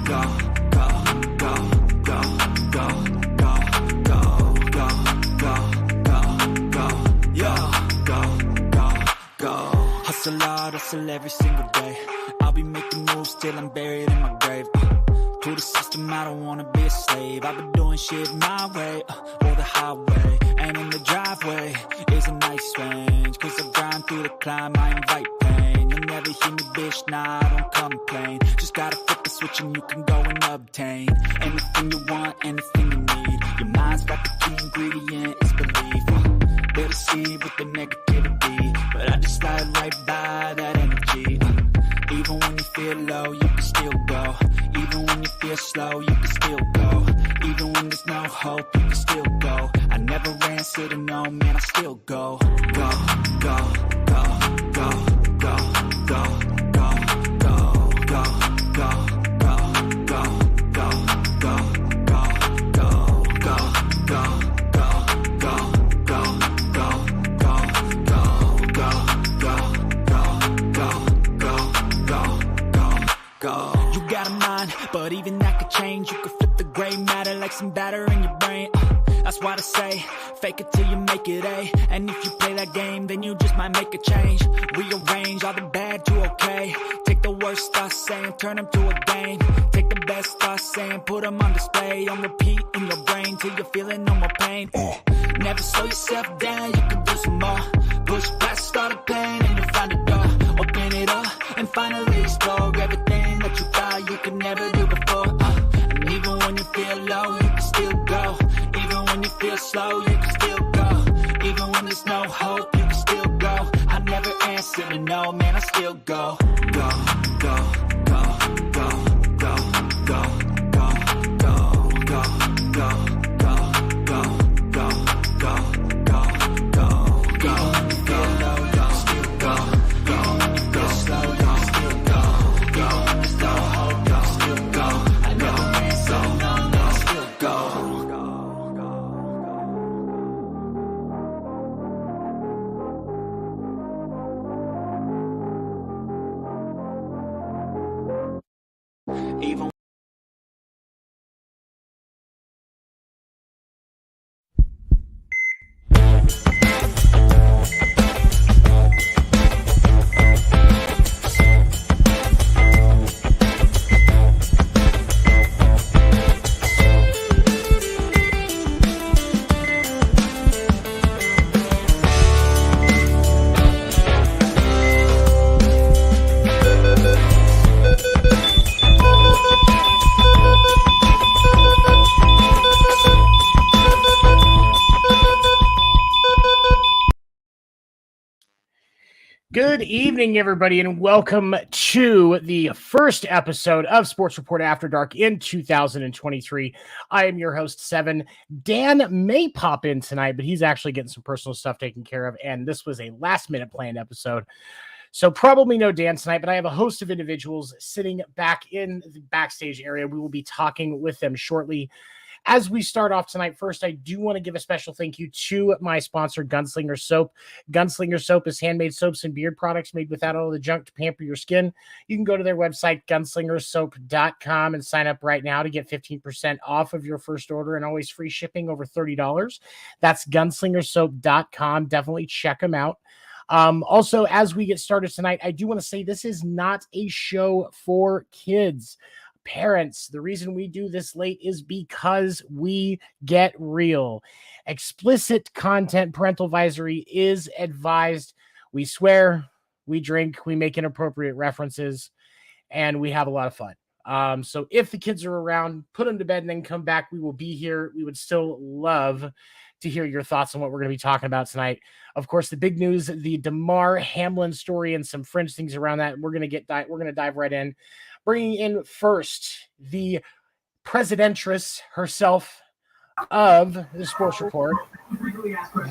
Hustle hard, hustle every single day. I'll be making moves till I'm buried in my grave. To the system, I don't wanna be a slave. I've been doing shit my way, or the highway. And in the driveway is a nice range. Cause I grind through the climb, I invite pain. You'll never hear me, bitch, nah, I don't complain. Just gotta flip the switch and you can go and obtain anything you want, anything you need. Your mind's got the key ingredient, it's belief. They'll deceive with the negativity, but I just slide right by that energy. Even when you feel low, you can still go. Even when you feel slow, you can still go. Even when there's no hope, you can still go. I never answer to no, man, I still go. Go, go, go, go, go, go, go, go, go, go, go, go, go, go, go. You got a mind, but even that could change. You could flip the gray matter like some batter in your brain. That's why I say, fake it till you make it A. And if you play that game, then you just might make a change. Rearrange all the bad to okay. Take the worst thoughts saying, turn them to a game. Take the best thoughts saying, put them on display. On repeat in your brain till you're feeling no more pain. Never slow yourself down, you can do some more. Push past all the pain and you'll find a door. Open it up and finally explore everything that you thought you could never do before. And even when you feel low, you can still go. Even when you feel slow, you can still go. Even when there's no hope, you can still go. I never answer to no, man, I still go. Go, go, go, go, go, go, go, go, go, go, go, go, go, go, go, go, go. Even when you feel low, you can still go. Even when you feel slow, you can still go. Even when there's no hope, you can still go. I never answer to no, man, I still go. Even Good evening, everybody, and welcome to the first episode of Sports Report After Dark in 2023. I am your host, Seven. Dan may pop in tonight, but he's actually getting some personal stuff taken care of, and this was a last-minute planned episode. So probably no Dan tonight, but I have a host of individuals sitting back in the backstage area. We will be talking with them shortly. As we start off tonight, first, I do want to give a special thank you to my sponsor, Gunslinger Soap. Gunslinger Soap is handmade soaps and beard products made without all the junk to pamper your skin. You can go to their website, gunslingersoap.com, and sign up right now to get 15% off of your first order and always free shipping over $30. That's gunslingersoap.com. Definitely check them out. Also, as we get started tonight, I do want to say this is not a show for kids. Parents, the reason we do this late is because we get real. Explicit content, parental advisory is advised. We swear, we drink, we make inappropriate references, and we have a lot of fun. So if the kids are around, put them to bed and then come back. We will be here. We would still love to hear your thoughts on what we're going to be talking about tonight. Of course, the big news, the Demar Hamlin story and some fringe things around that. We're going to dive right in. Bringing in first the presidentress herself of the Sports Report,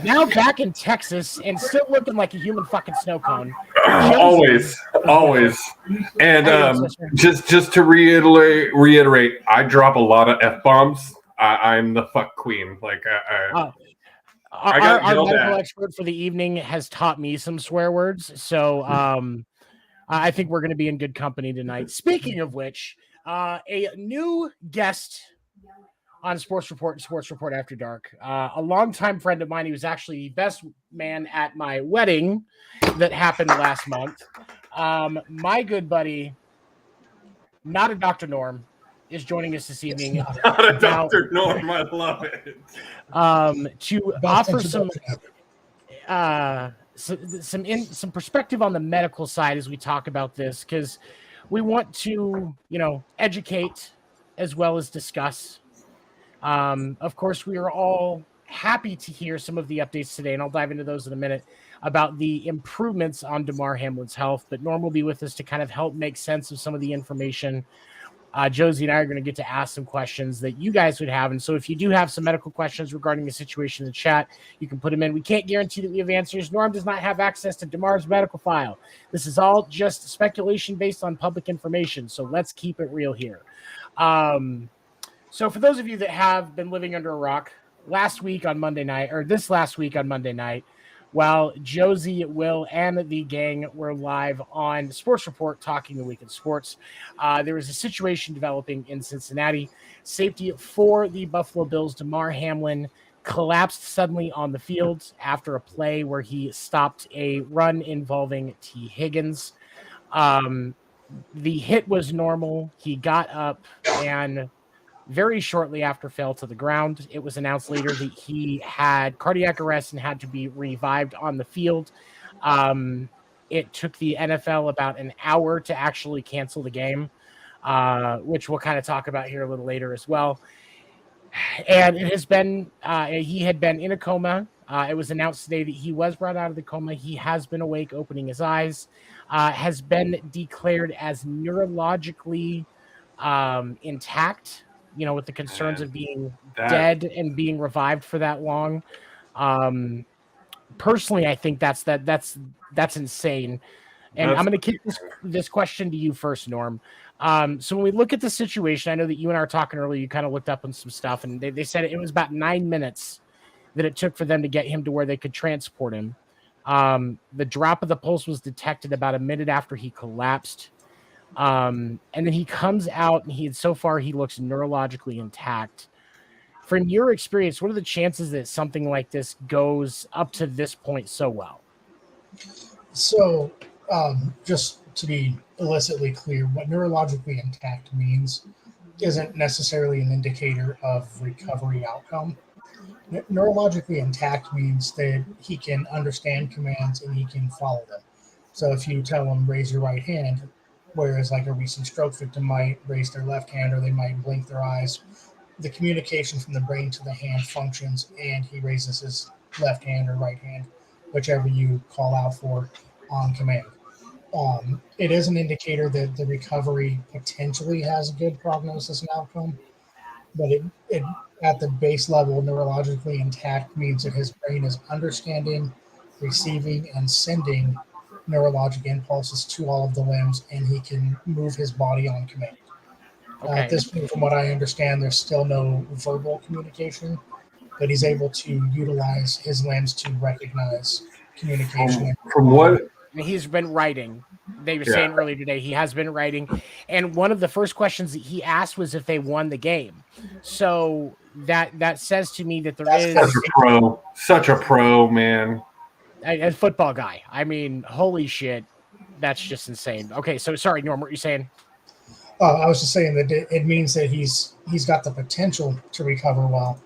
now back in Texas and still looking like a human fucking snow cone. Always. And just to reiterate, I drop a lot of F-bombs. I'm the fuck queen. Like our medical expert for the evening has taught me some swear words, so I think we're going to be in good company tonight. Speaking of which, A new guest on Sports Report and Sports Report After Dark. A longtime friend of mine. He was actually the best man at my wedding that happened last month. My good buddy, not a Dr. Norm, is joining us this evening. Not a Dr. Norm, I love it. To offer some perspective on the medical side as we talk about this, because we want to, educate as well as discuss. Of course, we are all happy to hear some of the updates today, and I'll dive into those in a minute, about the improvements on Demar Hamlin's health. But Norm will be with us to kind of help make sense of some of the information. Josie and I are going to get to ask some questions that you guys would have. And so if you do have some medical questions regarding the situation in the chat, you can put them in. We can't guarantee that we have answers. Norm does not have access to Demar's medical file. This is all just speculation based on public information. So let's keep it real here. So for those of you that have been living under a rock, this last week on Monday night, while Josie, Will, and the gang were live on Sports Report talking the week in sports, there was a situation developing in Cincinnati. Safety for the Buffalo Bills, Demar Hamlin, collapsed suddenly on the field after a play where he stopped a run involving T. Higgins. The hit was normal. He got up and very shortly after fell to the ground. It was announced later that he had cardiac arrest and had to be revived on the field. It took the NFL about an hour to actually cancel the game, which we'll kind of talk about here a little later as well. And it has been, he had been in a coma. It was announced today that he was brought out of the coma. He has been awake, opening his eyes, has been declared as neurologically intact, with the concerns of being dead and being revived for that long. Personally, I think that's insane. And I'm going to kick this question to you first, Norm. So when we look at the situation, I know that you and I were talking earlier, you kind of looked up on some stuff, and they said it was about 9 minutes that it took for them to get him to where they could transport him. The drop of the pulse was detected about a minute after he collapsed. And then he comes out, and he looks neurologically intact. From your experience, what are the chances that something like this goes up to this point so well? So, just to be illicitly clear, what neurologically intact means isn't necessarily an indicator of recovery outcome. Neurologically intact means that he can understand commands and he can follow them. So if you tell him, raise your right hand, whereas like a recent stroke victim might raise their left hand or they might blink their eyes, the communication from the brain to the hand functions, and he raises his left hand or right hand, whichever you call out for on command. It is an indicator that the recovery potentially has a good prognosis and outcome, but it at the base level, neurologically intact means that his brain is understanding, receiving, and sending neurologic impulses to all of the limbs, and he can move his body on command. Okay. At this point, from what I understand, there's still no verbal communication, but he's able to utilize his limbs to recognize communication. From what? He's been writing. They were saying earlier today he has been writing, and one of the first questions that he asked was if they won the game. So that says to me that such a pro, man. A football guy. I mean, holy shit, that's just insane. Okay, so sorry, Norm, what were you saying? I was just saying that it means that he's got the potential to recover well,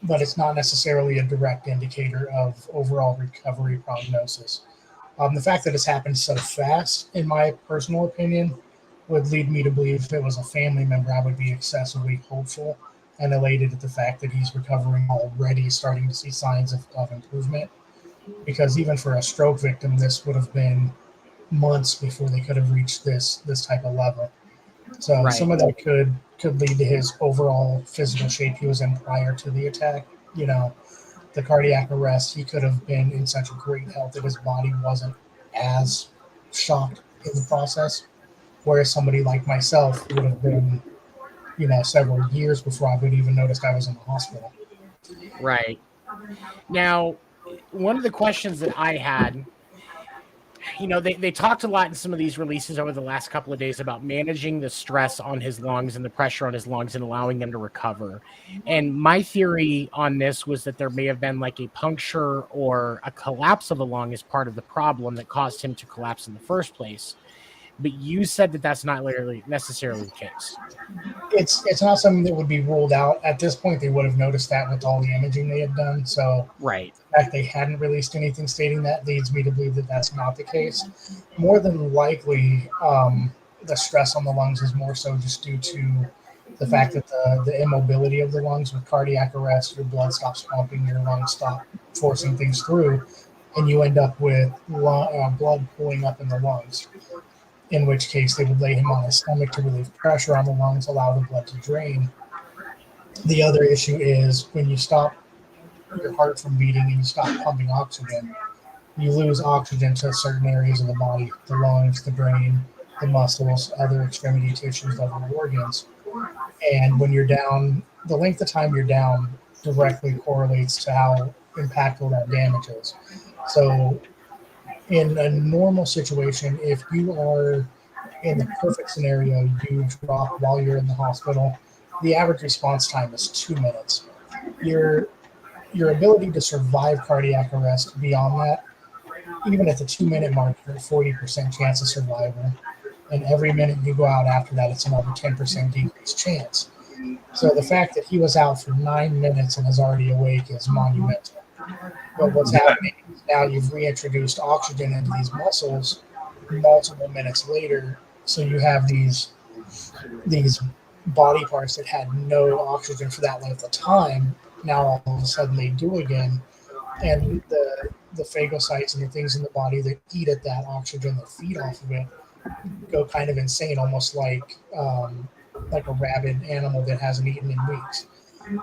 but it's not necessarily a direct indicator of overall recovery prognosis. The fact that it's happened so fast, in my personal opinion, would lead me to believe if it was a family member, I would be excessively hopeful and elated at the fact that he's recovering already, starting to see signs of improvement. Because even for a stroke victim, this would have been months before they could have reached this type of level. So some of that could lead to his overall physical shape he was in prior to the attack. The cardiac arrest, he could have been in such great health that his body wasn't as shocked in the process. Whereas somebody like myself would have been, several years before I would even noticed I was in the hospital. Right. Now, one of the questions that I had, they talked a lot in some of these releases over the last couple of days about managing the stress on his lungs and the pressure on his lungs and allowing them to recover. And my theory on this was that there may have been like a puncture or a collapse of a lung as part of the problem that caused him to collapse in the first place. But you said that that's not literally necessarily the case. It's not something that would be ruled out at this point. They would have noticed that with all the imaging they had done. So right, the fact they hadn't released anything stating that leads me to believe that that's not the case. More than likely, the stress on the lungs is more so just due to the fact that the immobility of the lungs with cardiac arrest, your blood stops pumping, your lungs stop forcing things through, and you end up with blood pooling up in the lungs. In which case they would lay him on his stomach to relieve pressure on the lungs, allow the blood to drain. The other issue is when you stop your heart from beating and you stop pumping oxygen, you lose oxygen to certain areas of the body, the lungs, the brain, the muscles, other extremity tissues, other organs. And when you're down, the length of time you're down directly correlates to how impactful that damage is. So in a normal situation, if you are in the perfect scenario, you drop while you're in the hospital, the average response time is 2 minutes. Your ability to survive cardiac arrest beyond that, even at the 2 minute mark, you're at 40% chance of survival. And every minute you go out after that, it's another 10% decreased chance. So the fact that he was out for 9 minutes and is already awake is monumental. But what's happening is now you've reintroduced oxygen into these muscles multiple minutes later. So you have these body parts that had no oxygen for that length of time. Now all of a sudden they do again. And the phagocytes and the things in the body that eat at that oxygen, that feed off of it, go kind of insane, almost like a rabid animal that hasn't eaten in weeks.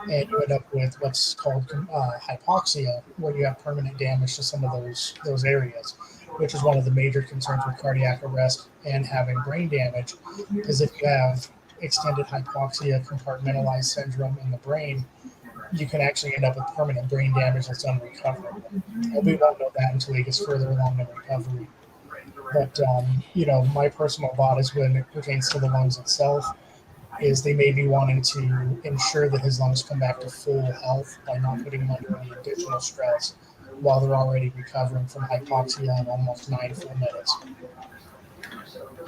And you end up with what's called hypoxia, where you have permanent damage to some of those areas, which is one of the major concerns with cardiac arrest and having brain damage, is if you have extended hypoxia, compartmentalized syndrome in the brain, you can actually end up with permanent brain damage that's unrecoverable. And we won't know that until he gets further along in recovery. But, my personal thought is when it pertains to the lungs itself, is they may be wanting to ensure that his lungs come back to full health by not putting him under any additional stress while they're already recovering from hypoxia in almost 9 full minutes.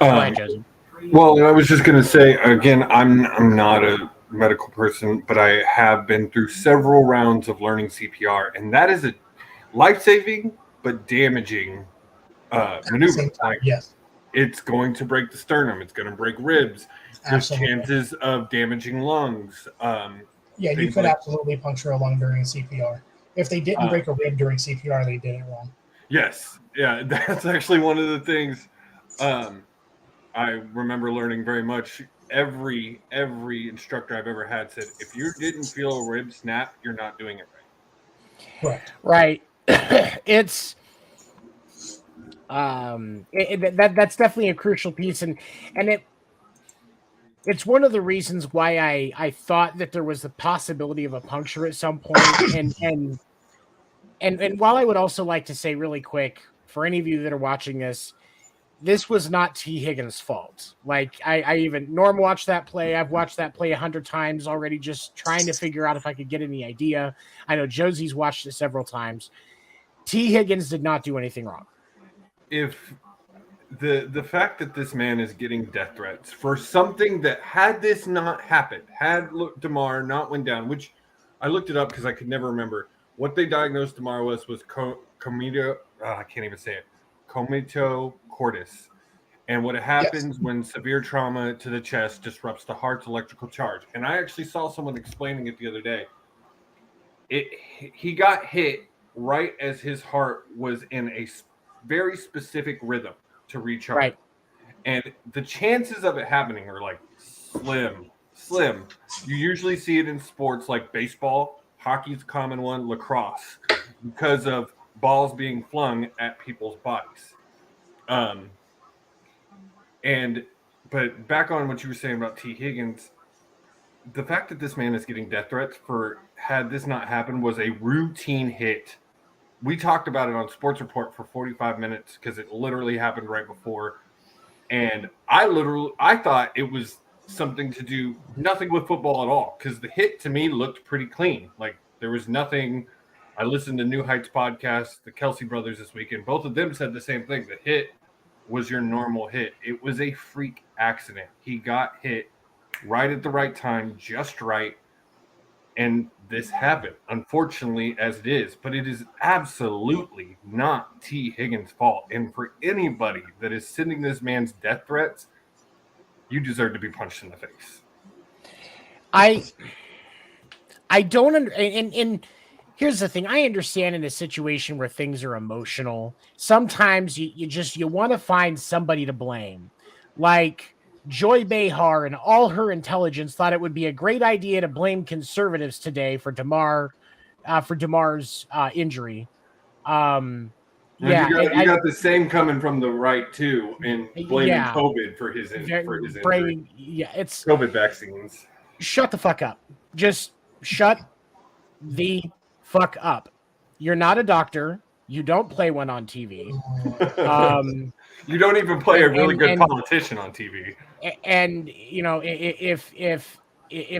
Right, Joseph. Well, I was just going to say, again, I'm not a medical person, but I have been through several rounds of learning CPR, and that is a life-saving but damaging maneuver. Like, yes. It's going to break the sternum. It's going to break ribs. There's Absolutely. chances of damaging lungs. You could absolutely puncture a lung during CPR. If they didn't break a rib during CPR, they did it wrong. Yes. Yeah, that's actually one of the things I remember learning very much. Every instructor I've ever had said, if you didn't feel a rib snap, you're not doing it right. Right. It's that's definitely a crucial piece, and it's one of the reasons why I thought that there was the possibility of a puncture at some point. And while I would also like to say really quick, for any of you that are watching this was not T. Higgins' fault. Like I even Norm watched that play. I've watched that play 100 times already, just trying to figure out if I could get any idea. I know Josie's watched it several times. T. Higgins did not do anything wrong. If the fact that this man is getting death threats for something that, had this not happened, had Demar not went down, which I looked it up because I could never remember what they diagnosed Demar was I can't even say it, comatose cordis. And what happens when severe trauma to the chest disrupts the heart's electrical charge. And I actually saw someone explaining it the other day. He got hit right as his heart was in a very specific rhythm to recharge. Right. And the chances of it happening are like slim. You usually see it in sports like baseball, hockey's a common one, lacrosse, because of balls being flung at people's bodies. But back on what you were saying about T. Higgins, the fact that this man is getting death threats for, had this not happened, was a routine hit We talked about it on Sports Report for 45 minutes because it literally happened right before. And I thought it was something to do nothing with football at all because the hit to me looked pretty clean. Like there was nothing. I listened to New Heights podcast, the Kelsey brothers this weekend. Both of them said the same thing. The hit was your normal hit. It was a freak accident. He got hit right at the right time, just right. And this happened, unfortunately, as it is. But it is absolutely not T. Higgins' fault. And for anybody that is sending this man's death threats, you deserve to be punched in the face. I don't and here's the thing. I understand in a situation where things are emotional, sometimes you want to find somebody to blame. Like Joy Behar and all her intelligence thought it would be a great idea to blame conservatives today for Demar's injury. You got the same coming from the right too, and blaming COVID for his injury. It's COVID vaccines. Shut the fuck up. Just shut the fuck up. You're not a doctor. You don't play one on TV. You don't even play a really good politician on TV. And you know, if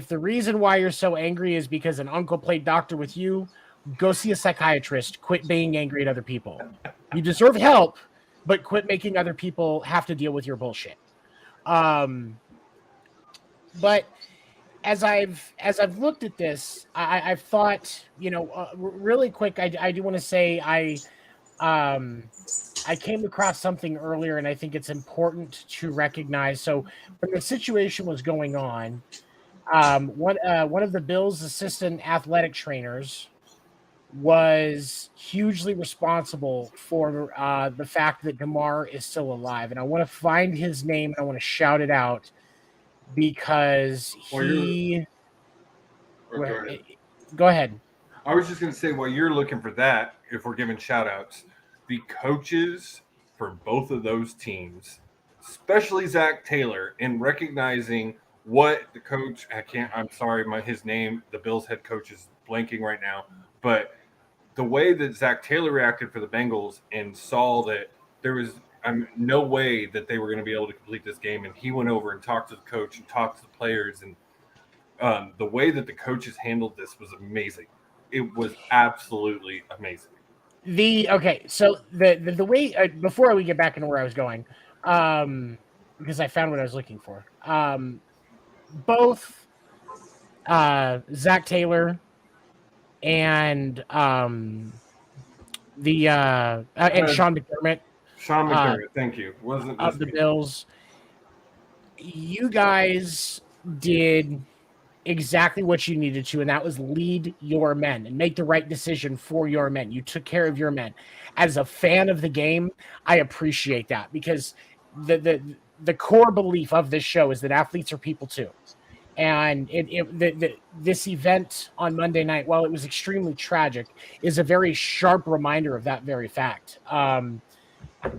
the reason why you're so angry is because an uncle played doctor with you, go see a psychiatrist. Quit being angry at other people. You deserve help, but quit making other people have to deal with your bullshit. But as I've looked at this, I've thought, you know, really quick. I do want to say I came across something earlier, and I think it's important to recognize. So when the situation was going on, one of the Bills' assistant athletic trainers was hugely responsible for the fact that Demar is still alive. And I want to find his name, and I want to shout it out because he... Go ahead. I was just going to say, while you're looking for that, if we're giving shout outs, the coaches for both of those teams, especially Zach Taylor, in recognizing what the coach, his name, the Bills head coach is blanking right now, but the way that Zach Taylor reacted for the Bengals and saw that there was no way that they were going to be able to complete this game, and he went over and talked to the coach and talked to the players, and the way that the coaches handled this was amazing. It was absolutely amazing. So the way before we get back into where I was going, because I found what I was looking for. Both Zach Taylor and and Sean McDermott. Sean McDermott, thank you. Wasn't of the Bills. You guys did exactly what you needed to, and that was lead your men and make the right decision for your men. You took care of your men. As a fan of the game, I appreciate that because the core belief of this show is that athletes are people too. And this event on Monday night, while it was extremely tragic, is a very sharp reminder of that very fact.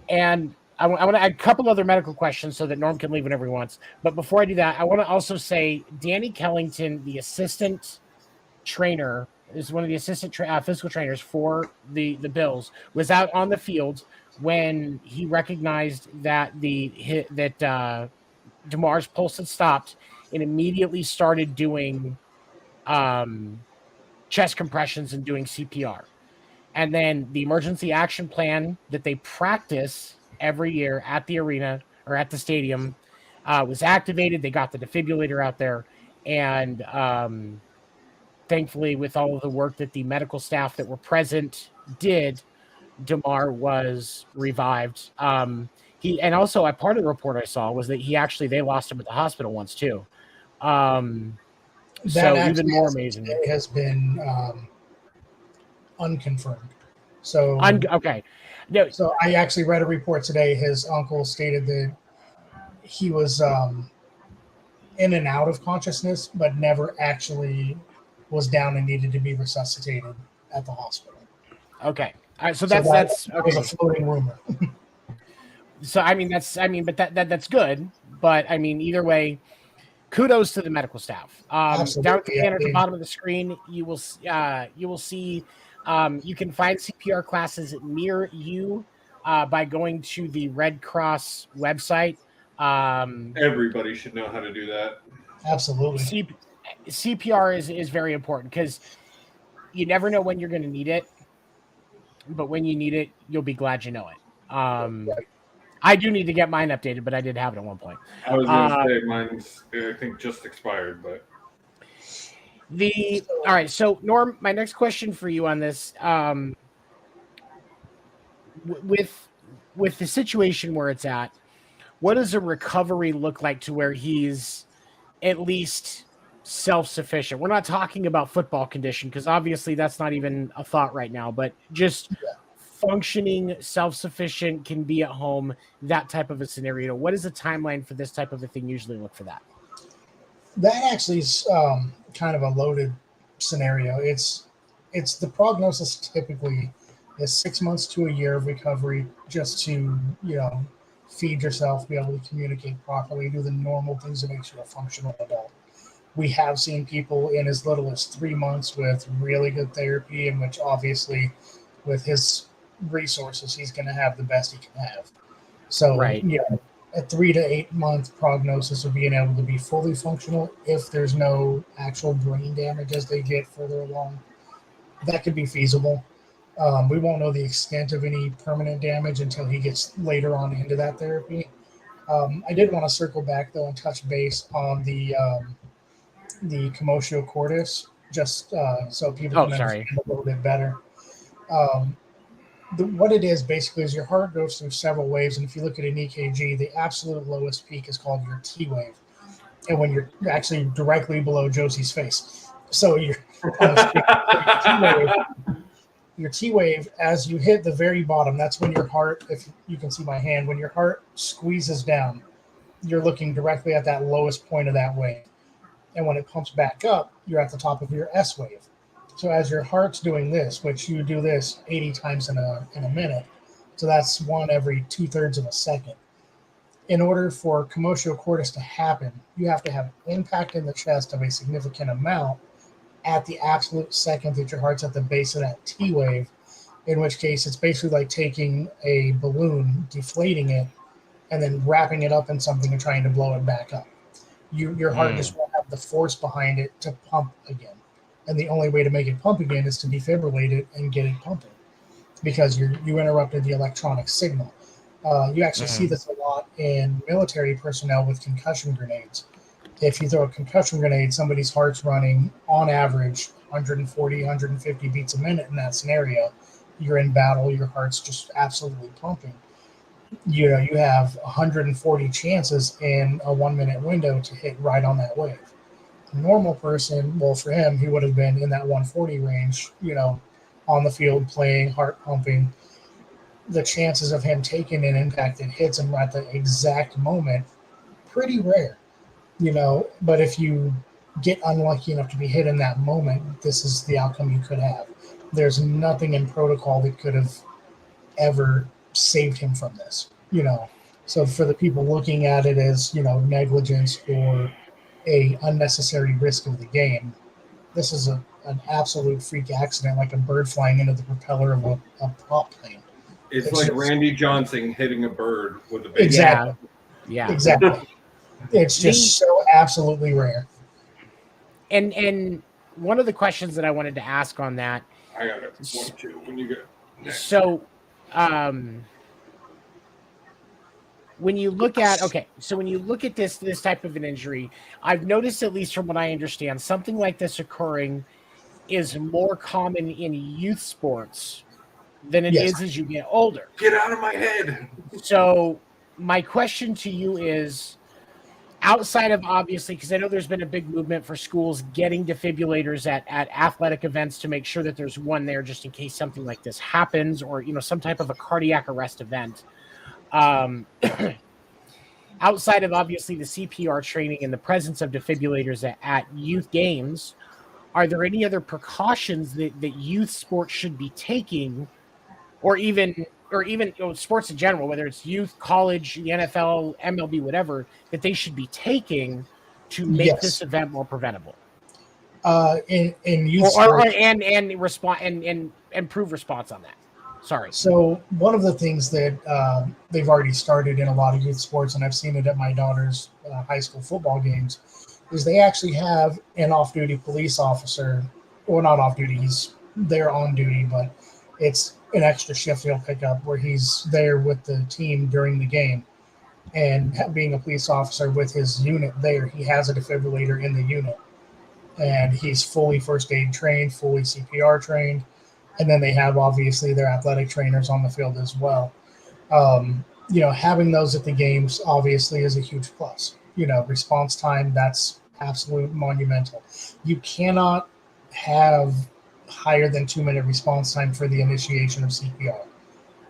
And I want to add a couple other medical questions so that Norm can leave whenever he wants. But before I do that, I want to also say Danny Kellington, the assistant trainer, is one of the assistant physical trainers for the Bills, was out on the field when he recognized that Demar's pulse had stopped and immediately started doing chest compressions and doing CPR. And then the emergency action plan that they practice every year at the arena or at the stadium was activated. They got the defibrillator out there. And thankfully, with all of the work that the medical staff that were present did, Demar was revived. And also a part of the report I saw was that they lost him at the hospital once too. So even more amazing. It has been unconfirmed. So okay. No. So I actually read a report today. His uncle stated that he was in and out of consciousness, but never actually was down and needed to be resuscitated at the hospital. Okay. All right. So that's okay. Was a floating rumor. So but that's good. But I mean, either way, kudos to the medical staff. Down at the bottom of the screen, you will see You can find CPR classes near you by going to the Red Cross website. Everybody should know how to do that. Absolutely. CPR is very important because you never know when you're going to need it, but when you need it, you'll be glad you know it. I do need to get mine updated, but I did have it at one point. I was going to say mine's, I think, just expired, but. All right, so Norm, my next question for you on this, with the situation where it's at, what does a recovery look like to where he's at least self-sufficient? We're not talking about football condition because obviously that's not even a thought right now, but just functioning, self-sufficient, can be at home, that type of a scenario. What is the timeline for this type of a thing usually look for that? That actually is kind of a loaded scenario. It's the prognosis typically is 6 months to a year of recovery just to, feed yourself, be able to communicate properly, do the normal things that makes you a functional adult. We have seen people in as little as 3 months with really good therapy, in which obviously with his resources, he's going to have the best he can have. So, a 3 to 8 month prognosis of being able to be fully functional if there's no actual brain damage as they get further along, that could be feasible. We won't know the extent of any permanent damage until he gets later on into that therapy. I did want to circle back though and touch base on the commotio cordis, just so people can understand a little bit better. What it is basically is your heart goes through several waves, and if you look at an EKG, the absolute lowest peak is called your T wave, and when you're actually directly below Josie's face. So you're on your T wave, as you hit the very bottom, that's when your heart, if you can see my hand, when your heart squeezes down, you're looking directly at that lowest point of that wave. And when it pumps back up, you're at the top of your S wave. So as your heart's doing this, which you do this 80 times in a minute, so that's one every 2/3 of a second. In order for commotio cordis to happen, you have to have impact in the chest of a significant amount at the absolute second that your heart's at the base of that T wave, in which case it's basically like taking a balloon, deflating it, and then wrapping it up in something and trying to blow it back up. Your heart just won't have the force behind it to pump again. And the only way to make it pump again is to defibrillate it and get it pumping, because you interrupted the electronic signal. You actually see this a lot in military personnel with concussion grenades. If you throw a concussion grenade, somebody's heart's running on average 140, 150 beats a minute in that scenario. You're in battle, your heart's just absolutely pumping. You have 140 chances in a 1 minute window to hit right on that wave. A normal person, well, for him, he would have been in that 140 range, on the field playing, heart pumping. The chances of him taking an impact that hits him at the exact moment, pretty rare. But if you get unlucky enough to be hit in that moment, this is the outcome you could have. There's nothing in protocol that could have ever saved him from this, So for the people looking at it as, negligence or a unnecessary risk of the game, this is an absolute freak accident, like a bird flying into the propeller of a prop plane. It's like just Randy Johnson hitting a bird with a baseball. Exactly. Yeah. Exactly. It's just so absolutely rare. And one of the questions that I wanted to ask on that. I got it. 1, 2. When you go. Next. So, when you look at this type of an injury, I've noticed, at least from what I understand, something like this occurring is more common in youth sports than it is as you get older. Get out of my head. So my question to you is, outside of, obviously, because I know there's been a big movement for schools getting defibrillators at athletic events to make sure that there's one there just in case something like this happens, or some type of a cardiac arrest event. Outside of, obviously, the CPR training and the presence of defibrillators at youth games, are there any other precautions that youth sports should be taking, or even sports in general, whether it's youth, college, the NFL, MLB, whatever, that they should be taking to make this event more preventable? In youth sports, and respond and improved response on that? Sorry. So one of the things that they've already started in a lot of youth sports, and I've seen it at my daughter's high school football games, is they actually have an off-duty police officer, or not off-duty, he's there on duty, but it's an extra shift he'll pick up where he's there with the team during the game. And being a police officer with his unit there, he has a defibrillator in the unit. And he's fully first aid trained, fully CPR trained. And then they have obviously their athletic trainers on the field as well. Having those at the games obviously is a huge plus. Response time, that's absolute monumental. You cannot have higher than 2-minute response time for the initiation of CPR.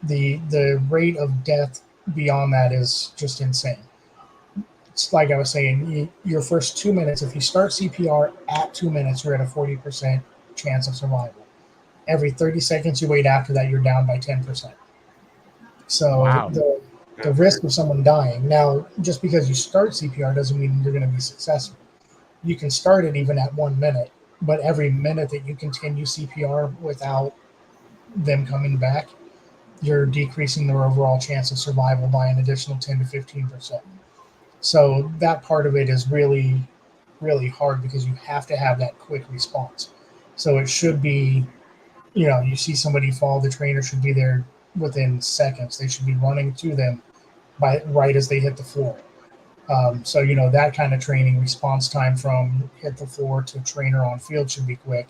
The rate of death beyond that is just insane. It's like I was saying, your first 2 minutes, if you start CPR at 2 minutes, you're at a 40% chance of survival. Every 30 seconds you wait after that, you're down by 10%. So wow. the risk of someone dying. Now, just because you start CPR doesn't mean you're going to be successful. You can start it even at 1 minute, but every minute that you continue CPR without them coming back, you're decreasing their overall chance of survival by an additional 10 to 15%. So that part of it is really, really hard because you have to have that quick response. So it should be, you see somebody fall, the trainer should be there within seconds. They should be running to them right as they hit the floor. So that kind of training, response time from hit the floor to trainer on field should be quick.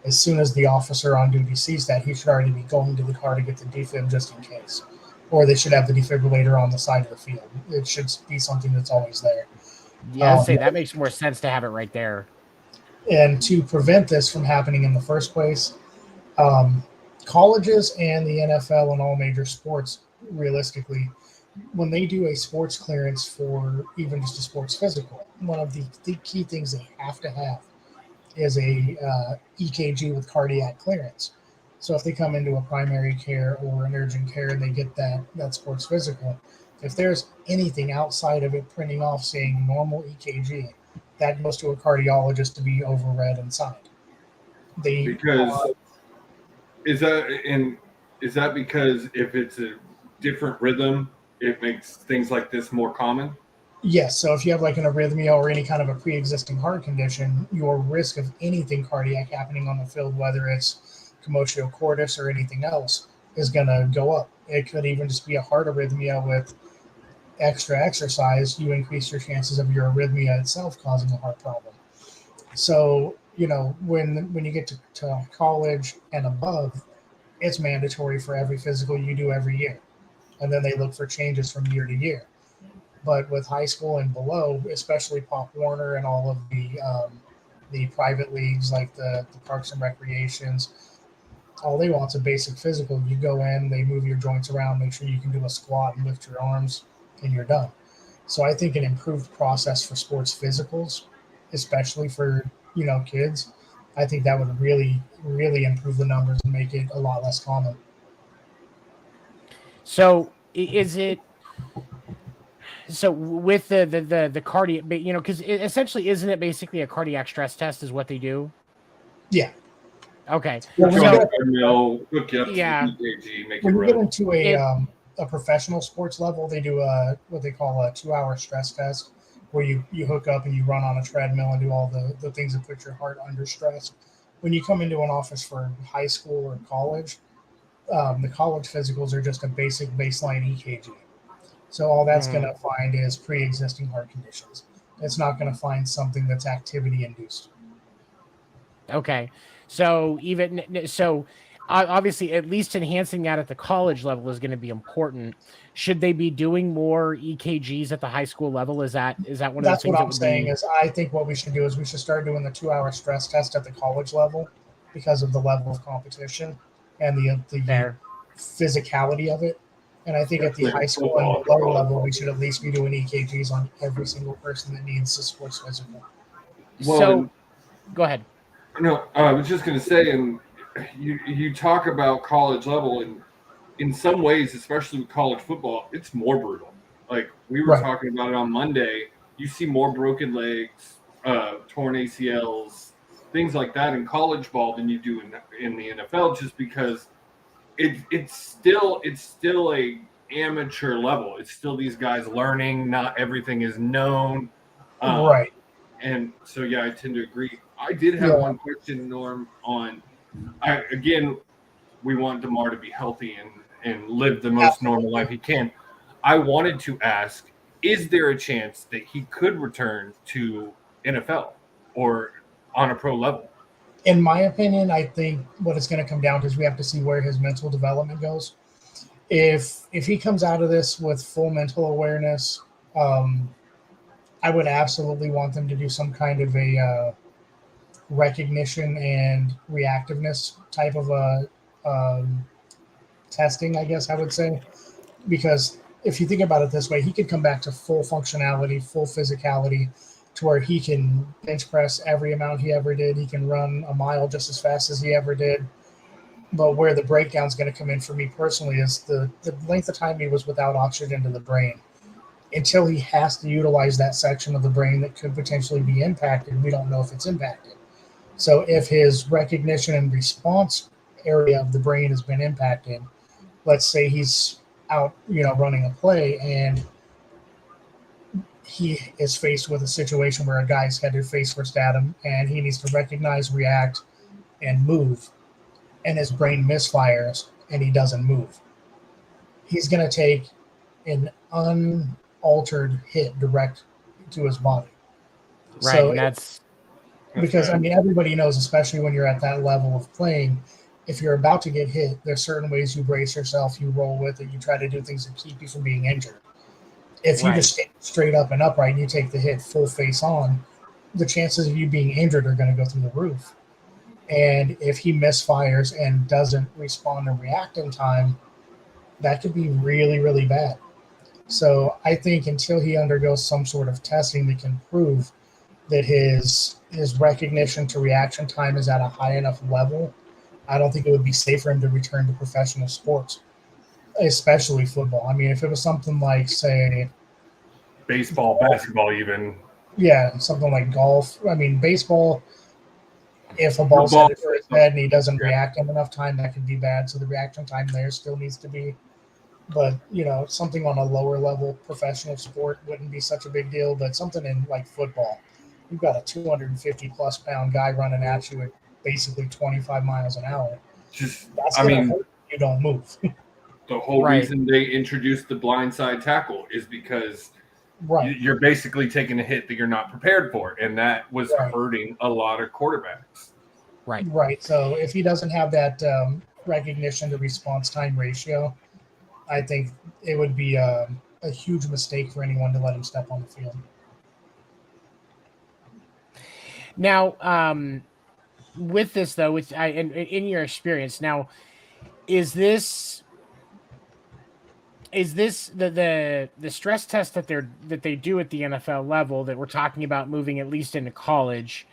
As soon as the officer on duty sees that, he should already be going to the car to get the defib just in case. Or they should have the defibrillator on the side of the field. It should be something that's always there. Yeah, that makes more sense to have it right there. And to prevent this from happening in the first place, colleges and the NFL and all major sports, realistically, when they do a sports clearance for even just a sports physical, one of the key things they have to have is a EKG with cardiac clearance. So if they come into a primary care or an urgent care and they get that sports physical, if there's anything outside of it printing off saying normal EKG, that goes to a cardiologist to be overread and signed. Is that because if it's a different rhythm, it makes things like this more common? Yes. So if you have like an arrhythmia or any kind of a pre-existing heart condition, your risk of anything cardiac happening on the field, whether it's commotio cordis or anything else, is going to go up. It could even just be a heart arrhythmia with extra exercise. You increase your chances of your arrhythmia itself causing a heart problem. So, when you get to college and above, it's mandatory for every physical you do every year. And then they look for changes from year to year. But with high school and below, especially Pop Warner and all of the private leagues like the Parks and Recreations, all they want is a basic physical. You go in, they move your joints around, make sure you can do a squat and lift your arms, and you're done. So I think an improved process for sports physicals, especially for kids, I think that would really, really improve the numbers and make it a lot less common. So is it? So with the cardiac, because essentially, isn't it basically a cardiac stress test? Is what they do? Yeah. Okay. When So, yeah. When you get into a professional sports level, they do what they call a 2-hour stress test, where you hook up and you run on a treadmill and do all the things that put your heart under stress. When you come into an office for high school or college, the college physicals are just a basic baseline EKG. So all that's going to find is pre-existing heart conditions. It's not going to find something that's activity induced. Okay. So obviously, at least enhancing that at the college level is going to be important. Should they be doing more EKGs at the high school level? Is that one of the things? That's what I'm saying. Is I think what we should do is we should start doing the 2-hour stress test at the college level because of the level of competition and the physicality of it. And I think at the high school and lower level, we should at least be doing EKGs on every single person that needs a sports physical. So, go ahead. No, I was just going to say, and you talk about college level, and in some ways, especially with college football, it's more brutal. Like we were talking about it on Monday, you see more broken legs, torn ACLs, things like that in college ball than you do in the NFL, just because it's still a amateur level. It's still these guys learning. Not everything is known. Right. And so, yeah, I tend to agree. I did have one question, Norm, on again, we want Demar to be healthy and live the most normal life he can. I wanted to ask, is there a chance that he could return to NFL or on a pro level? In my opinion, I think what it's going to come down to is we have to see where his mental development goes. If he comes out of this with full mental awareness, I would absolutely want them to do some kind of a recognition and reactiveness type of a testing, I guess I would say. Because if you think about it this way, he could come back to full functionality, full physicality, to where he can bench press every amount he ever did. He can run a mile just as fast as he ever did. But where the breakdown is going to come in for me personally is the length of time he was without oxygen to the brain. Until he has to utilize that section of the brain that could potentially be impacted, we don't know if it's impacted. So if his recognition and response area of the brain has been impacted, let's say he's out, running a play, and he is faced with a situation where a guy's headed face first at him, and he needs to recognize, react, and move, and his brain misfires, and he doesn't move. He's going to take an unaltered hit direct to his body. Right, so and that's because, everybody knows, especially when you're at that level of playing, if you're about to get hit, there's certain ways you brace yourself, you roll with it, you try to do things to keep you from being injured. If you just stay straight up and upright and you take the hit full face on, the chances of you being injured are going to go through the roof. And if he misfires and doesn't respond or react in time, that could be really, really bad. So I think until he undergoes some sort of testing that can prove that his recognition to reaction time is at a high enough level, I don't think it would be safe for him to return to professional sports, especially football. I mean, if it was something like, say, baseball, basketball, even. Yeah, something like golf. I mean, baseball, if a ball's headed for his head and he doesn't react in enough time, that could be bad. So the reaction time there still needs to be. But, something on a lower level professional sport wouldn't be such a big deal. But something in like football, you've got a 250 plus pound guy running at you at basically 25 miles an hour. That's hurt if you don't move. The whole reason they introduced the blindside tackle is because you're basically taking a hit that you're not prepared for, and that was hurting a lot of quarterbacks. Right. So if he doesn't have that recognition to response time ratio, I think it would be a huge mistake for anyone to let him step on the field. Now, with this though, in your experience, now is this the stress test that they do at the NFL level that we're talking about moving at least into college?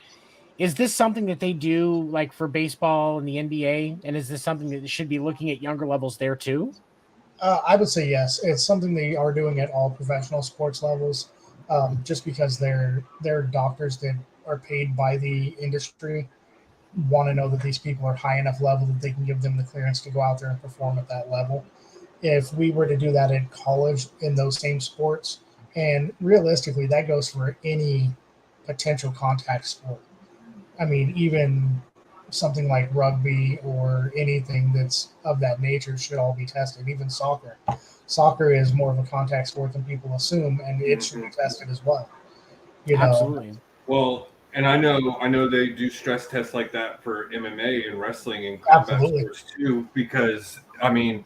Is this something that they do like for baseball and the NBA? And is this something that they should be looking at younger levels there too? I would say yes. It's something they are doing at all professional sports levels, just because they're doctors that are paid by the industry want to know that these people are high enough level that they can give them the clearance to go out there and perform at that level. If we were to do that in college in those same sports, and realistically, that goes for any potential contact sport. I mean, even something like rugby or anything that's of that nature should all be tested. Even soccer. Soccer is more of a contact sport than people assume, and it should be tested as well. Absolutely. Well, and I know they do stress tests like that for MMA and wrestling and combat sports too, because I mean,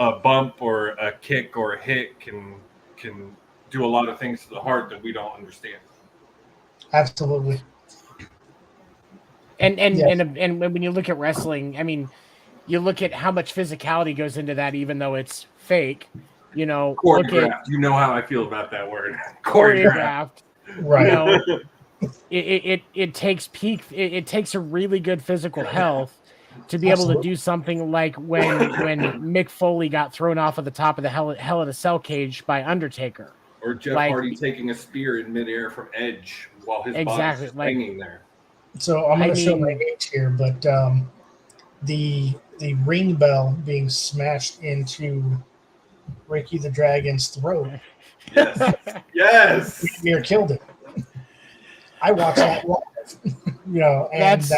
a bump or a kick or a hit can do a lot of things to the heart that we don't understand. Absolutely. And when you look at wrestling, I mean, you look at how much physicality goes into that, even though it's fake. Choreographed. You know how I feel about that word. Choreographed. Right. It takes a really good physical health to be able to do something like when Mick Foley got thrown off of the top of the Hell in a Cell cage by Undertaker. Or Jeff Hardy taking a spear in midair from Edge while his body's hanging there. So I'm going I to show my mean, age here, but the ring bell being smashed into Ricky the Dragon's throat Yes. Yes. near killed it. I watched that live, and that's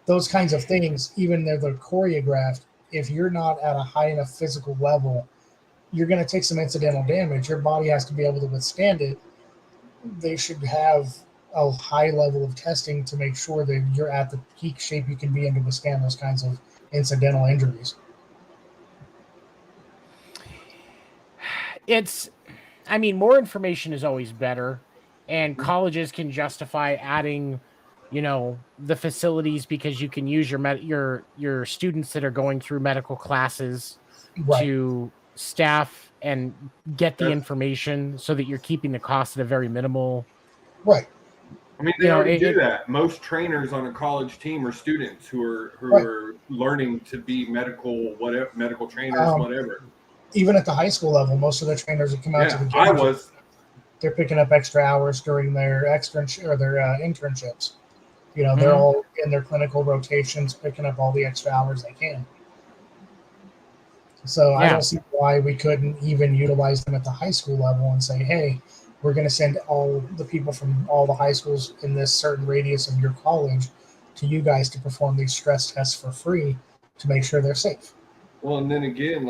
those kinds of things, even though they're choreographed, if you're not at a high enough physical level, you're going to take some incidental damage. Your body has to be able to withstand it. They should have a high level of testing to make sure that you're at the peak shape you can be in to withstand those kinds of incidental injuries. I mean, more information is always better, and colleges can justify adding, the facilities because you can use your students that are going through medical classes Right. to staff and get the That's- information so that you're keeping the cost at a very minimal. Right. I mean, they already do that. Most trainers on a college team are students who are learning to be medical trainers, whatever. Even at the high school level, most of the trainers that come out to the games, they're picking up extra hours during their internships. They're all in their clinical rotations, picking up all the extra hours they can. So I don't see why we couldn't even utilize them at the high school level and say, hey, we're going to send all the people from all the high schools in this certain radius of your college to you guys to perform these stress tests for free to make sure they're safe. Well, and then again,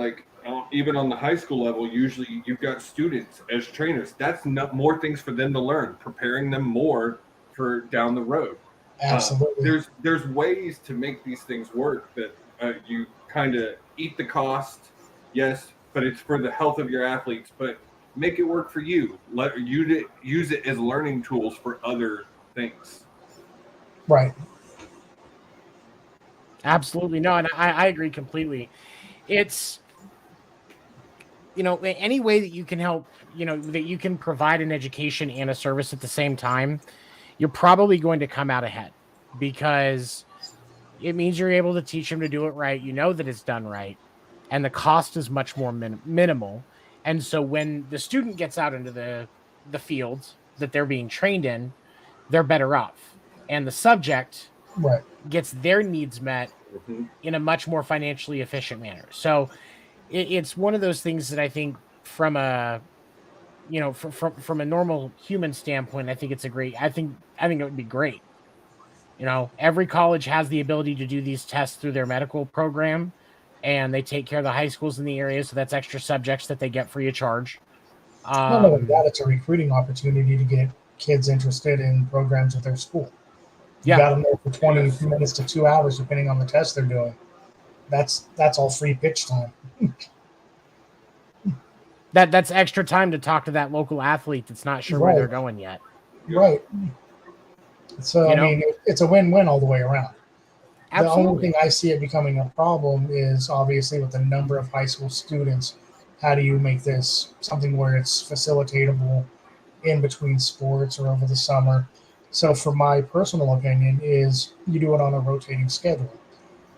even on the high school level, usually you've got students as trainers. That's more things for them to learn, preparing them more for down the road. Absolutely. There's ways to make these things work that you kind of eat the cost, yes, but it's for the health of your athletes. But make it work for you. Let you use it as learning tools for other things. Right. Absolutely. No, and I agree completely. It's, any way that you can help, that you can provide an education and a service at the same time, you're probably going to come out ahead because it means you're able to teach them to do it right. You know that it's done right. And the cost is much more minimal. And so when the student gets out into the fields that they're being trained in, they're better off. And the subject gets their needs met in a much more financially efficient manner. So it's one of those things that I think from a, from a normal human standpoint, I think it's I think it would be great. Every college has the ability to do these tests through their medical program, and they take care of the high schools in the area. So that's extra subjects that they get free of charge. Not only that, it's a recruiting opportunity to get kids interested in programs at their school. You got them there for 20 minutes to 2 hours, depending on the test they're doing. That's all free pitch time. That's extra time to talk to that local athlete that's not sure where they're going yet. Right. So, I mean, it's a win-win all the way around. Absolutely. The only thing I see it becoming a problem is obviously with the number of high school students. How do you make this something where it's facilitatable in between sports or over the summer? So for my personal opinion is you do it on a rotating schedule.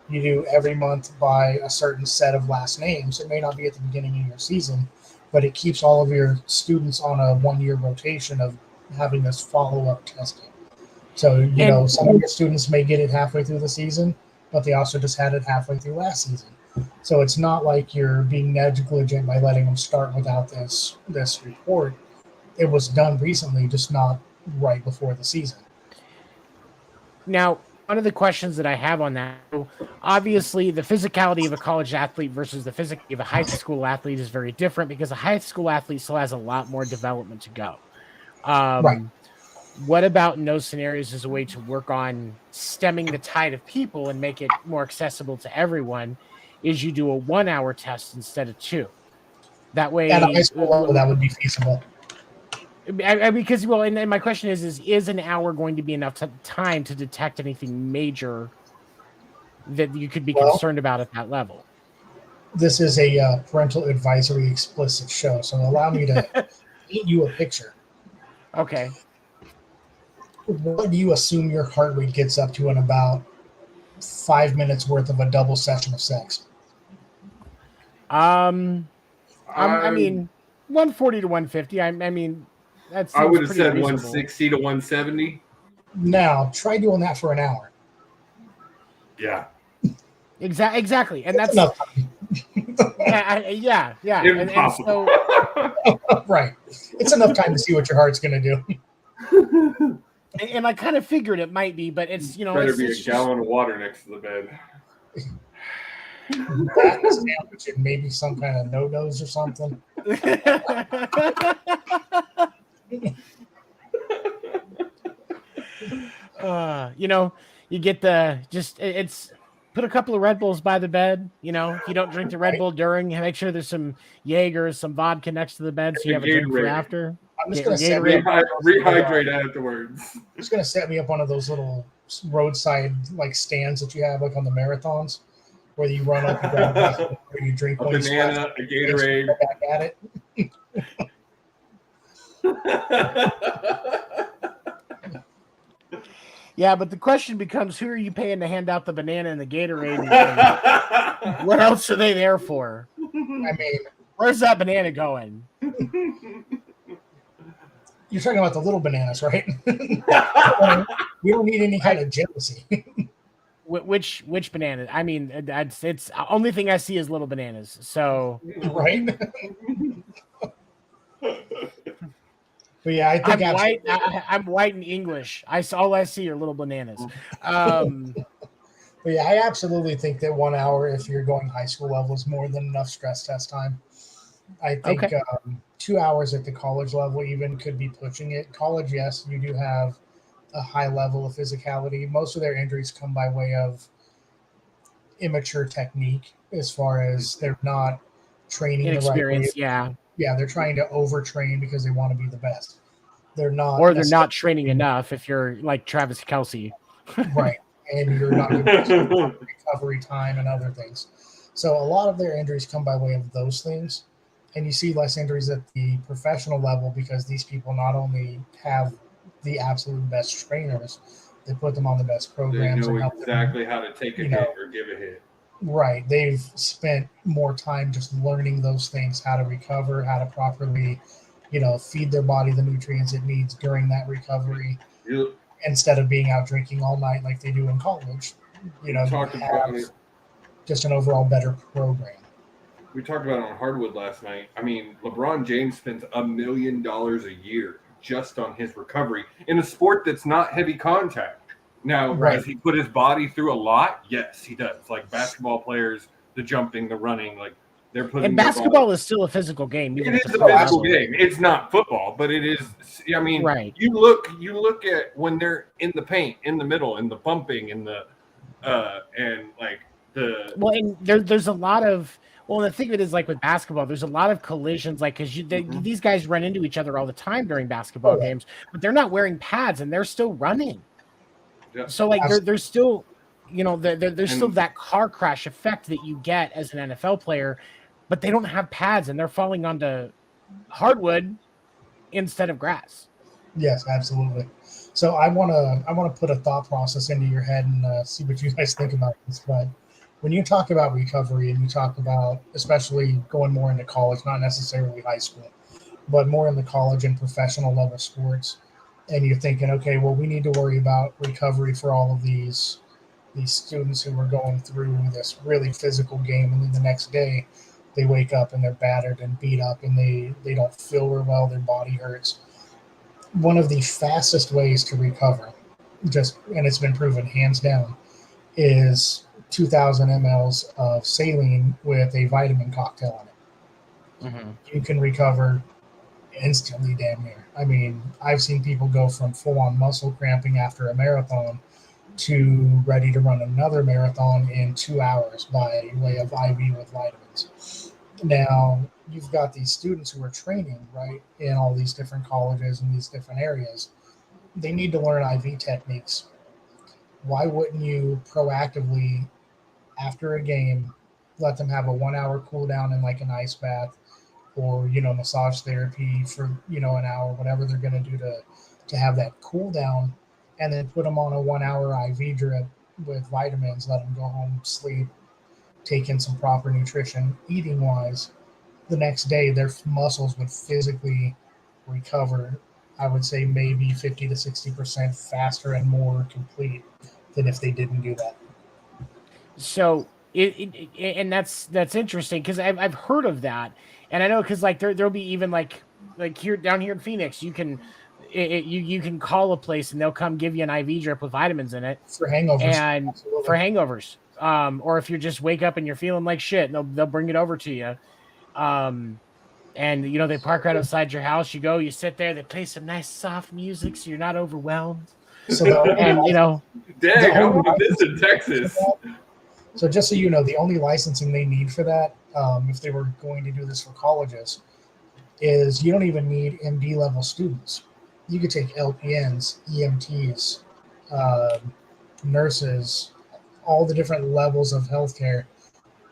You do every month by a certain set of last names. It may not be at the beginning of your season, but it keeps all of your students on a 1-year rotation of having this follow-up testing. So, some of your students may get it halfway through the season, but they also just had it halfway through last season. So it's not like you're being negligent by letting them start without this report. It was done recently, just not right before the season. Now, one of the questions that I have on that, obviously the physicality of a college athlete versus the physicality of a high school athlete is very different because a high school athlete still has a lot more development to go. Right. What about in those scenarios as a way to work on stemming the tide of people and make it more accessible to everyone is you do a 1-hour test instead of 2. That way, at a high school level, that would be feasible. Because, and my question is an hour going to be enough time to detect anything major that you could be concerned about at that level? This is a parental advisory explicit show, so allow me to paint you a picture. Okay. What do you assume your heart rate gets up to in about 5 minutes worth of a double session of sex? I mean, 140 to 150. I mean, that's. I would have said reasonable. 160 to 170. Now, try doing that for an hour. Yeah. Exactly. And That's that's enough time. yeah. Impossible. Right. It's enough time to see what your heart's going to do. And I kind of figured it might be, but it's, Better it's be a just, gallon of water next to the bed. That sandwich and maybe some kind of no-nos or something. You get it's put a couple of Red Bulls by the bed. If you don't drink the Red Bull during, make sure there's some Jaeger, some vodka next to the bed, so you have a drink for after. I'm just going to set rehydrate afterwards. I'm just going to set me up one of those little roadside like stands that you have like on the marathons, where you run up and grab where you drink a banana, a Gatorade. Back at it. Yeah, but the question becomes, who are you paying to hand out the banana and the Gatorade? And what else are they there for? I mean, where's that banana going? You're talking about the little bananas, right? We don't need any kind of jealousy. Which banana? I mean, it's the only thing I see is little bananas. So right. But yeah, I think I'm white. I'm white and English. All I see are little bananas. But yeah, I absolutely think that 1 hour, if you're going high school level, is more than enough stress test time. I think 2 hours at the college level even could be pushing it. College, yes, you do have a high level of physicality. Most of their injuries come by way of immature technique, as far as they're not training the right way. Yeah, they're trying to overtrain because they want to be the best. They're not training enough. If you're like Travis Kelce, right, and you're not getting recovery time and other things. So a lot of their injuries come by way of those things, and you see less injuries at the professional level because these people not only have the absolute best trainers, they put them on the best programs. They know exactly how to take a hit or give a hit. Right. They've spent more time just learning those things, how to recover, how to properly, feed their body the nutrients it needs during that recovery, instead of being out drinking all night like they do in college. Just an overall better program. We talked about it on Hardwood last night. I mean, LeBron James spends $1 million a year just on his recovery in a sport that's not heavy contact. Now, does he put his body through a lot? Yes, he does. Like basketball players, the jumping, the running, like they're putting. And basketball is still a physical game. It is a physical game. It's not football, but it is. I mean, you look at when they're in the paint, in the middle, in the bumping, in the and like the. Well, and there's a lot of. Well, the thing of it is, like with basketball, there's a lot of collisions, like because these guys run into each other all the time during basketball games, but they're not wearing pads and they're still running. Yeah. So like there's still, there's still that car crash effect that you get as an NFL player, but they don't have pads and they're falling onto hardwood instead of grass. Yes, absolutely. So I want to put a thought process into your head and see what you guys think about this. But when you talk about recovery and you talk about, especially going more into college, not necessarily high school, but more in the college and professional level sports, and you're thinking, okay, well, we need to worry about recovery for all of these students who are going through this really physical game, and then the next day they wake up and they're battered and beat up and they don't feel real well, their body hurts. One of the fastest ways to recover, and it's been proven hands down, is 2,000 mLs of saline with a vitamin cocktail in it. Mm-hmm. You can recover instantly, damn near. I mean, I've seen people go from full-on muscle cramping after a marathon to ready to run another marathon in 2 hours by way of IV with vitamins. Now, you've got these students who are training, right, in all these different colleges and these different areas. They need to learn IV techniques. Why wouldn't you proactively, after a game, let them have a 1 hour cool down in like an ice bath, or massage therapy for an hour, whatever they're going to do to have that cool down, and then put them on a 1 hour IV drip with vitamins, let them go home, sleep, take in some proper nutrition, eating wise. The next day their muscles would physically recover I would say maybe 50 to 60% faster and more complete than if they didn't do that. So and that's interesting because I've heard of that, and I know because like there'll be even like here down here in Phoenix, you can you can call a place and they'll come give you an IV drip with vitamins in it For hangovers. and Absolutely. for hangovers, or if you just wake up and you're feeling like shit, they'll bring it over to you, and you know they park right outside your house. You go, you sit there, they play some nice soft music so you're not overwhelmed. So And you know, dang, how about this in Texas? So just so you know, the only licensing they need for that, if they were going to do this for colleges, is you don't even need MD level students. You could take LPNs, EMTs, nurses, all the different levels of healthcare.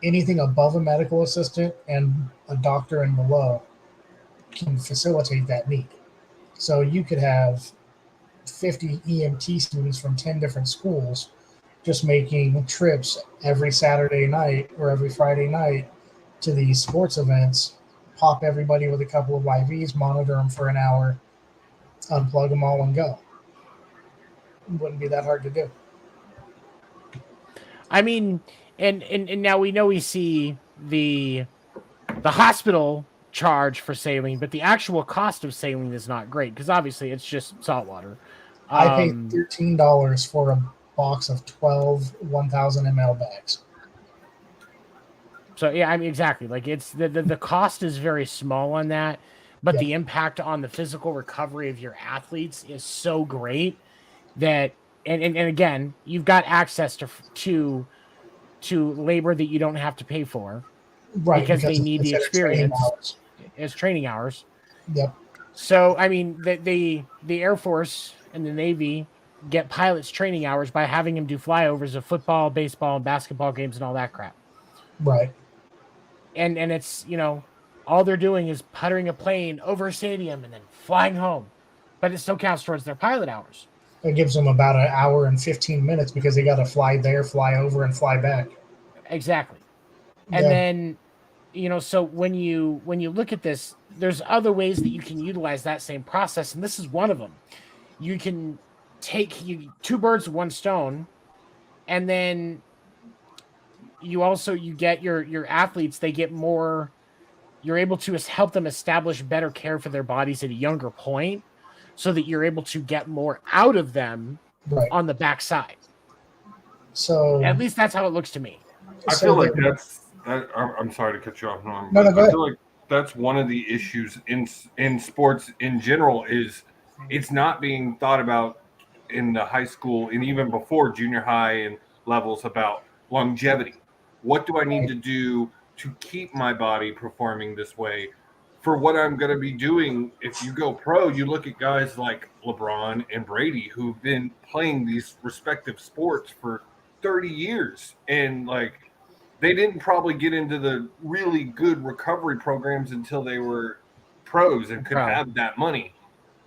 Anything above a medical assistant and a doctor and below can facilitate that need. So you could have 50 EMT students from 10 different schools just making trips every Saturday night or every Friday night to these sports events, pop everybody with a couple of IVs, monitor them for an hour, unplug them all and go. It wouldn't be that hard to do. I mean, and now we see the hospital charge for saline, but the actual cost of saline is not great because obviously it's just salt water. I paid $13 for a box of 12 1,000 ml bags. So yeah, I mean exactly. Like it's the cost is very small on that, but the impact on the physical recovery of your athletes is so great that and again, you've got access to labor that you don't have to pay for, right? Because they need the experience as training hours. Yep. So I mean, the Air Force and the Navy get pilots training hours by having them do flyovers of football, baseball, and basketball games and all that crap. Right. And it's, you know, all they're doing is puttering a plane over a stadium and then flying home. But it still counts towards their pilot hours. It gives them about an hour and 15 minutes because they got to fly there, fly over, and fly back. Exactly. And then, you know, so when you look at this, there's other ways that you can utilize that same process, and this is one of them. You can take two birds with one stone, and then you get your athletes, they get more, you're able to help them establish better care for their bodies at a younger point so that you're able to get more out of them on the backside. So at least that's how it looks to me. I feel like I'm sorry to cut you off. No, go ahead. I feel like that's one of the issues in sports in general is it's not being thought about in the high school and even before junior high and levels about longevity. What do I need to do to keep my body performing this way for what I'm going to be doing? If you go pro, you look at guys like LeBron and Brady who've been playing these respective sports for 30 years and like they didn't probably get into the really good recovery programs until they were pros and could have that money.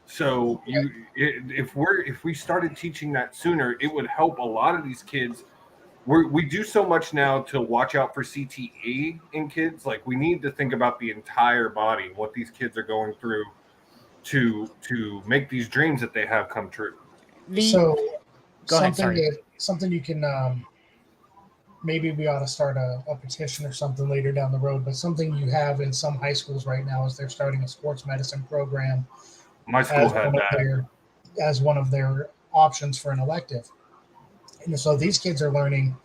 So if we started teaching that sooner, it would help a lot of these kids. We do so much now to watch out for CTE in kids. Like we need to think about the entire body, what these kids are going through to make these dreams that they have come true. Something you can maybe we ought to start a petition or something later down the road, but something you have in some high schools right now is they're starting a sports medicine program. My school had that as one of their options for an elective. And so these kids are learning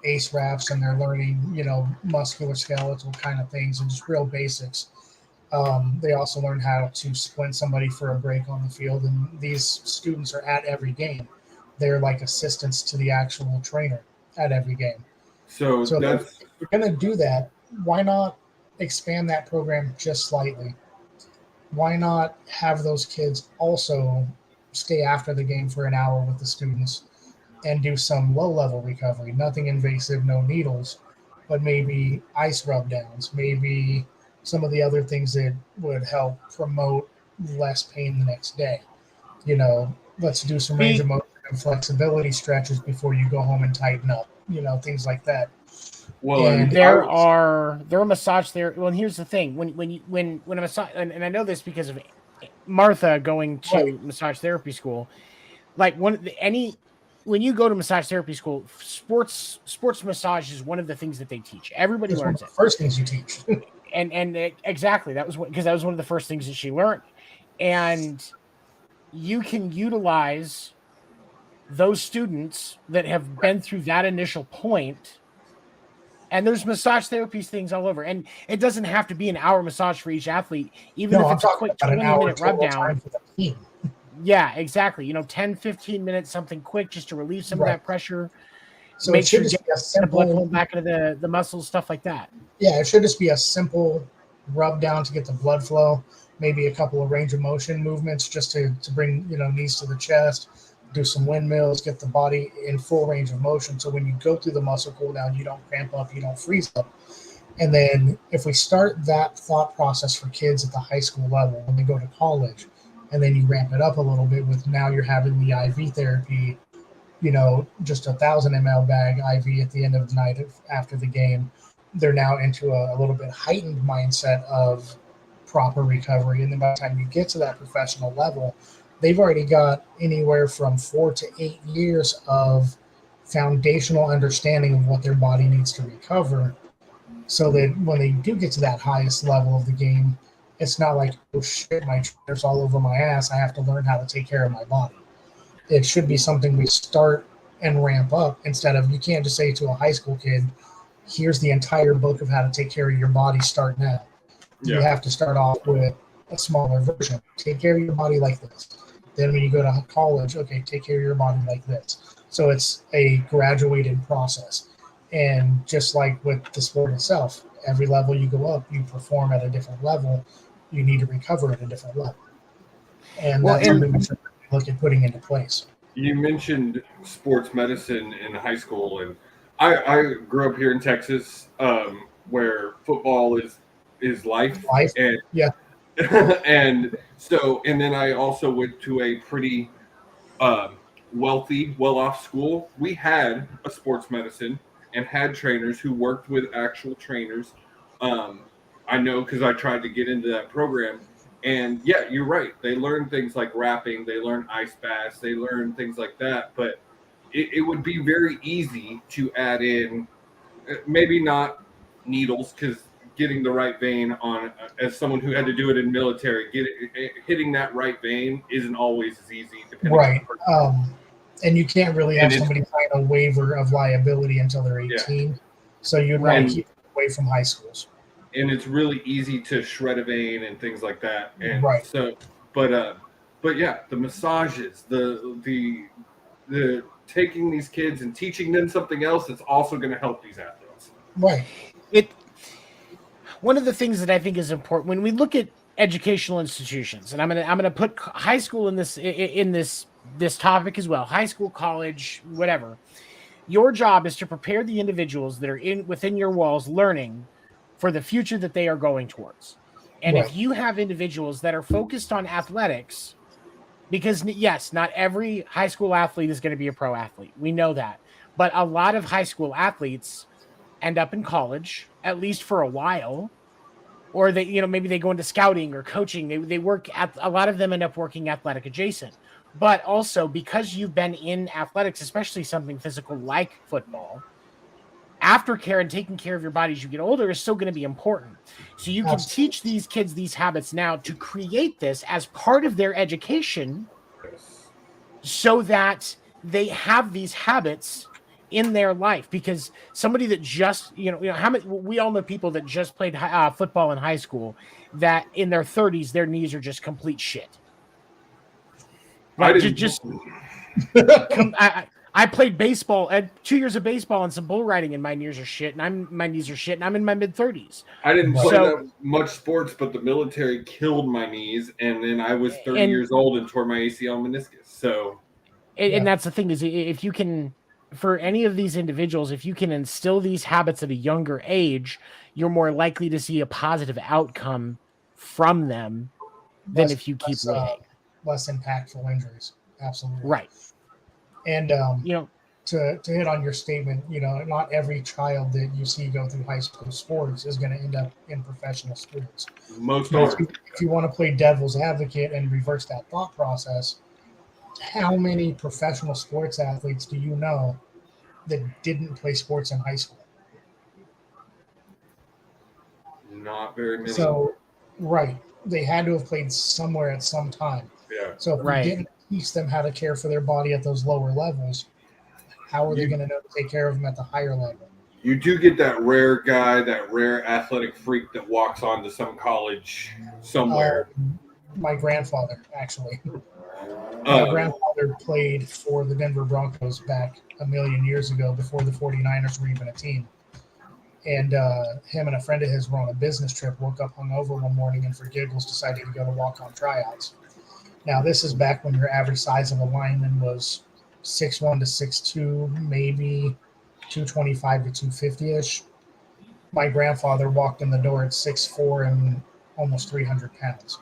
ACE raps and they're learning, you know, muscular skeletal kind of things and just real basics. They also learn how to splint somebody for a break on the field. And these students are at every game. They're like assistants to the actual trainer at every game. So if you're going to do that, why not expand that program just slightly? Why not have those kids also stay after the game for an hour with the students and do some low-level recovery? Nothing invasive, no needles, but maybe ice rub downs, maybe some of the other things that would help promote less pain the next day. You know, let's do some range of motion and flexibility stretches before you go home and tighten up. You know, things like that. Well, and there are massage there. Well, and here's the thing: when a massage, and I know this because of Martha going to Right. massage therapy school, like when you go to massage therapy school, sports massage is one of the things that they teach. Everybody It's one of learns the it. first things you teach. Exactly, that was because that was one of the first things that she learned. And you can utilize those students that have been through that initial point. And there's massage therapy things all over. And it doesn't have to be an hour massage for each athlete, even No, if I'm it's a talking quick about an 20-minute rub total down. time for the team. Yeah, exactly. 10, 15 minutes, something quick just to relieve some of Right. that pressure. So it Make should sure you just get be a the blood simple, flowing back into the muscles, stuff like that. yeah, it should just be a simple rub down to get the blood flow, maybe a couple of range of motion movements just to bring, knees to the chest, do some windmills, get the body in full range of motion. So when you go through the muscle cool down, you don't cramp up, you don't freeze up. And then if we start that thought process for kids at the high school level, when they go to college, and then you ramp it up a little bit with now you're having the IV therapy, just 1,000 ml bag IV at the end of the night after the game, they're now into a little bit heightened mindset of proper recovery. And then by the time you get to that professional level, they've already got anywhere from 4 to 8 years of foundational understanding of what their body needs to recover. So that when they do get to that highest level of the game, it's not like, oh shit, my trainer's all over my ass. I have to learn how to take care of my body. It should be something we start and ramp up instead of, you can't just say to a high school kid, here's the entire book of how to take care of your body, start now. You have to start off with a smaller version. Take care of your body like this. Then when you go to college, okay, take care of your body like this. So it's a graduated process. And just like with the sport itself, every level you go up, you perform at a different level. You need to recover at a different level. And that's something we should look at putting into place. You mentioned sports medicine in high school, and I grew up here in Texas, where football is life. And Yeah. and then I also went to a pretty wealthy, well-off school. We had a sports medicine and had trainers who worked with actual trainers. I know because I tried to get into that program. And yeah, you're right. They learn things like wrapping, they learn ice baths, they learn things like that. But it would be very easy to add in, maybe not needles, because getting the right vein on, as someone who had to do it in military, hitting that right vein isn't always as easy. Right. And you can't really have somebody sign a waiver of liability until they're 18. Yeah. So you'd want to keep it away from high schools. And it's really easy to shred a vein and things like that. And right. So, but yeah, the massages, the taking these kids and teaching them something else that's also going to help these athletes. Right. One of the things that I think is important when we look at educational institutions, and I'm gonna put high school in this topic as well, high school, college, whatever. Your job is to prepare the individuals that are within your walls learning for the future that they are going towards. And if you have individuals that are focused on athletics, because yes, not every high school athlete is going to be a pro athlete. We know that. But a lot of high school athletes end up in college, at least for a while, or they, maybe they go into scouting or coaching. They work at, a lot of them end up working athletic adjacent. But also because you've been in athletics, especially something physical like football, aftercare and taking care of your body as you get older is still going to be important. So you can teach these kids these habits now to create this as part of their education so that they have these habits in their life. Because somebody that just, how many, we all know people that just played football in high school that in their 30s, their knees are just complete shit. Like, I played baseball and 2 years of baseball and some bull riding, and my knees are shit. And my knees are shit, and I'm in my mid-30s. I didn't play that much sports, but the military killed my knees, and then I was 30 years old and tore my ACL meniscus. So, and that's the thing is, if you can, for any of these individuals, if you can instill these habits at a younger age, you're more likely to see a positive outcome from them than if you keep waiting. Less impactful injuries. Absolutely. Right. And to hit on your statement, not every child that you see go through high school sports is going to end up in professional sports. Most But are. if you want to play devil's advocate and reverse that thought process, how many professional sports athletes do you know that didn't play sports in high school? Not very many. So, right, they had to have played somewhere at some time. Yeah. So if we didn't teach them how to care for their body at those lower levels, how are they going to know to take care of them at the higher level? You do get that rare guy, that rare athletic freak that walks onto some college somewhere. My grandfather, actually. My grandfather played for the Denver Broncos back a million years ago before the 49ers were even a team. And him and a friend of his were on a business trip, woke up hungover one morning and for giggles decided to go to walk-on tryouts. Now, this is back when your average size of a lineman was 6'1" to 6'2", maybe 225 to 250-ish. My grandfather walked in the door at 6'4" and almost 300 pounds.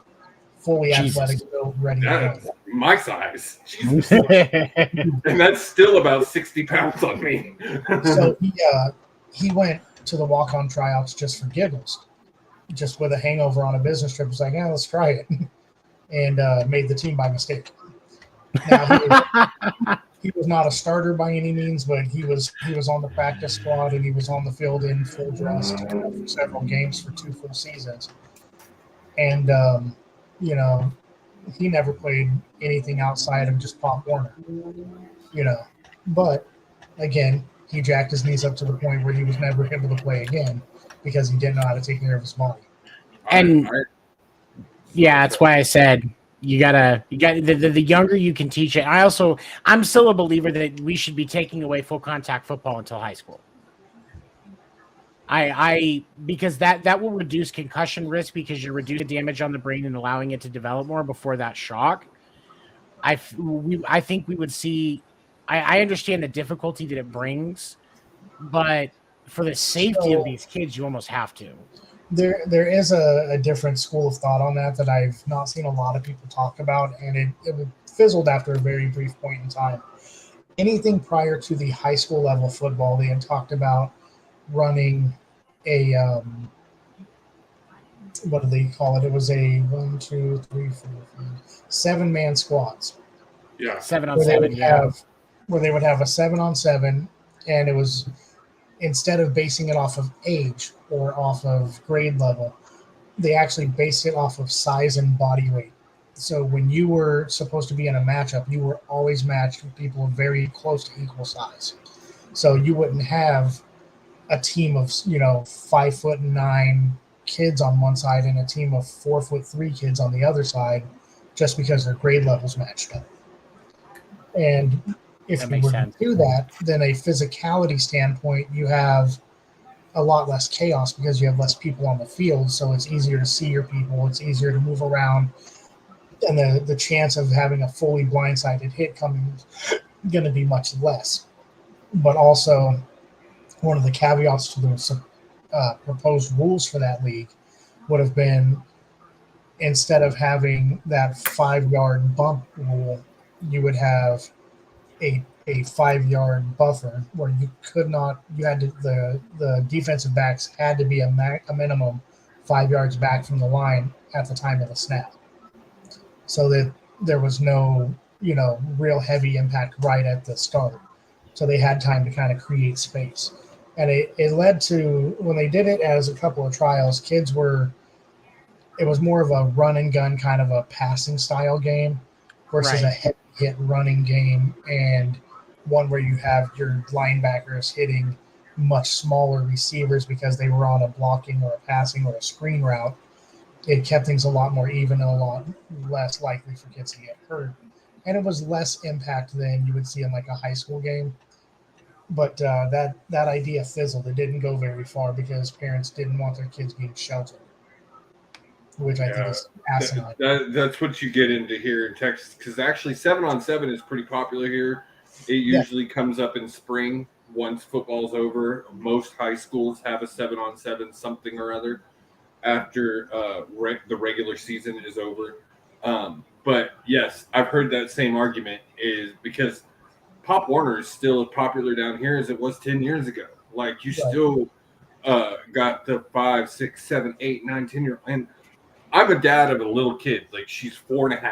Fully athletic, built, ready to That's go. my size. Jesus. And that's still about 60 pounds on me. So he went to the walk-on tryouts just for giggles, just with a hangover on a business trip. He's like, yeah, let's try it. And made the team by mistake. Now, he was not a starter by any means, but he was on the practice squad and he was on the field in full dress for several games for 2 full seasons. And, he never played anything outside of just Pop Warner, But, again, he jacked his knees up to the point where he was never able to play again because he didn't know how to take care of his body. And yeah, that's why I said you gotta the younger you can teach it. I'm still a believer that we should be taking away full contact football until high school. Because that will reduce concussion risk because you're reducing damage on the brain and allowing it to develop more before that shock. I think we would see. I understand the difficulty that it brings, but for the safety of these kids, you almost have to. There is a different school of thought on that I've not seen a lot of people talk about, and it fizzled after a very brief point in time. Anything prior to the high school level football, they had talked about running a what do they call it? It was a 7-man squads. Yeah, 7-on-7. Where they would have a 7-on-7, and it was, instead of basing it off of age or off of grade level, they actually based it off of size and body weight. So when you were supposed to be in a matchup, you were always matched with people very close to equal size. So you wouldn't have a team of 5'9" kids on one side and a team of 4'3" kids on the other side, just because their grade levels matched up. And if you were to do that, then a physicality standpoint, you have a lot less chaos because you have less people on the field. So it's easier to see your people. It's easier to move around. And the chance of having a fully blindsided hit coming is going to be much less. But also, one of the caveats to the proposed rules for that league would have been, instead of having that 5-yard bump rule, you would have a 5-yard buffer where the defensive backs had to be a minimum 5 yards back from the line at the time of the snap, so that there was no real heavy impact right at the start. So they had time to kind of create space. And it led to, when they did it as a couple of trials, it was more of a run and gun kind of a passing style game versus a heavy hit running game, and one where you have your linebackers hitting much smaller receivers because they were on a blocking or a passing or a screen route. It kept things a lot more even and a lot less likely for kids to get hurt. And it was less impact than you would see in like a high school game. But that idea fizzled. It didn't go very far because parents didn't want their kids being sheltered, which I think is asinine. That's what you get into here in Texas, because actually 7-on-7 is pretty popular here. It usually comes up in spring once football's over. Most high schools have a 7-on-7 something or other after the regular season is over. But yes, I've heard that same argument is because Pop Warner is still as popular down here as it was 10 years ago. Like, you still got the 5, 6, 7, 8, 9, 10-year-old. And I'm a dad of a little kid. Like, she's 4.5.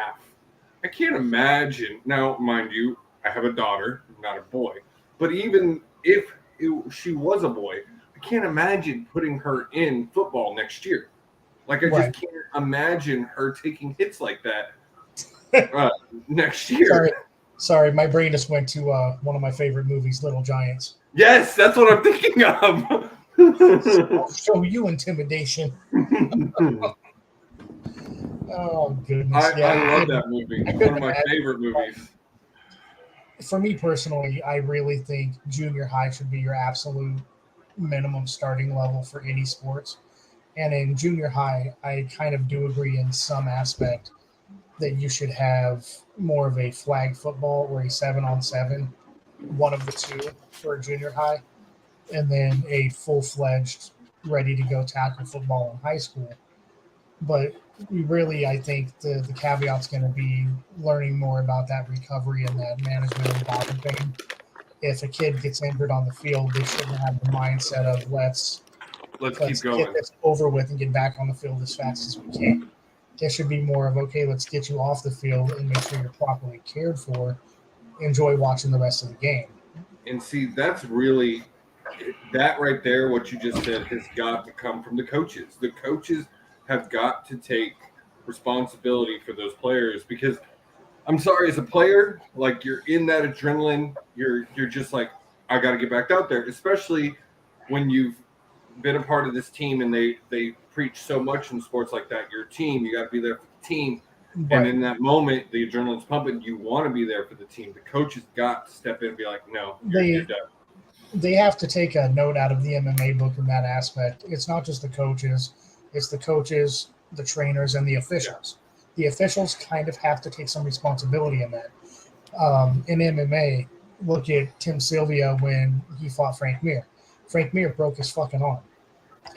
I can't imagine. Now, mind you, I have a daughter, not a boy. But even if she was a boy, I can't imagine putting her in football next year. Like, I just can't imagine her taking hits like that next year. Sorry, my brain just went to one of my favorite movies, Little Giants. Yes, that's what I'm thinking of. I'll show you intimidation. Oh, goodness. I love that movie. One of my favorite movies. For me personally, I really think junior high should be your absolute minimum starting level for any sports. And in junior high, I kind of do agree in some aspect that you should have more of a flag football or a 7-on-7, one of the two for junior high, and then a full-fledged, ready-to-go tackle football in high school. But we really, I think the caveat's going to be learning more about that recovery and that management of body pain. If a kid gets injured on the field, they shouldn't have the mindset of let's keep going, get this over with and get back on the field as fast as we can. There should be more of, okay, let's get you off the field and make sure you're properly cared for. Enjoy watching the rest of the game. And see, that's really that right there. What you just said has got to come from the coaches. The coaches have got to take responsibility for those players, because I'm sorry, as a player, like, you're in that adrenaline, you're just like, I got to get back out there, especially when you've been a part of this team and they preach so much in sports like that. Your team, you got to be there for the team. Right. And in that moment, the adrenaline's pumping. You want to be there for the team. The coach has got to step in and be like, no, you're done. They have to take a note out of the MMA book in that aspect. It's not just the coaches. It's the coaches, the trainers, and the officials. The officials kind of have to take some responsibility in that. In MMA, look at Tim Sylvia when he fought Frank Mir. Frank Mir broke his fucking arm.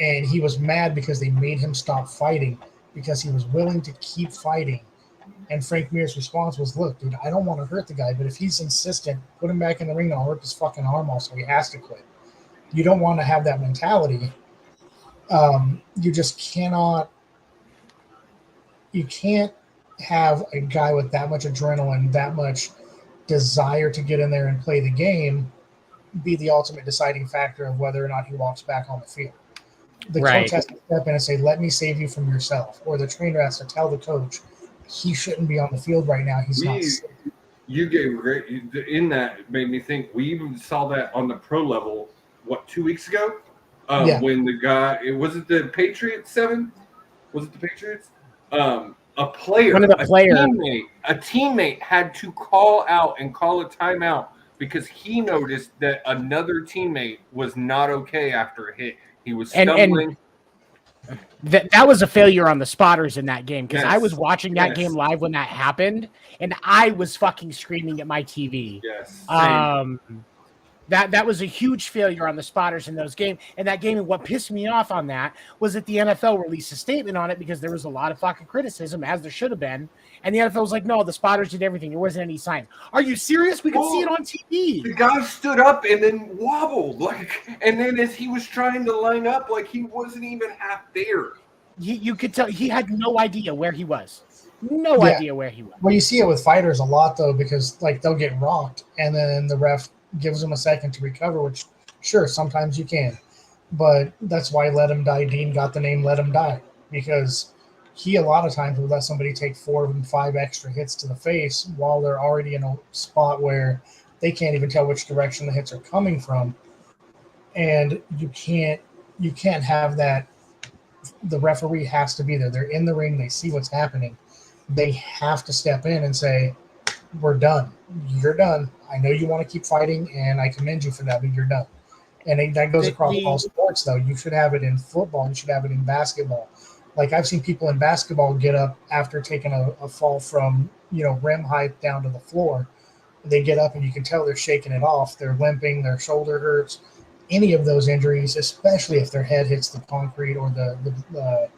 And he was mad because they made him stop fighting because he was willing to keep fighting. And Frank Mir's response was, look, dude, I don't want to hurt the guy, but if he's insistent, put him back in the ring and I'll rip his fucking arm off so he has to quit. You don't want to have that mentality. You just cannot – you can't have a guy with that much adrenaline, that much desire to get in there and play the game be the ultimate deciding factor of whether or not he walks back on the field. The coach has to step in and say, let me save you from yourself. Or the trainer has to tell the coach, he shouldn't be on the field right now. He's not safe. You gave great – in that, it made me think we even saw that on the pro level, 2 weeks ago? When the guy – was it the Patriots 7? Was it the Patriots? A player, one of the players, a teammate had to call out and call a timeout because he noticed that another teammate was not okay after a hit. He was stumbling. And that was a failure on the spotters in that game, because I was watching that game live when that happened, and I was fucking screaming at my TV. Yes. That was a huge failure on the spotters in those games. And that game, and what pissed me off on that was that the NFL released a statement on it because there was a lot of fucking criticism, as there should have been. And the NFL was like, no, the spotters did everything. There wasn't any sign. Are you serious? We could see it on TV. The guy stood up and then wobbled. And then as he was trying to line up, he wasn't even half there. You could tell he had no idea where he was. No idea where he was. Well, you see it with fighters a lot, though, because they'll get rocked and then the ref gives them a second to recover, which, sure, sometimes you can. But that's why Let Him Die Dean got the name Let Him Die, because he a lot of times would let somebody take 4 and 5 extra hits to the face while they're already in a spot where they can't even tell which direction the hits are coming from. And you can't have that. The referee has to be there. They're in the ring. They see what's happening. They have to step in and say, we're done. You're done. I know you want to keep fighting, and I commend you for that, but you're done. And that goes across all sports, though. You should have it in football. You should have it in basketball. I've seen people in basketball get up after taking a fall from, rim height down to the floor. They get up, and you can tell they're shaking it off. They're limping. Their shoulder hurts. Any of those injuries, especially if their head hits the concrete or the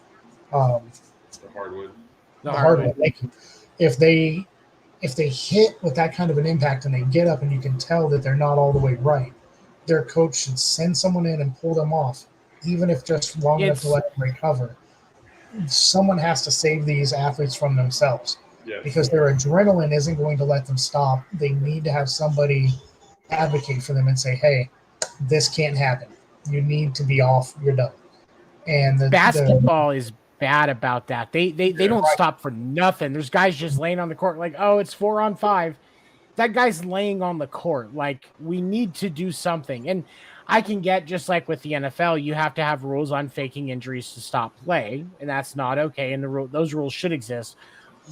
hardwood. The hardwood. If they if they hit with that kind of an impact and they get up and you can tell that they're not all the way right, their coach should send someone in and pull them off, even if just long enough to let them recover. Someone has to save these athletes from themselves because their adrenaline isn't going to let them stop. They need to have somebody advocate for them and say, hey, this can't happen. You need to be off. You're done. And basketball is bad about that. They don't stop for nothing. There's guys just laying on the court like, oh, it's 4-on-5. That guy's laying on the court. Like, we need to do something. And I can get, just like with the NFL, you have to have rules on faking injuries to stop play, and that's not okay. And those rules should exist.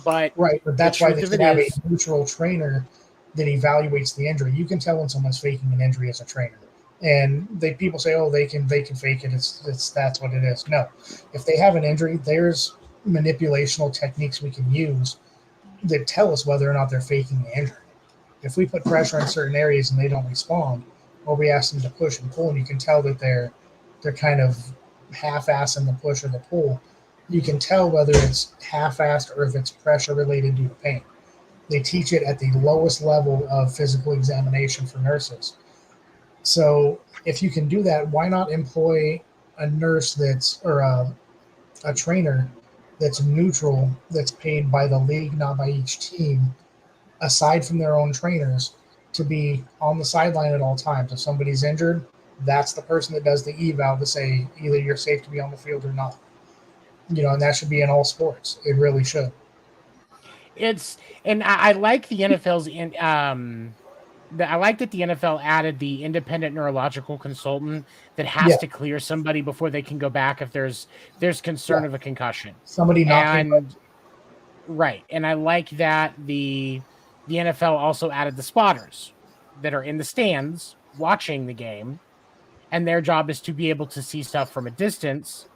But that's why they should have a neutral trainer that evaluates the injury. You can tell when someone's faking an injury as a trainer. And people say, oh, they can fake it. It's that's what it is. No, if they have an injury, there's manipulational techniques we can use that tell us whether or not they're faking the injury. If we put pressure in certain areas and they don't respond, or we ask them to push and pull, and you can tell that they're kind of half-assing the push or the pull, you can tell whether it's half-assed or if it's pressure related due to pain. They teach it at the lowest level of physical examination for nurses. So if you can do that, why not employ a nurse a trainer that's neutral, that's paid by the league, not by each team, aside from their own trainers, to be on the sideline at all times. If somebody's injured, that's the person that does the eval to say either you're safe to be on the field or not. And that should be in all sports. It really should. And I like the NFL's I like that the NFL added the independent neurological consultant that has to clear somebody before they can go back if there's concern of a concussion. Somebody not right. And I like that the NFL also added the spotters that are in the stands watching the game, and their job is to be able to see stuff from a distance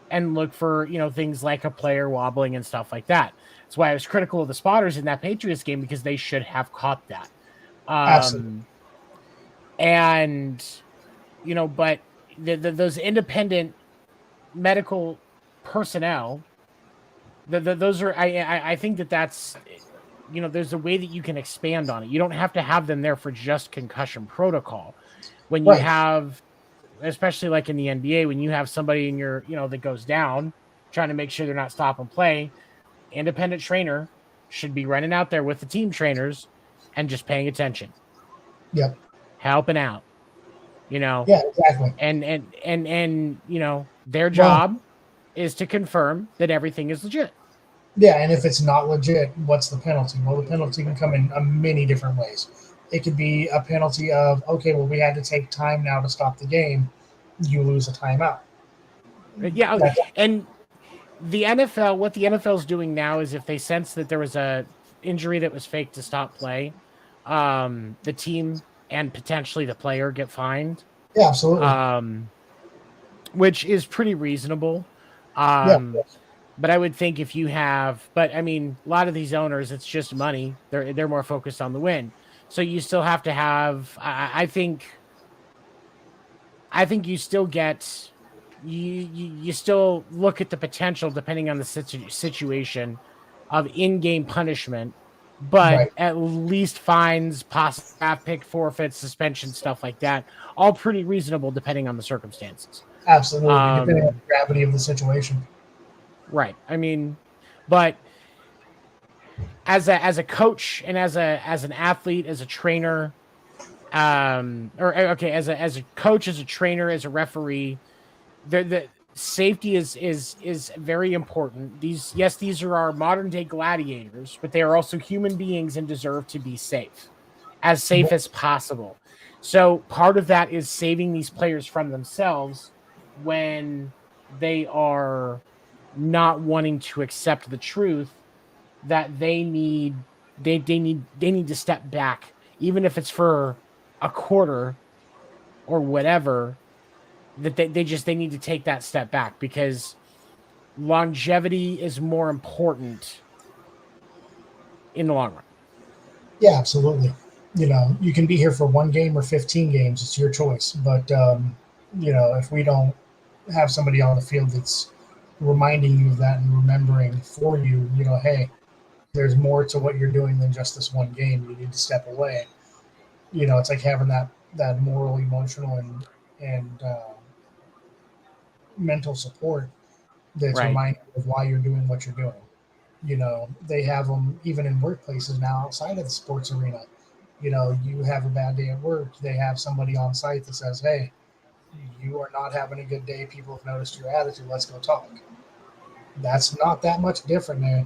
and look for, things like a player wobbling and stuff like that. That's why I was critical of the spotters in that Patriots game, because they should have caught that. Absolutely. And, but those independent medical personnel, those are, I think that's, there's a way that you can expand on it. You don't have to have them there for just concussion protocol. When you have, especially like in the NBA, when you have somebody in your, that goes down, trying to make sure they're not stopping play, independent trainer should be running out there with the team trainers and just paying attention. Yep. Helping out. Yeah, exactly. And their job is to confirm that everything is legit. Yeah, and if it's not legit, what's the penalty? Well, the penalty can come in many different ways. It could be a penalty of, okay, well, we had to take time now to stop the game. You lose a timeout. Yeah, and the NFL, what the NFL is doing now is if they sense that there was a injury that was fake to stop play, the team and potentially the player get fined. Yeah, absolutely. Which is pretty reasonable. But I would think if you have, a lot of these owners, it's just money. They're more focused on the win. So you still have to have, I think you still get, you still look at the potential, depending on the situation, of in-game punishment, but at least fines, possible draft pick, forfeits, suspension, stuff like that, all pretty reasonable depending on the circumstances. Absolutely, depending on the gravity of the situation. Right. But as a coach and as an athlete, as a trainer, as a coach, as a trainer, as a referee, the safety is very important. These are our modern day gladiators, but they are also human beings and deserve to be safe as possible. So part of that is saving these players from themselves when they are not wanting to accept the truth that they need to step back, even if it's for a quarter or whatever, that they need to take that step back, because longevity is more important in the long run. Yeah, absolutely. You can be here for 1 game or 15 games. It's your choice. But, if we don't have somebody on the field that's reminding you of that and remembering for you, hey, there's more to what you're doing than just this one game. You need to step away. It's like having that moral, emotional, and mental support that's Right. reminded of why you're doing what you're doing. They have them even in workplaces now outside of the sports arena. You have a bad day at work, they have somebody on site that says, hey, you are not having a good day. People have noticed your attitude. Let's go talk. That's not that much different there.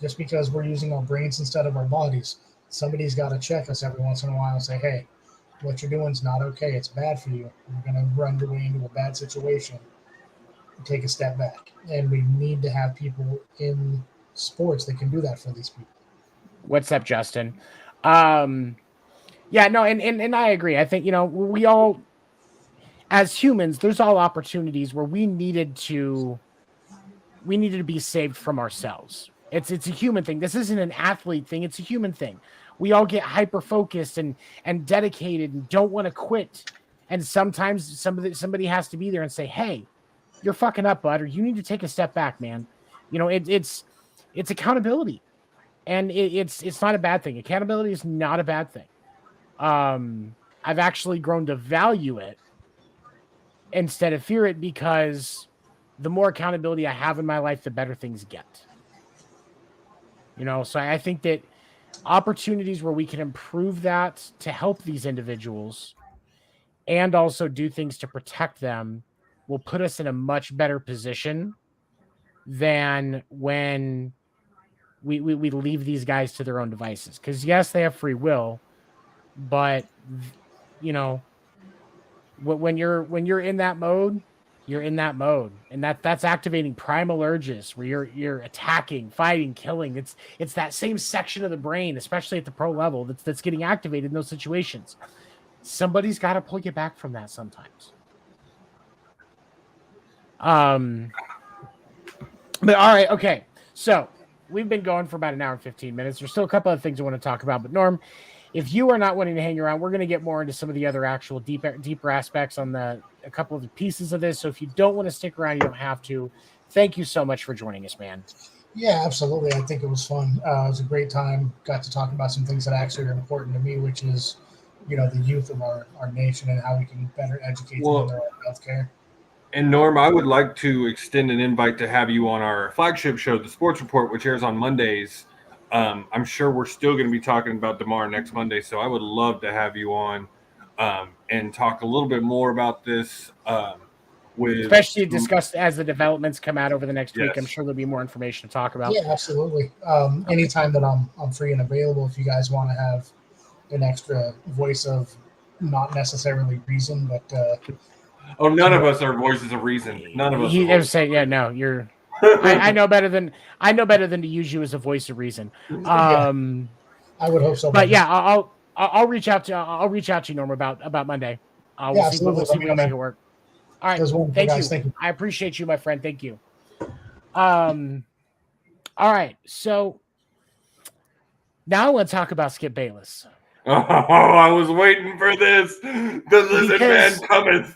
Just because we're using our brains instead of our bodies, somebody's got to check us every once in a while and say, hey, what you're doing is not okay. It's bad for you. You're going to run your way into a bad situation. Take a step back. And we need to have people in sports that can do that for these people. What's up, Justin? Yeah, no, and I agree. I think, we all, as humans, there's all opportunities where we needed to be saved from ourselves. It's a human thing. This isn't an athlete thing. It's a human thing. We all get hyper focused and dedicated and don't want to quit. And sometimes somebody has to be there and say, hey, you're fucking up, bud, or you need to take a step back, man. It's accountability. And it's not a bad thing. Accountability is not a bad thing. I've actually grown to value it instead of fear it, because the more accountability I have in my life, the better things get. So I think that opportunities where we can improve that to help these individuals and also do things to protect them will put us in a much better position than when we leave these guys to their own devices. Because yes, they have free will, but when you're in that mode, you're in that mode, and that's activating primal urges where you're attacking, fighting, killing. It's that same section of the brain, especially at the pro level, that's getting activated in those situations. Somebody's got to pull you back from that sometimes. But all right, okay. So we've been going for about an hour and 15 minutes. There's still a couple of things I want to talk about, but Norm, if you are not wanting to hang around, we're going to get more into some of the other actual deeper aspects on a couple of the pieces of this. So if you don't want to stick around, you don't have to. Thank you so much for joining us, man. Yeah, absolutely. I think it was fun. It was a great time. Got to talk about some things that actually are important to me, which is, the youth of our nation and how we can better educate them in their own healthcare. And Norm, I would like to extend an invite to have you on our flagship show, The Sports Report, which airs on Mondays. I'm sure we're still going to be talking about Demar next Monday, so I would love to have you on and talk a little bit more about this. Especially discuss as the developments come out over the next week. Yes. I'm sure there'll be more information to talk about. Yeah, absolutely. Anytime that I'm free and available, if you guys want to have an extra voice of not necessarily reason, but none of us are voices of reason. None of us. He ever say, yeah, no, you're. I know better than to use you as a voice of reason. I would hope so. But yeah, I'll reach out to you, Norm, about Monday. We'll see if we can make it work. All right, thank you. I appreciate you, my friend. Thank you. All right, so now I want to talk about Skip Bayless. Oh, I was waiting for this. The lizard man cometh.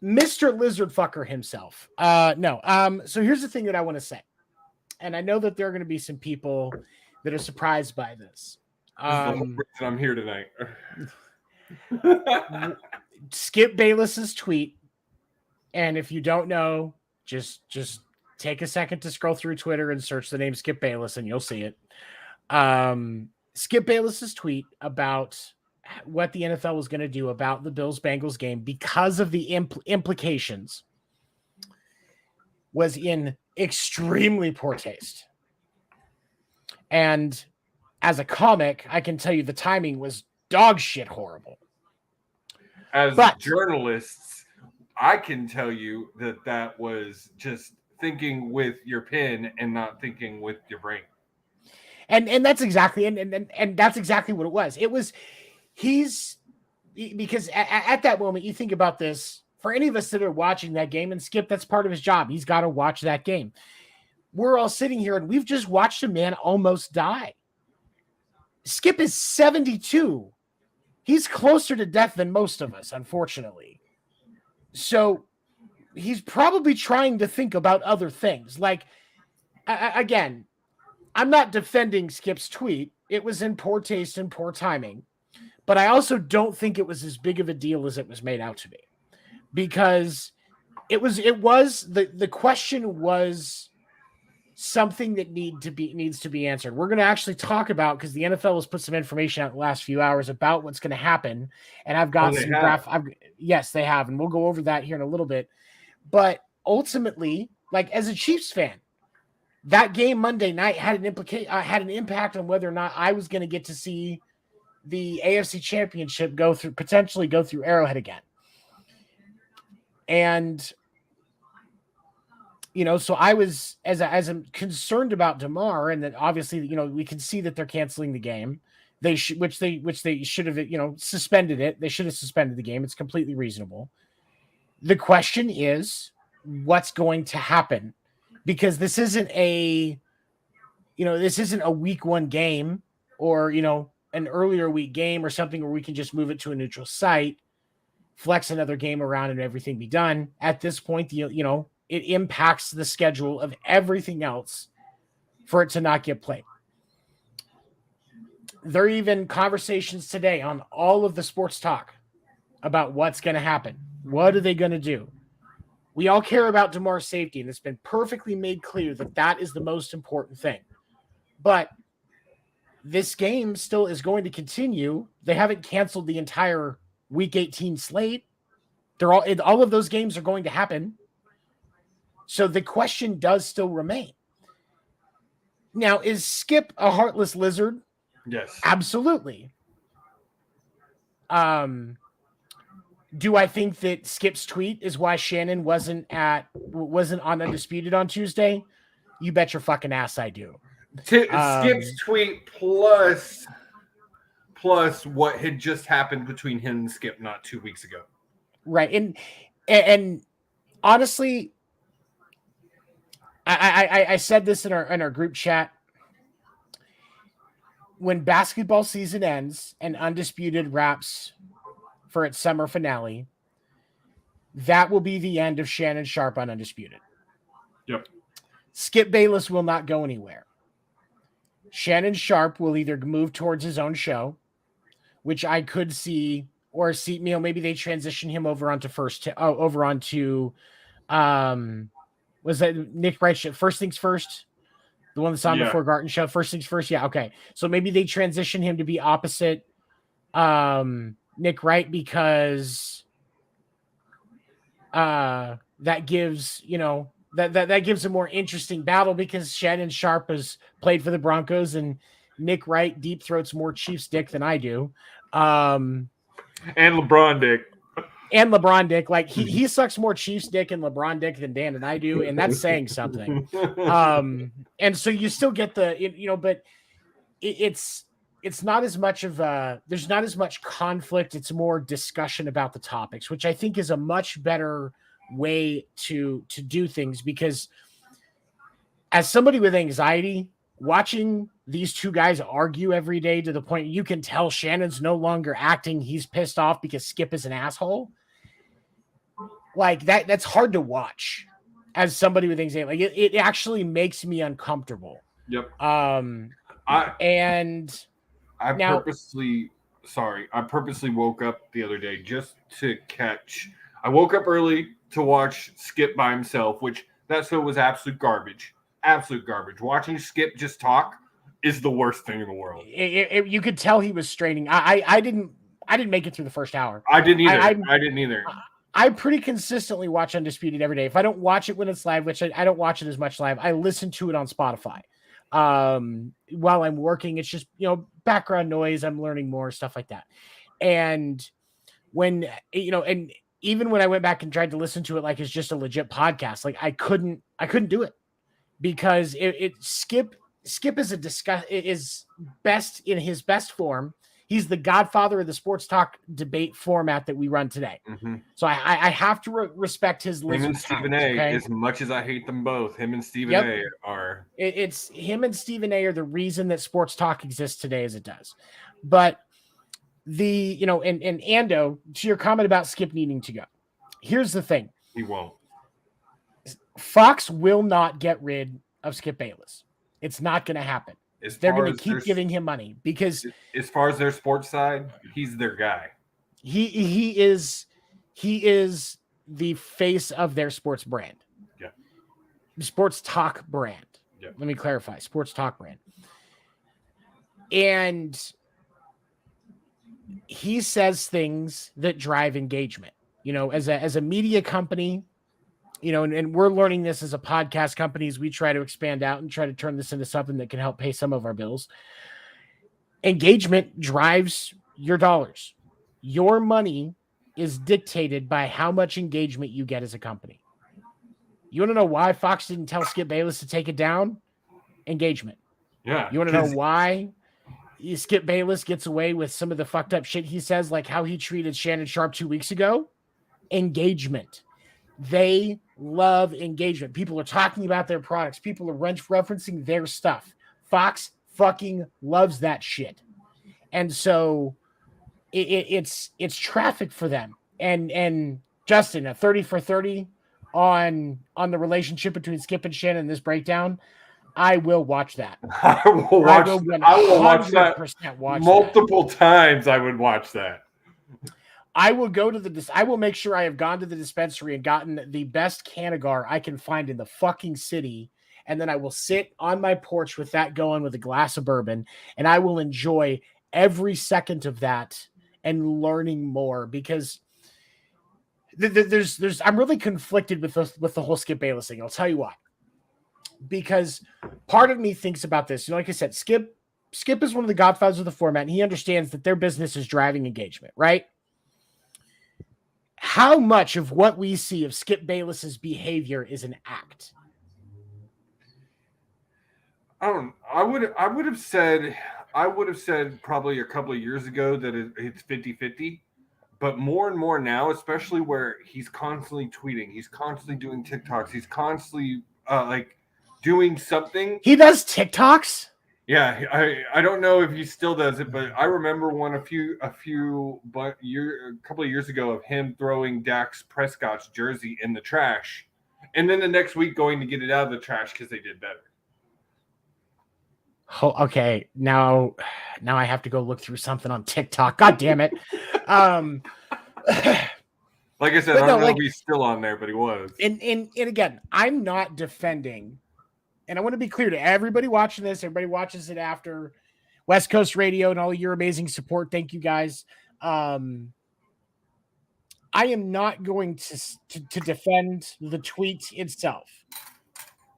Mr. Lizard Fucker himself. No. So here's the thing that I want to say. And I know that there are going to be some people that are surprised by this. I'm here tonight. Skip Bayless's tweet. And if you don't know, just take a second to scroll through Twitter and search the name Skip Bayless and you'll see it. Skip Bayless's tweet about what the NFL was going to do about the Bills-Bengals game because of the implications was in extremely poor taste. And as a comic, I can tell you the timing was dog shit horrible. As journalists, I can tell you that was just thinking with your pen and not thinking with your brain. And that's exactly and that's exactly what it was. It was because at that moment you think about this, for any of us that are watching that game, and Skip, that's part of his job. He's got to watch that game. We're all sitting here and we've just watched a man almost die. Skip is 72. He's closer to death than most of us, unfortunately. So he's probably trying to think about other things. Like, again, I'm not defending Skip's tweet. It was in poor taste and poor timing. But I also don't think it was as big of a deal as it was made out to be. Because the question was something that needs to be answered. We're going to actually talk about, because the NFL has put some information out in the last few hours about what's going to happen. And I've got some yes, they have. And we'll go over that here in a little bit. But ultimately, like as a Chiefs fan, that game Monday night had an impact on whether or not I was going to get to see the AFC Championship potentially go through Arrowhead again. And, so I was, as I'm concerned about Demar, and that obviously, we can see that they're canceling the game. Which they should have, suspended it. They should have suspended the game. It's completely reasonable. The question is, what's going to happen? Because this isn't a week one game or, an earlier week game or something where we can just move it to a neutral site, flex another game around and everything be done. At this point, it impacts the schedule of everything else for it to not get played. There are even conversations today on all of the sports talk about what's going to happen. What are they going to do? We all care about Demar's safety, and it's been perfectly made clear that that is the most important thing. But this game still is going to continue. They haven't canceled the entire Week 18 slate. All of those games are going to happen. So the question does still remain. Now, is Skip a heartless lizard? Yes. Absolutely. Do I think that Skip's tweet is why Shannon wasn't on Undisputed on Tuesday? You bet your fucking ass I do. Skip's tweet plus what had just happened between him and Skip not 2 weeks ago. Right. And honestly, I said this in our group chat. When basketball season ends and Undisputed wraps for its summer finale, that will be the end of Shannon Sharp on Undisputed. Yep. Skip Bayless will not go anywhere. Shannon Sharp will either move towards his own show, which I could see, or see, maybe they transition him over onto was that Nick Wright show? First Things First? The one that's on before Garten show? First Things First? Yeah, okay. So maybe they transition him to be opposite Nick Wright, because that gives, that gives a more interesting battle, because Shannon Sharp has played for the Broncos and Nick Wright deep throats more Chiefs dick than I do. And LeBron dick. And LeBron dick. Like he sucks more Chiefs dick and LeBron dick than Dan and I do. And that's saying something. And so you still get but it's not as much of there's not as much conflict. It's more discussion about the topics, which I think is a much better way to do things, because as somebody with anxiety, watching these two guys argue every day to the point you can tell Shannon's no longer acting, he's pissed off because Skip is an asshole. Like that's hard to watch as somebody with anxiety. Like it actually makes me uncomfortable. Yep. I purposely woke up the other day just to catch. I woke up early to watch Skip by himself, which that show was absolute garbage. Absolute garbage. Watching Skip just talk is the worst thing in the world. You could tell he was straining. I didn't make it through the first hour. I didn't either. I didn't either. I pretty consistently watch Undisputed every day. If I don't watch it when it's live, which I don't watch it as much live, I listen to it on Spotify. While I'm working, it's just, background noise. I'm learning more, stuff like that. And when, and even when I went back and tried to listen to it, like it's just a legit podcast, like I couldn't do it, because Skip is best in his best form. He's the godfather of the sports talk debate format that we run today. Mm-hmm. So I have to respect his lizard. Him and Stephen A. Okay? As much as I hate them both, him and Stephen A. are. It's him and Stephen A. are the reason that sports talk exists today as it does. But and Ando, to your comment about Skip needing to go, here's the thing. He won't. Fox will not get rid of Skip Bayless. It's not going to happen. As They're far going as to keep giving him money because as far as their sports side, he's their guy. he is the face of their sports brand. Yeah. Sports talk brand. Yeah. Let me clarify. Sports talk brand. And he says things that drive engagement. You know, as a media company, you know, and we're learning this as a podcast company as we try to expand out and try to turn this into something that can help pay some of our bills. Engagement drives your dollars. Your money is dictated by how much engagement you get as a company. You want to know why Fox didn't tell Skip Bayless to take it down? Engagement. Yeah. You want to know why Skip Bayless gets away with some of the fucked up shit he says, like how he treated Shannon Sharp 2 weeks ago? Engagement. They love engagement. People are talking about their products. People are referencing their stuff. Fox fucking loves that shit. And so it's traffic for them. And Justin, a 30 for 30 on the relationship between Skip and Shannon in this breakdown. I will watch that. I will watch that multiple times. I would watch that. I will go to I will make sure I have gone to the dispensary and gotten the best Canagar I can find in the fucking city. And then I will sit on my porch with that going with a glass of bourbon. And I will enjoy every second of that and learning more because I'm really conflicted with the whole Skip Bayless thing. I'll tell you why. Because part of me thinks about this. You know, like I said, Skip is one of the godfathers of the format, and he understands that their business is driving engagement, right? How much of what we see of Skip Bayless's behavior is an act? I would have said probably a couple of years ago that it's 50-50. But more and more now, especially where he's constantly tweeting, he's constantly doing TikToks, he's constantly doing something. He does TikToks? Yeah, I don't know if he still does it, but I remember one a couple of years ago of him throwing Dak Prescott's jersey in the trash, and then the next week going to get it out of the trash because they did better. Oh, okay, now I have to go look through something on TikTok. God damn it! Like I said, I don't know if he's still on there, but he was. And again, I'm not defending. And I want to be clear to everybody watching this. Everybody watches it after West Coast Radio and all your amazing support. Thank you guys. I am not going to defend the tweet itself.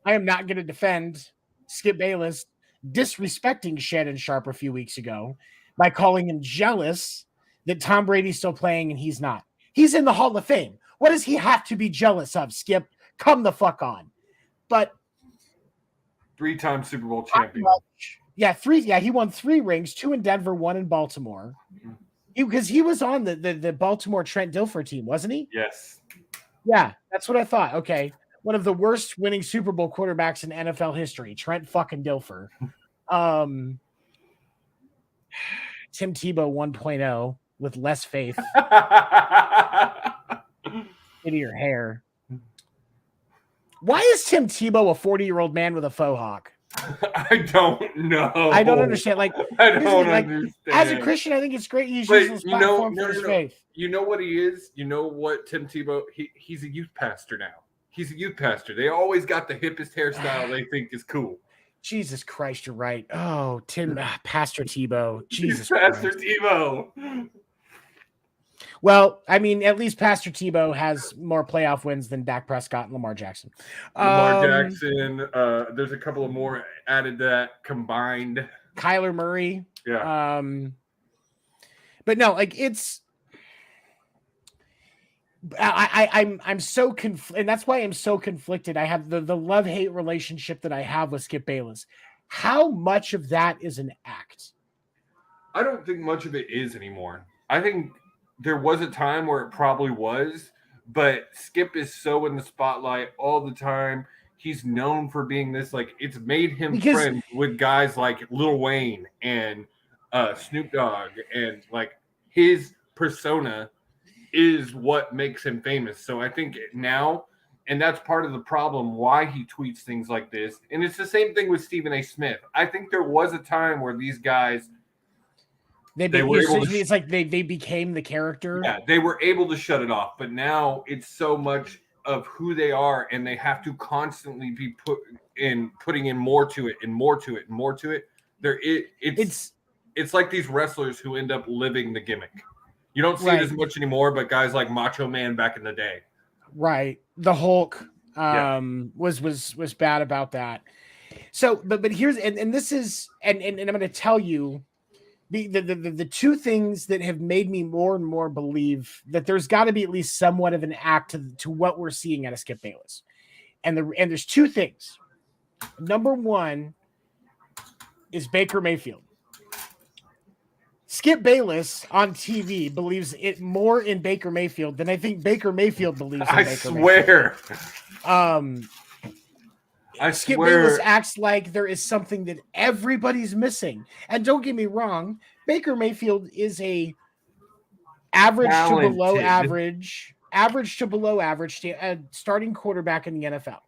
I am not going to defend Skip Bayless disrespecting Shannon Sharp a few weeks ago by calling him jealous that Tom Brady's still playing and he's not. He's in the Hall of Fame. What does he have to be jealous of, Skip? Come the fuck on. But 3-time Super Bowl champion. Yeah, he won 3 rings, 2 in Denver, 1 in Baltimore. Because he was on the Baltimore Trent Dilfer team, wasn't he? Yes. Yeah, that's what I thought. Okay. One of the worst winning Super Bowl quarterbacks in NFL history, Trent fucking Dilfer. Tim Tebow 1.0 with less faith. Into your hair. Why is Tim Tebow a 40-year-old man with a faux hawk? I don't know. I don't understand. Like, I don't understand. As a Christian, I think it's great he's using his platform for his faith. You know what he is? You know what Tim Tebow? He's a youth pastor now. He's a youth pastor. They always got the hippest hairstyle they think is cool. Jesus Christ, you're right. Oh, Pastor Tebow. Jesus Pastor Christ. Tebow. Well, I mean, at least Pastor Tebow has more playoff wins than Dak Prescott and Lamar Jackson. Jackson. There's a couple of more added that combined. Kyler Murray. Yeah. But no, like it's. I'm so and that's why I'm so conflicted. I have the love-hate relationship that I have with Skip Bayless. How much of that is an act? I don't think much of it is anymore. I think there was a time where it probably was, but Skip is so in the spotlight all the time. He's known for being this, like, it's made him friends with guys like Lil Wayne and Snoop Dogg, and like his persona is what makes him famous. So I think now And that's part of the problem why he tweets things like this. And it's the same thing with Stephen A. Smith. I think there was a time where these guys it's like they became the character. Yeah, they were able to shut it off, but now it's so much of who they are, and they have to constantly be putting in more to it and more to it and more to it. It's like these wrestlers who end up living the gimmick. You don't see it as much anymore, but guys like Macho Man back in the day. Right. The Hulk was bad about that. So, but here's and this is and I'm going to tell you the two things that have made me more and more believe that there's got to be at least somewhat of an act to what we're seeing out of Skip Bayless. And there's two things. Number one is Baker Mayfield. Skip Bayless on TV believes it more in Baker Mayfield than I think Baker Mayfield believes in Baker Mayfield. Skip Bayless acts like there is something that everybody's missing. And don't get me wrong, Baker Mayfield is a average to below average starting quarterback in the NFL.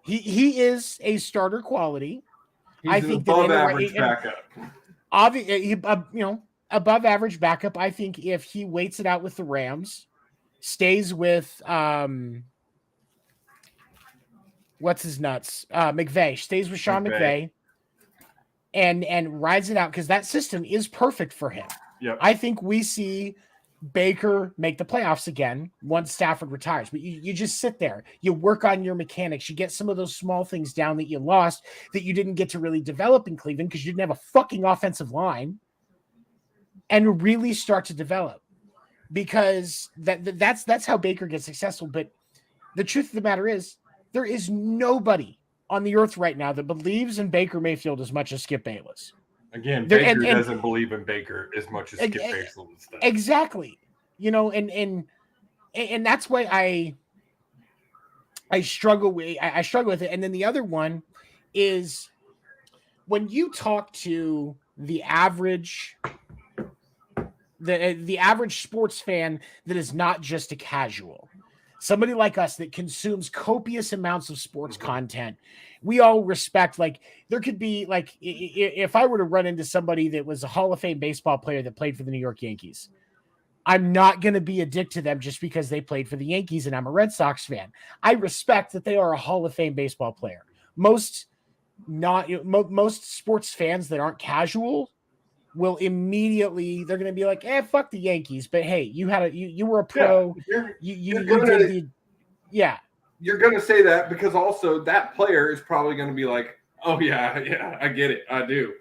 He is a starter quality. I think above average backup. Above average backup. I think if he waits it out with the Rams, stays with what's his nuts? McVay stays with Sean McVay and rides it out because that system is perfect for him. Yep. I think we see Baker make the playoffs again once Stafford retires. But you just sit there, you work on your mechanics, you get some of those small things down that you lost that you didn't get to really develop in Cleveland because you didn't have a fucking offensive line, and really start to develop. Because that's how Baker gets successful. But the truth of the matter is, there is nobody on the earth right now that believes in Baker Mayfield as much as Skip Bayless. Again, Baker doesn't believe in Baker as much as Skip Bayless does. Exactly. And that's why I struggle with it. And then the other one is when you talk to the average sports fan that is not just a casual, somebody like us that consumes copious amounts of sports content, we all respect, like, there could be, like, if I were to run into somebody that was a Hall of Fame baseball player that played for the New York Yankees, I'm not going to be a dick to them just because they played for the Yankees and I'm a Red Sox fan. I respect that they are a Hall of Fame baseball player. Most sports fans that aren't casual will immediately, they're going to be like, fuck the Yankees. But hey, you were a pro. You're going to say that because also that player is probably going to be like, oh yeah, I get it. I do.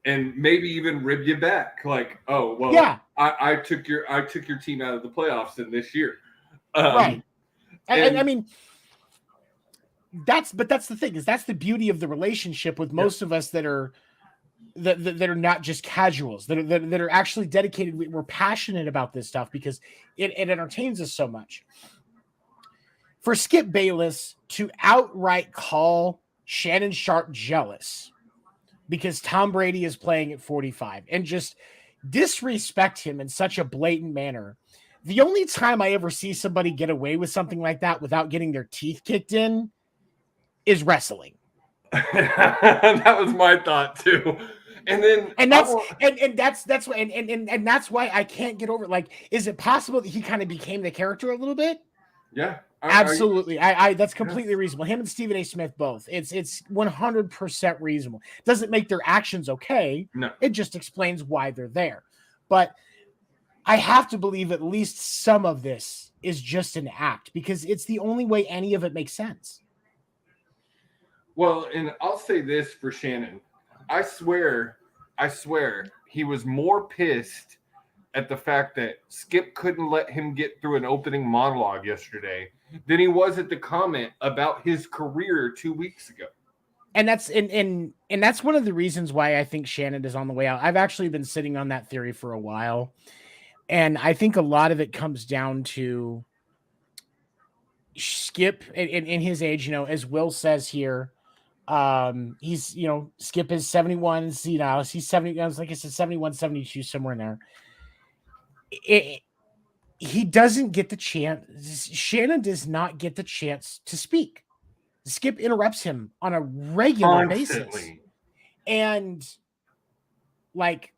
And maybe even rib you back. Like, oh, well, yeah. I took your team out of the playoffs in this year. Right. And I mean, that's the thing, is that's the beauty of the relationship with most of us that are not just casuals, that are actually dedicated. We're passionate about this stuff because it entertains us so much. For Skip Bayless to outright call Shannon Sharpe jealous because Tom Brady is playing at 45 and just disrespect him in such a blatant manner. The only time I ever see somebody get away with something like that without getting their teeth kicked in is wrestling. That was my thought too. And that's why I can't get over it. Like, is it possible that he kind of became the character a little bit? Yeah. Absolutely. I that's completely reasonable. Him and Stephen A. Smith both. It's 100% reasonable. Doesn't make their actions okay. No. It just explains why they're there. But I have to believe at least some of this is just an act because it's the only way any of it makes sense. Well, and I'll say this for Shannon. I swear he was more pissed at the fact that Skip couldn't let him get through an opening monologue yesterday than he was at the comment about his career 2 weeks ago. And that's and that's one of the reasons why I think Shannon is on the way out. I've actually been sitting on that theory for a while. And I think a lot of it comes down to Skip in his age, as Will says here. He's, Skip is 71, he's 70, like I said, 71, 72, somewhere in there. he doesn't get the chance. Shannon does not get the chance to speak. Skip interrupts him on a regular basis. And like,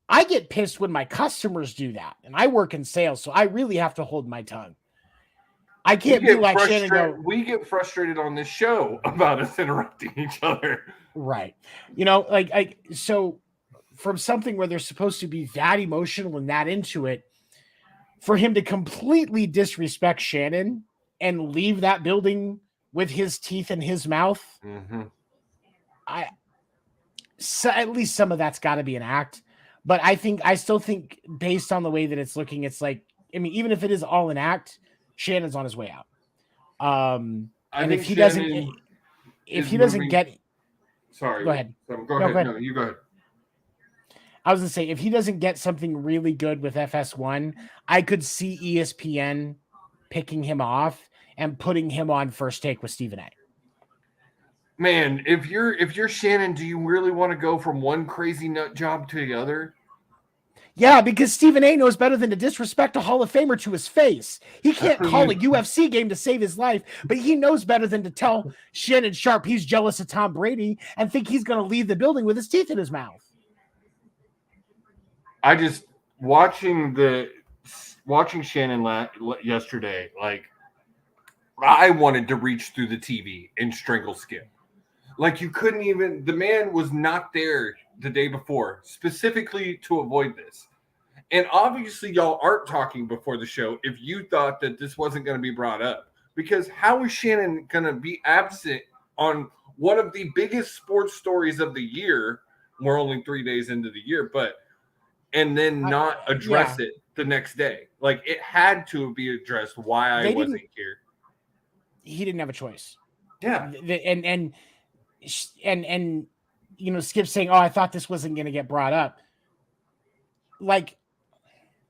I get pissed when my customers do that. And I work in sales, so I really have to hold my tongue. I can't be like Shannon go. We get frustrated on this show about us interrupting each other. Right. So from something where they're supposed to be that emotional and that into it, for him to completely disrespect Shannon and leave that building with his teeth in his mouth, at least some of that's got to be an act. But I still think based on the way that it's looking, it's like, I mean, even if it is all an act, Shannon's on his way out. And if he doesn't get, sorry, go ahead. Go ahead. No, you go ahead. I was gonna say, if he doesn't get something really good with FS1, I could see ESPN picking him off and putting him on First Take with Stephen A. Man, if you're Shannon, do you really want to go from one crazy nut job to the other? Yeah, because Stephen A knows better than to disrespect a Hall of Famer to his face. He can't call a UFC game to save his life, but he knows better than to tell Shannon Sharp he's jealous of Tom Brady and think he's going to leave the building with his teeth in his mouth. I just watching Shannon yesterday, like, I wanted to reach through the TV and strangle Skip. Like, you couldn't even, the man was not there the day before, specifically to avoid this. And obviously, y'all aren't talking before the show if you thought that this wasn't going to be brought up. Because how is Shannon going to be absent on one of the biggest sports stories of the year? We're only 3 days into the year, and then not address it the next day. Like, it had to be addressed why I wasn't here. He didn't have a choice. Yeah. And you know, Skip saying, "Oh, I thought this wasn't going to get brought up." Like,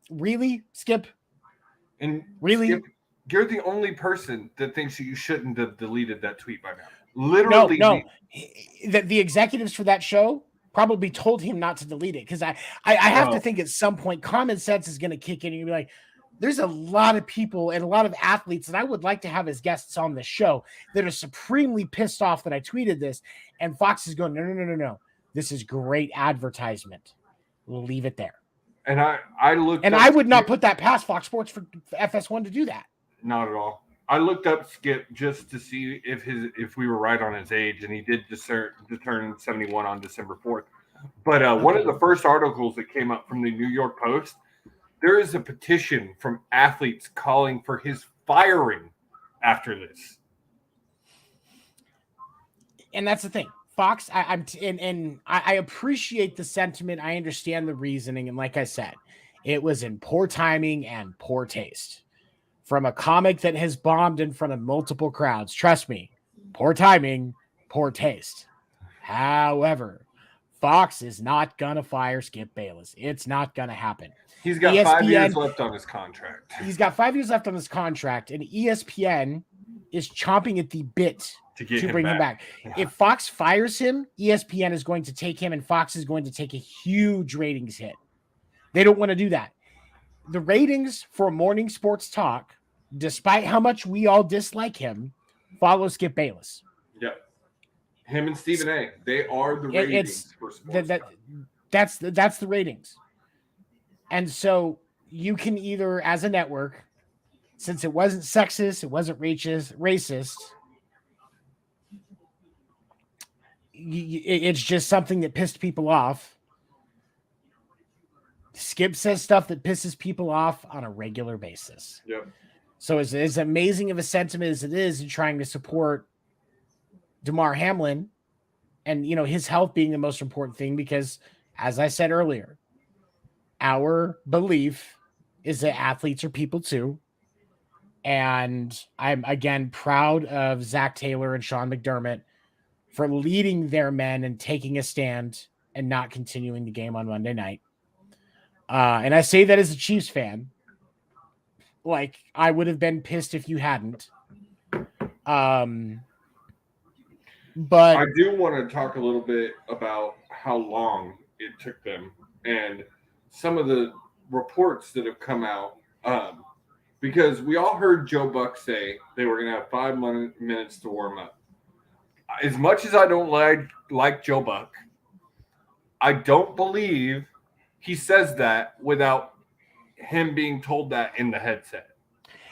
really, Skip? And really, Skip, you're the only person that thinks you shouldn't have deleted that tweet by now. Literally, no. The executives for that show probably told him not to delete it, because I have to think at some point common sense is going to kick in and you'll be like, there's a lot of people and a lot of athletes that I would like to have as guests on the show that are supremely pissed off that I tweeted this. And Fox is going, no. This is great advertisement. We'll leave it there. And I looked, and I would not put that past Fox Sports for FS1 to do that. Not at all. I looked up Skip just to see if we were right on his age, and he did turn 71 on December 4th. But one of the first articles that came up from the New York Post, there is a petition from athletes calling for his firing after this. And that's the thing. Fox, I appreciate the sentiment. I understand the reasoning. And like I said, it was in poor timing and poor taste from a comic that has bombed in front of multiple crowds. Trust me, poor timing, poor taste. However, Fox is not going to fire Skip Bayless. It's not going to happen. He's got 5 years left on his contract. He's got 5 years left on his contract, and ESPN is chomping at the bit to bring him back. Yeah. If Fox fires him, ESPN is going to take him, and Fox is going to take a huge ratings hit. They don't want to do that. The ratings for morning sports talk, despite how much we all dislike him, follow Skip Bayless. Yep. Him and Stephen A. They are the ratings for sports talk. That's the ratings. And so you can either, as a network, since it wasn't sexist, it wasn't racist, it's just something that pissed people off. Skip says stuff that pisses people off on a regular basis. Yep. So as amazing of a sentiment as it is in trying to support Demar Hamlin and, you know, his health being the most important thing, because as I said earlier, our belief is that athletes are people too. And I'm, again, proud of Zach Taylor and Sean McDermott for leading their men and taking a stand and not continuing the game on Monday night. And I say that as a Chiefs fan. Like, I would have been pissed if you hadn't. But I do want to talk a little bit about how long it took them and some of the reports that have come out Because we all heard Joe Buck say they were going to have 5 minutes to warm up. As much as I don't like Joe Buck, I don't believe he says that without him being told that in the headset.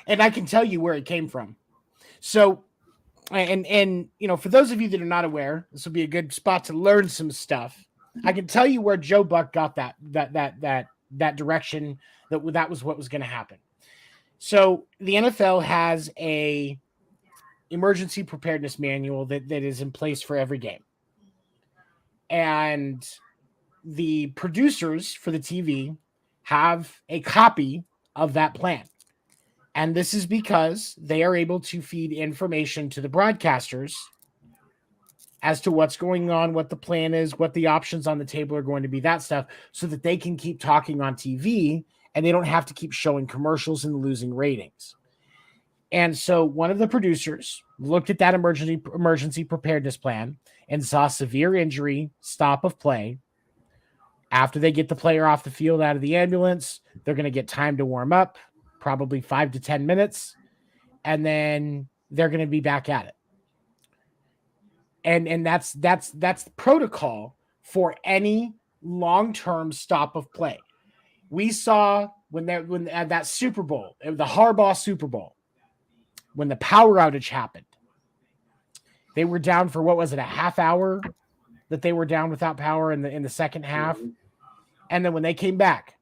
And I can tell you where it came from. So, and you know, for those of you that are not aware, this will be a good spot to learn some stuff. I can tell you where Joe Buck got that direction, that was what was going to happen. So the NFL has a emergency preparedness manual that is in place for every game. And the producers for the TV have a copy of that plan. And this is because they are able to feed information to the broadcasters as to what's going on, what the plan is, what the options on the table are going to be, that stuff, so that they can keep talking on TV and they don't have to keep showing commercials and losing ratings. And so one of the producers looked at that emergency preparedness plan and saw severe injury, stop of play. After they get the player off the field out of the ambulance, they're going to get time to warm up, probably 5 to 10 minutes, and then they're going to be back at it. And that's protocol for any long-term stop of play. We saw when at that Super Bowl, the Harbaugh Super Bowl, when the power outage happened, they were down for, what was it, a half hour that they were down without power in the second half. And then when they came back,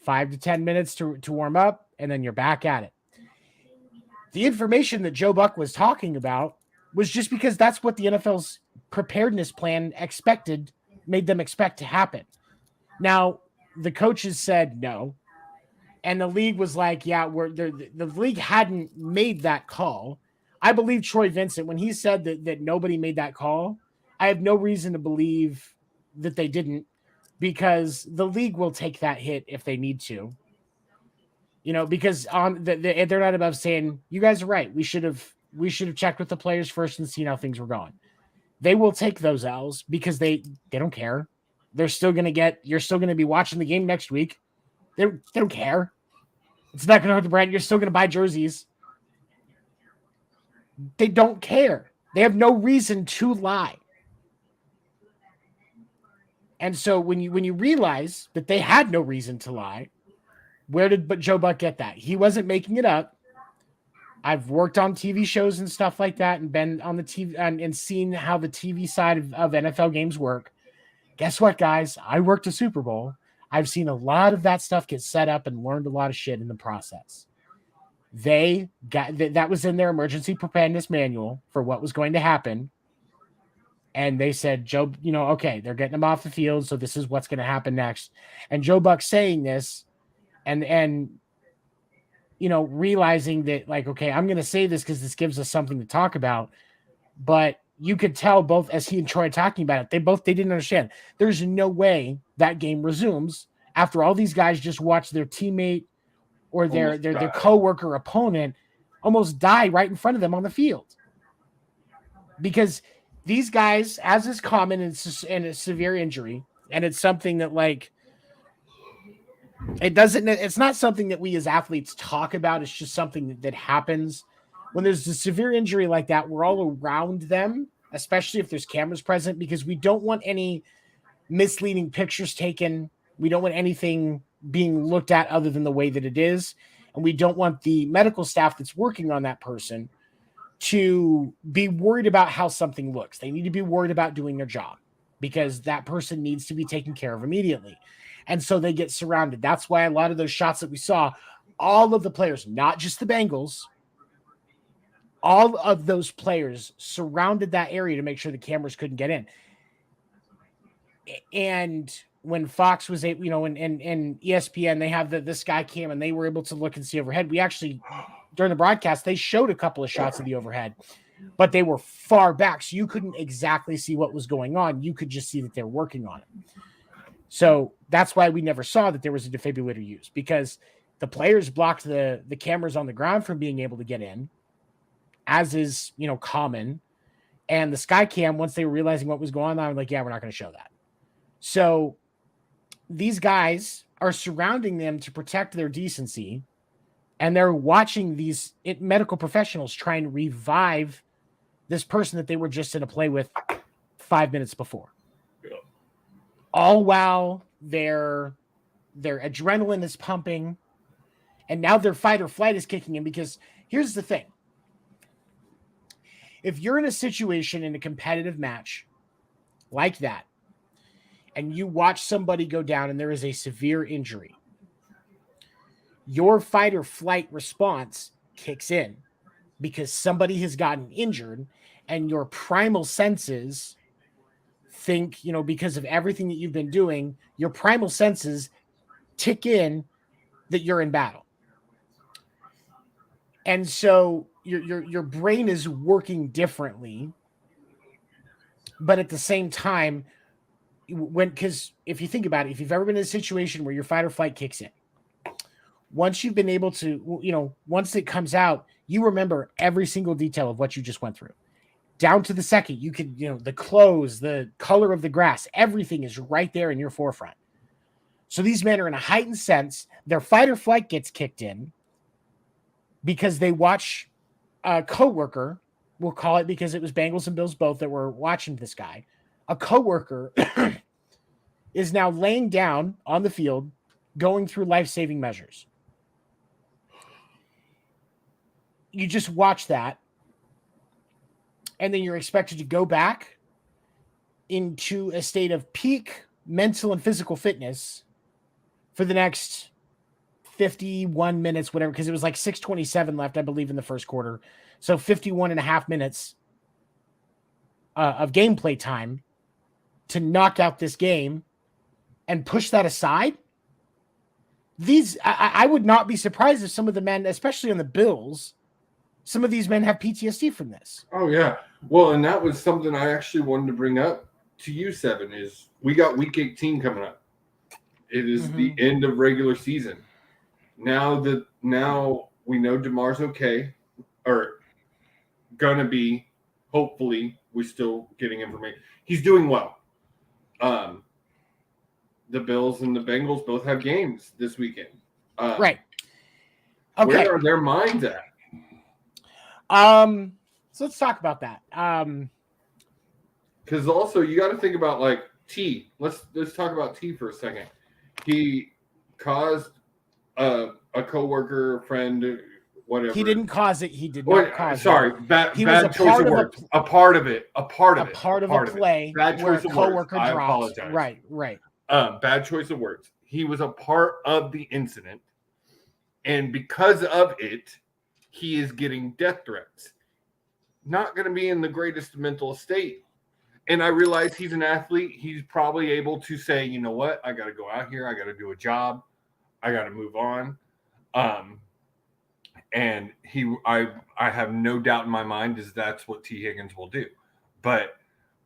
5 to 10 minutes to warm up, and then you're back at it. The information that Joe Buck was talking about was just because that's what the NFL's preparedness plan made them expect to happen. Now, the coaches said no, and the league was like, yeah, the league hadn't made that call. I believe Troy Vincent, when he said that nobody made that call, I have no reason to believe that they didn't, because the league will take that hit if they need to. You know, because they're not above saying, you guys are right. We should have checked with the players first and seen how things were going. They will take those L's because they don't care. You're still going to be watching the game next week. They don't care. It's not going to hurt the brand. You're still going to buy jerseys. They don't care. They have no reason to lie. And so when you realize that they had no reason to lie, where did Joe Buck get that? He wasn't making it up. I've worked on TV shows and stuff like that and been on the TV and seen how the TV side of NFL games work. Guess what, guys? I worked a Super Bowl. I've seen a lot of that stuff get set up and learned a lot of shit in the process. They got that was in their emergency preparedness manual for what was going to happen. And they said, Joe, okay, they're getting him off the field, so this is what's going to happen next. And Joe Buck saying this and realizing that, like, okay, I'm going to say this because this gives us something to talk about. But you could tell both as he and Troy talking about it, they didn't understand. There's no way that game resumes after all these guys just watch their teammate or their coworker opponent almost die right in front of them on the field. Because these guys, as is common in a severe injury, and it's something that, like, it's not something that we as athletes talk about. It's just something that happens when there's a severe injury like that. We're all around them, especially if there's cameras present, because we don't want any misleading pictures taken. We don't want anything being looked at other than the way that it is. And we don't want the medical staff that's working on that person to be worried about how something looks. They need to be worried about doing their job because that person needs to be taken care of immediately. And so they get surrounded. That's why a lot of those shots that we saw, all of the players, not just the Bengals, all of those players surrounded that area to make sure the cameras couldn't get in. And when Fox was able, and ESPN, they have the sky cam and they were able to look and see overhead. We actually, during the broadcast, they showed a couple of shots of the overhead, but they were far back. So you couldn't exactly see what was going on. You could just see that they're working on it. So that's why we never saw that there was a defibrillator used, because the players blocked the cameras on the ground from being able to get in, as is, common. And the sky cam, once they were realizing what was going on, like, yeah, we're not going to show that. So these guys are surrounding them to protect their decency. And they're watching these medical professionals try and revive this person that they were just in a play with 5 minutes before. Yeah. All while their adrenaline is pumping, and now their fight or flight is kicking in. Because here's the thing. If you're in a situation in a competitive match like that, and you watch somebody go down and there is a severe injury, your fight or flight response kicks in because somebody has gotten injured, and your primal senses think, because of everything that you've been doing, your primal senses tick in that you're in battle. And so your brain is working differently, but at the same time, because if you think about it, if you've ever been in a situation where your fight or flight kicks in, once you've been able to, once it comes out, you remember every single detail of what you just went through. Down to the second, you could, the clothes, the color of the grass, everything is right there in your forefront. So these men are in a heightened sense. Their fight or flight gets kicked in because they watch a coworker, we'll call it, because it was Bengals and Bills both that were watching this guy. A coworker is now laying down on the field, going through life-saving measures. You just watch that, and then you're expected to go back into a state of peak mental and physical fitness for the next 51 minutes, whatever, because it was like 6:27 left, I believe, in the first quarter. So 51 and a half minutes of gameplay time to knock out this game and push that aside. I would not be surprised if some of the men, especially on the Bills, some of these men have PTSD from this. Oh, yeah. Well, and that was something I actually wanted to bring up to you, Seven, is we got week 18 coming up. It is the end of regular season. Now we know DeMar's okay, or gonna be. Hopefully, we're still getting information. He's doing well. The Bills and the Bengals both have games this weekend. Right. Okay. Where are their minds at? So let's talk about that. Because also you got to think about like T. Let's talk about T for a second. He caused a coworker, friend, whatever. He didn't cause it. He did not cause it. Bad choice of words. A part of it. A part of a play bad where choice a of coworker words. drops. I apologize. Right. Bad choice of words. He was a part of the incident, and because of it, he is getting death threats. Not going to be in the greatest mental state. And I realize he's an athlete. He's probably able to say, you know what? I got to go out here. I got to do a job. I got to move on. And I have no doubt in my mind that's what T. Higgins will do. But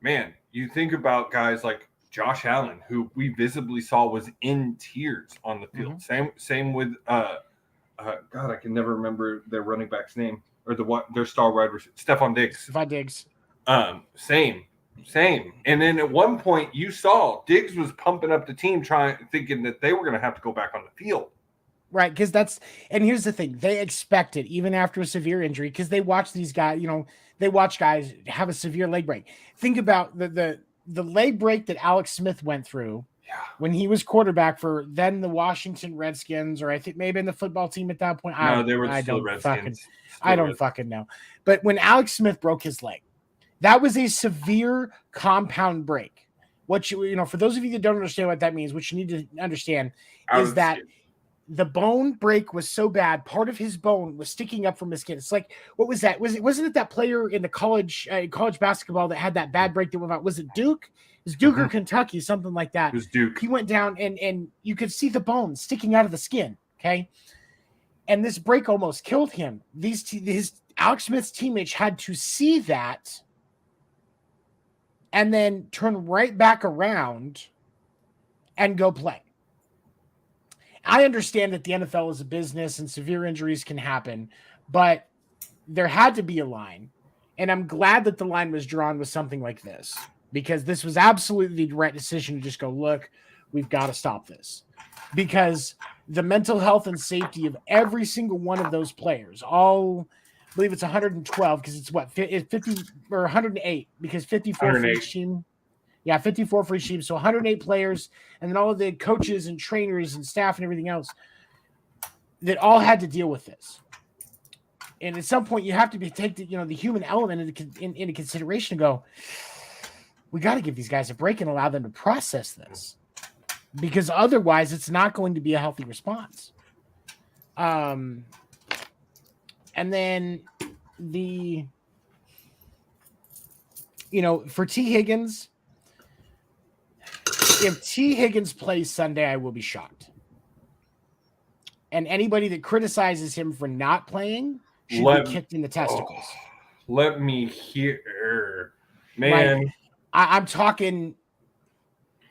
man, you think about guys like Josh Allen, who we visibly saw was in tears on the field. Mm-hmm. Same with God, I can never remember their running back's name or their star wide receiver, Stephon Diggs. Same. And then at one point you saw Diggs was pumping up the team, thinking that they were going to have to go back on the field. Right, because and here's the thing, they expect it even after a severe injury, because they watch these guys, they watch guys have a severe leg break. Think about the leg break that Alex Smith went through when he was quarterback for then the Washington Redskins, or I think maybe in the football team at that point. No, they were still Redskins. I don't fucking know. But when Alex Smith broke his leg, that was a severe compound break. What for those of you that don't understand what that means, what you need to understand is that the bone break was so bad, part of his bone was sticking up from his skin. It's like, what was that? Wasn't it that player in the college basketball that had that bad break that went out? Was it Duke? It was Duke or Kentucky, something like that. It was Duke. He went down and you could see the bone sticking out of the skin. Okay. And this break almost killed him. His Alex Smith's teammates had to see that and then turn right back around and go play. I understand that the NFL is a business and severe injuries can happen, but there had to be a line. And I'm glad that the line was drawn with something like this, because this was absolutely the right decision to just go, look, we've got to stop this. Because the mental health and safety of every single one of those players. I believe it's 112 because it's 50 or 108 because 54 for each team. Yeah, 54 for each team. So 108 players, and then all of the coaches and trainers and staff and everything else that all had to deal with this. And at some point, you have to take the human element into consideration and go, we got to give these guys a break and allow them to process this, because otherwise it's not going to be a healthy response. And then for T. Higgins, if T. Higgins plays Sunday, I will be shocked. And anybody that criticizes him for not playing should be kicked in the testicles. Let me hear. Man. Like, I'm talking,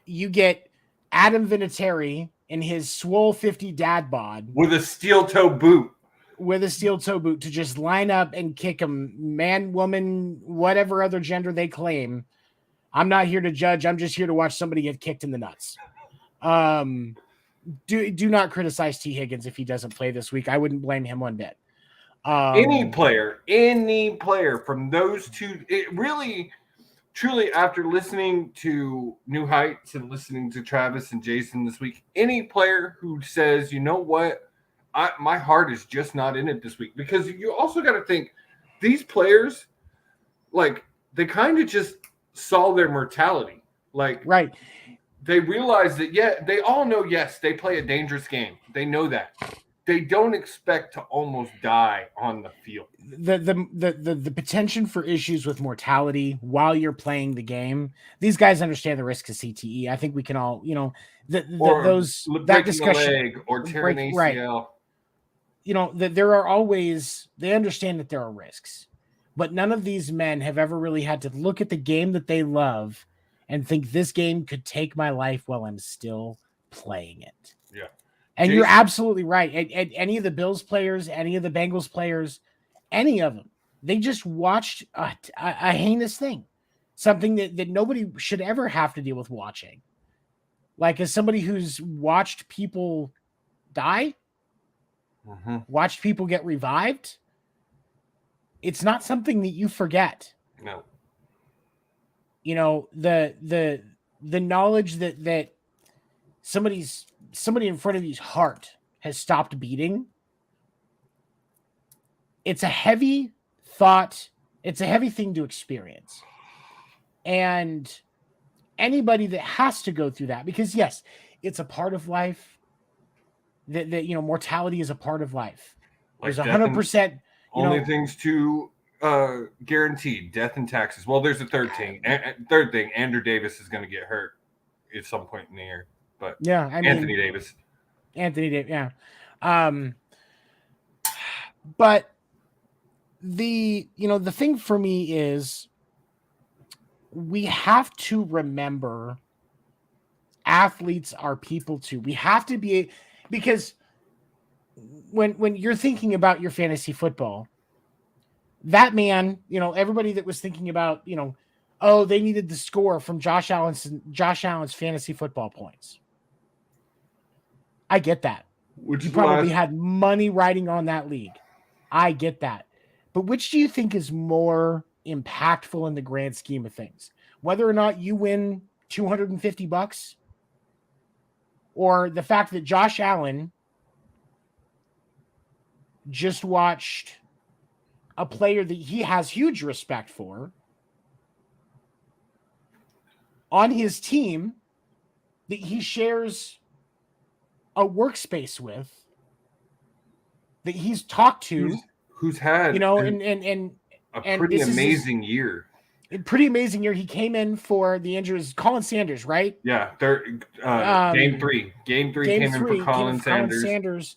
you get Adam Vinatieri in his swole 50 dad bod. With a steel toe boot. To just line up and kick him, man, woman, whatever other gender they claim. I'm not here to judge. I'm just here to watch somebody get kicked in the nuts. Do not criticize T. Higgins if he doesn't play this week. I wouldn't blame him one bit. Any player from those two, it really, truly, after listening to New Heights and listening to Travis and Jason this week, any player who says, you know what, my heart is just not in it this week, because you also got to think these players, like, they kind of just saw their mortality. Like, right. They realize that, they all know, yes, they play a dangerous game. They know that. They don't expect to almost die on the field. The potential for issues with mortality while you're playing the game. These guys understand the risk of CTE. I think we can all, that discussion, a leg or tearing ACL. Right. There are always, they understand that there are risks, but none of these men have ever really had to look at the game that they love and think this game could take my life while I'm still playing it. Yeah. And you're absolutely right. At any of the Bills players, any of the Bengals players, any of them, they just watched a heinous thing, something that nobody should ever have to deal with watching. Like, as somebody who's watched people die, watched people get revived, it's not something that you forget. No. The knowledge that somebody in front of you's heart has stopped beating. It's a heavy thought. It's a heavy thing to experience. And anybody that has to go through that, because yes, it's a part of life, that mortality is a part of life. Like there's 100%. Only things to guaranteed: death and taxes. Well, there's a third thing. Andrew Davis is going to get hurt at some point in the year. But yeah, Anthony Davis. Yeah. But the thing for me is, we have to remember athletes are people too. We have to be, because when you're thinking about your fantasy football, that man, everybody that was thinking about, they needed the score from Josh Allen's fantasy football points. I get that. You probably had money riding on that league. I get that. But which do you think is more impactful in the grand scheme of things? Whether or not you win $250, or the fact that Josh Allen just watched a player that he has huge respect for on his team, that he shares a workspace with, that he's talked to, who's had and a pretty amazing year. A pretty amazing year. He came in for the injuries. Colin Sanders, right? Yeah, game three came in for Colin Sanders,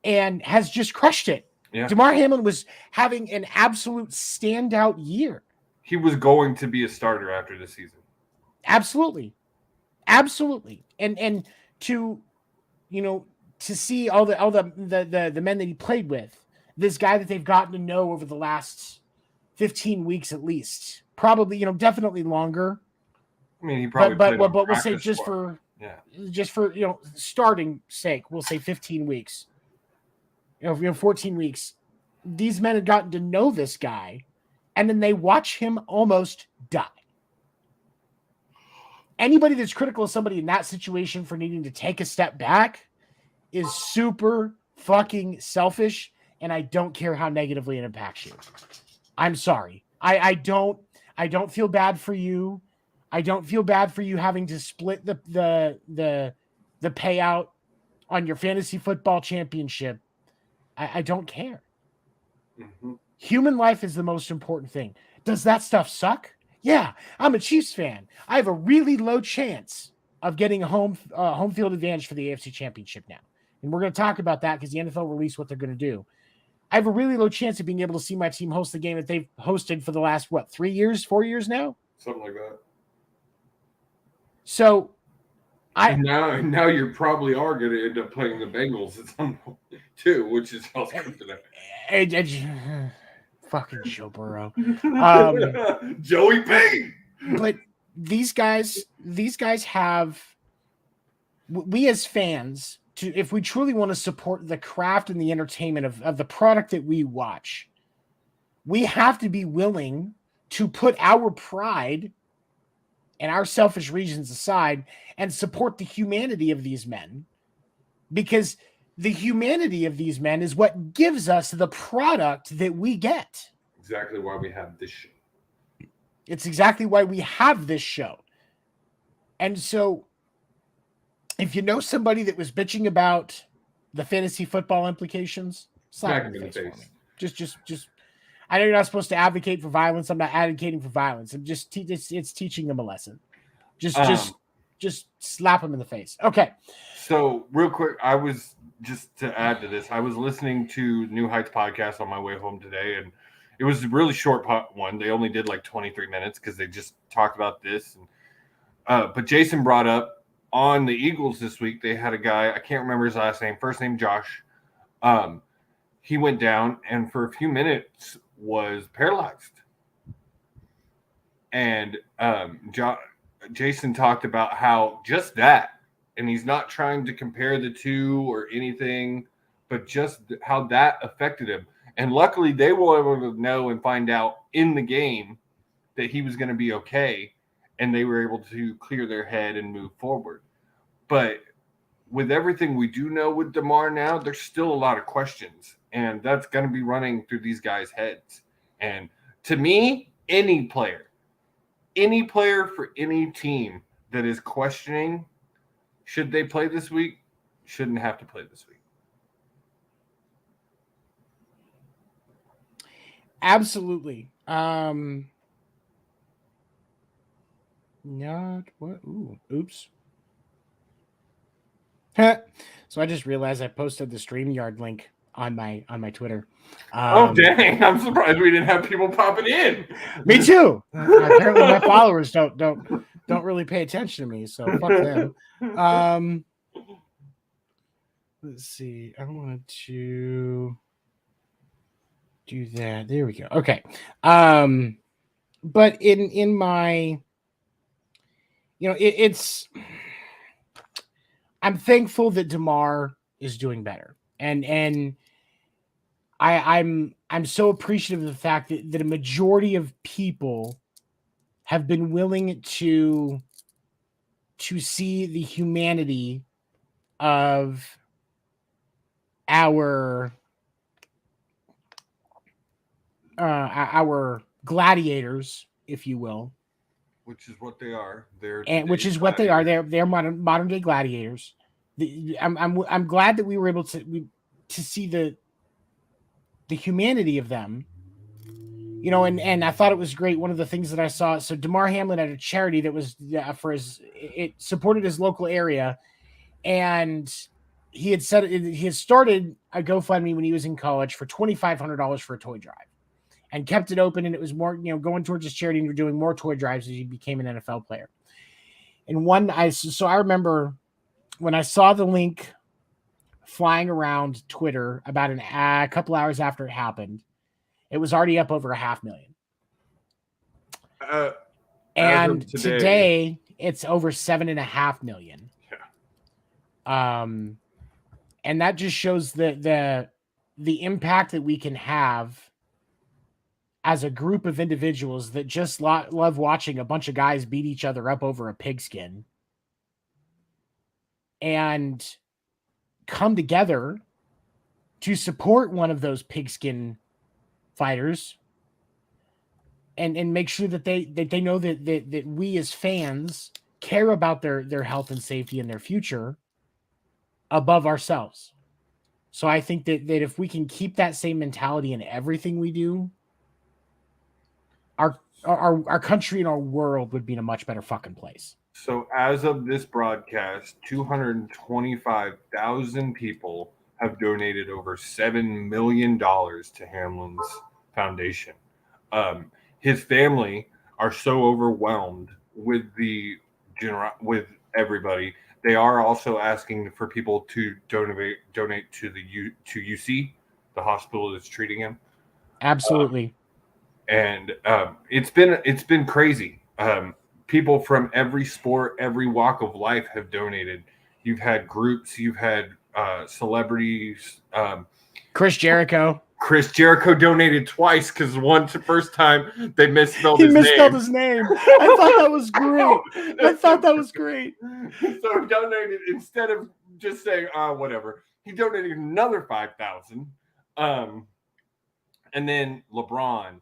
and has just crushed it. Yeah. Demar Hamlin was having an absolute standout year. He was going to be a starter after the season. Absolutely. And to see all the men that he played with, this guy that they've gotten to know over the last 15 weeks at least, probably, definitely longer. I mean, he probably but we'll say just for Yeah. Just for, starting sake, we'll say 15 weeks. 14 weeks. These men had gotten to know this guy, and then they watch him almost die. Anybody that's critical of somebody in that situation for needing to take a step back is super fucking selfish, and I don't care how negatively it impacts you. I'm sorry. I don't feel bad for you. I don't feel bad for you having to split the payout on your fantasy football championship. I don't care. Mm-hmm. Human life is the most important thing. Does that stuff suck? Yeah, I'm a Chiefs fan. I have a really low chance of getting a home field advantage for the AFC Championship now. And we're going to talk about that because the NFL released what they're going to do. I have a really low chance of being able to see my team host the game that they've hosted for the last, 4 years now? Something like that. So, now you probably are going to end up playing the Bengals at some point too, which is also fucking Joe Burrow. Joey Payne. But these guys have, we as fans, if we truly want to support the craft and the entertainment of the product that we watch, we have to be willing to put our pride and our selfish reasons aside and support the humanity of these men, because the humanity of these men is what gives us the product that we get. Exactly why we have this show. It's exactly why we have this show. And so if you know somebody that was bitching about the fantasy football implications, slap him in the face. Just I know you're not supposed to advocate for violence. I'm not advocating for violence. I'm just it's teaching them a lesson. Just slap them in the face. Okay. So real quick, I was just to add to this, I was listening to New Heights podcast on my way home today, and it was a really short one. They only did like 23 minutes because they just talked about this. And, but Jason brought up on the Eagles this week, they had a guy, I can't remember his last name, first name Josh. He went down and for a few minutes was paralyzed. And Jason talked about how just that, and he's not trying to compare the two or anything, but just how that affected him. And luckily they were able to know and find out in the game that he was going to be okay, and they were able to clear their head and move forward. But with everything we do know with Demar now, there's still a lot of questions, and that's going to be running through these guys' heads. And to me, any player for any team that is questioning, should they play this week, shouldn't have to play this week. Absolutely. Not what? Ooh, oops. So I just realized I posted the StreamYard link on my Twitter. Oh dang! I'm surprised we didn't have people popping in. Me too. Apparently, my followers don't really pay attention to me, so fuck them. Let's see. I wanted to do that. There we go. Okay. But in my, it's. I'm thankful that Demar is doing better, and I'm so appreciative of the fact that a majority of people have been willing to see the humanity of our gladiators, if you will. Which is what they are. They're modern day gladiators. I'm glad that we were able to see the humanity of them. And I thought it was great. One of the things that I saw, so Demar Hamlin had a charity that was it supported his local area, and he had started a GoFundMe when he was in college for $2,500 for a toy drive, and kept it open, and it was more, going towards his charity, and we're doing more toy drives as he became an NFL player. And I remember when I saw the link flying around Twitter about a couple hours after it happened, it was already up over 500,000. And today it's over 7.5 million. Yeah. And that just shows the impact that we can have as a group of individuals that just love watching a bunch of guys beat each other up over a pigskin and come together to support one of those pigskin fighters and make sure that they know that we as fans care about their health and safety and their future above ourselves. So I think that if we can keep that same mentality in everything we do, our country and our world would be in a much better fucking place. So as of this broadcast, 225,000 people have donated over $7 million to Hamlin's foundation. His family are so overwhelmed with with everybody. They are also asking for people to donate to UC, the hospital that's treating him. Absolutely. And it's been crazy. People from every sport, every walk of life have donated. You've had groups, you've had celebrities. Chris Jericho donated twice because first time they misspelled his name. I thought that was great. So he donated, instead of just saying whatever, he donated another 5,000. And then LeBron,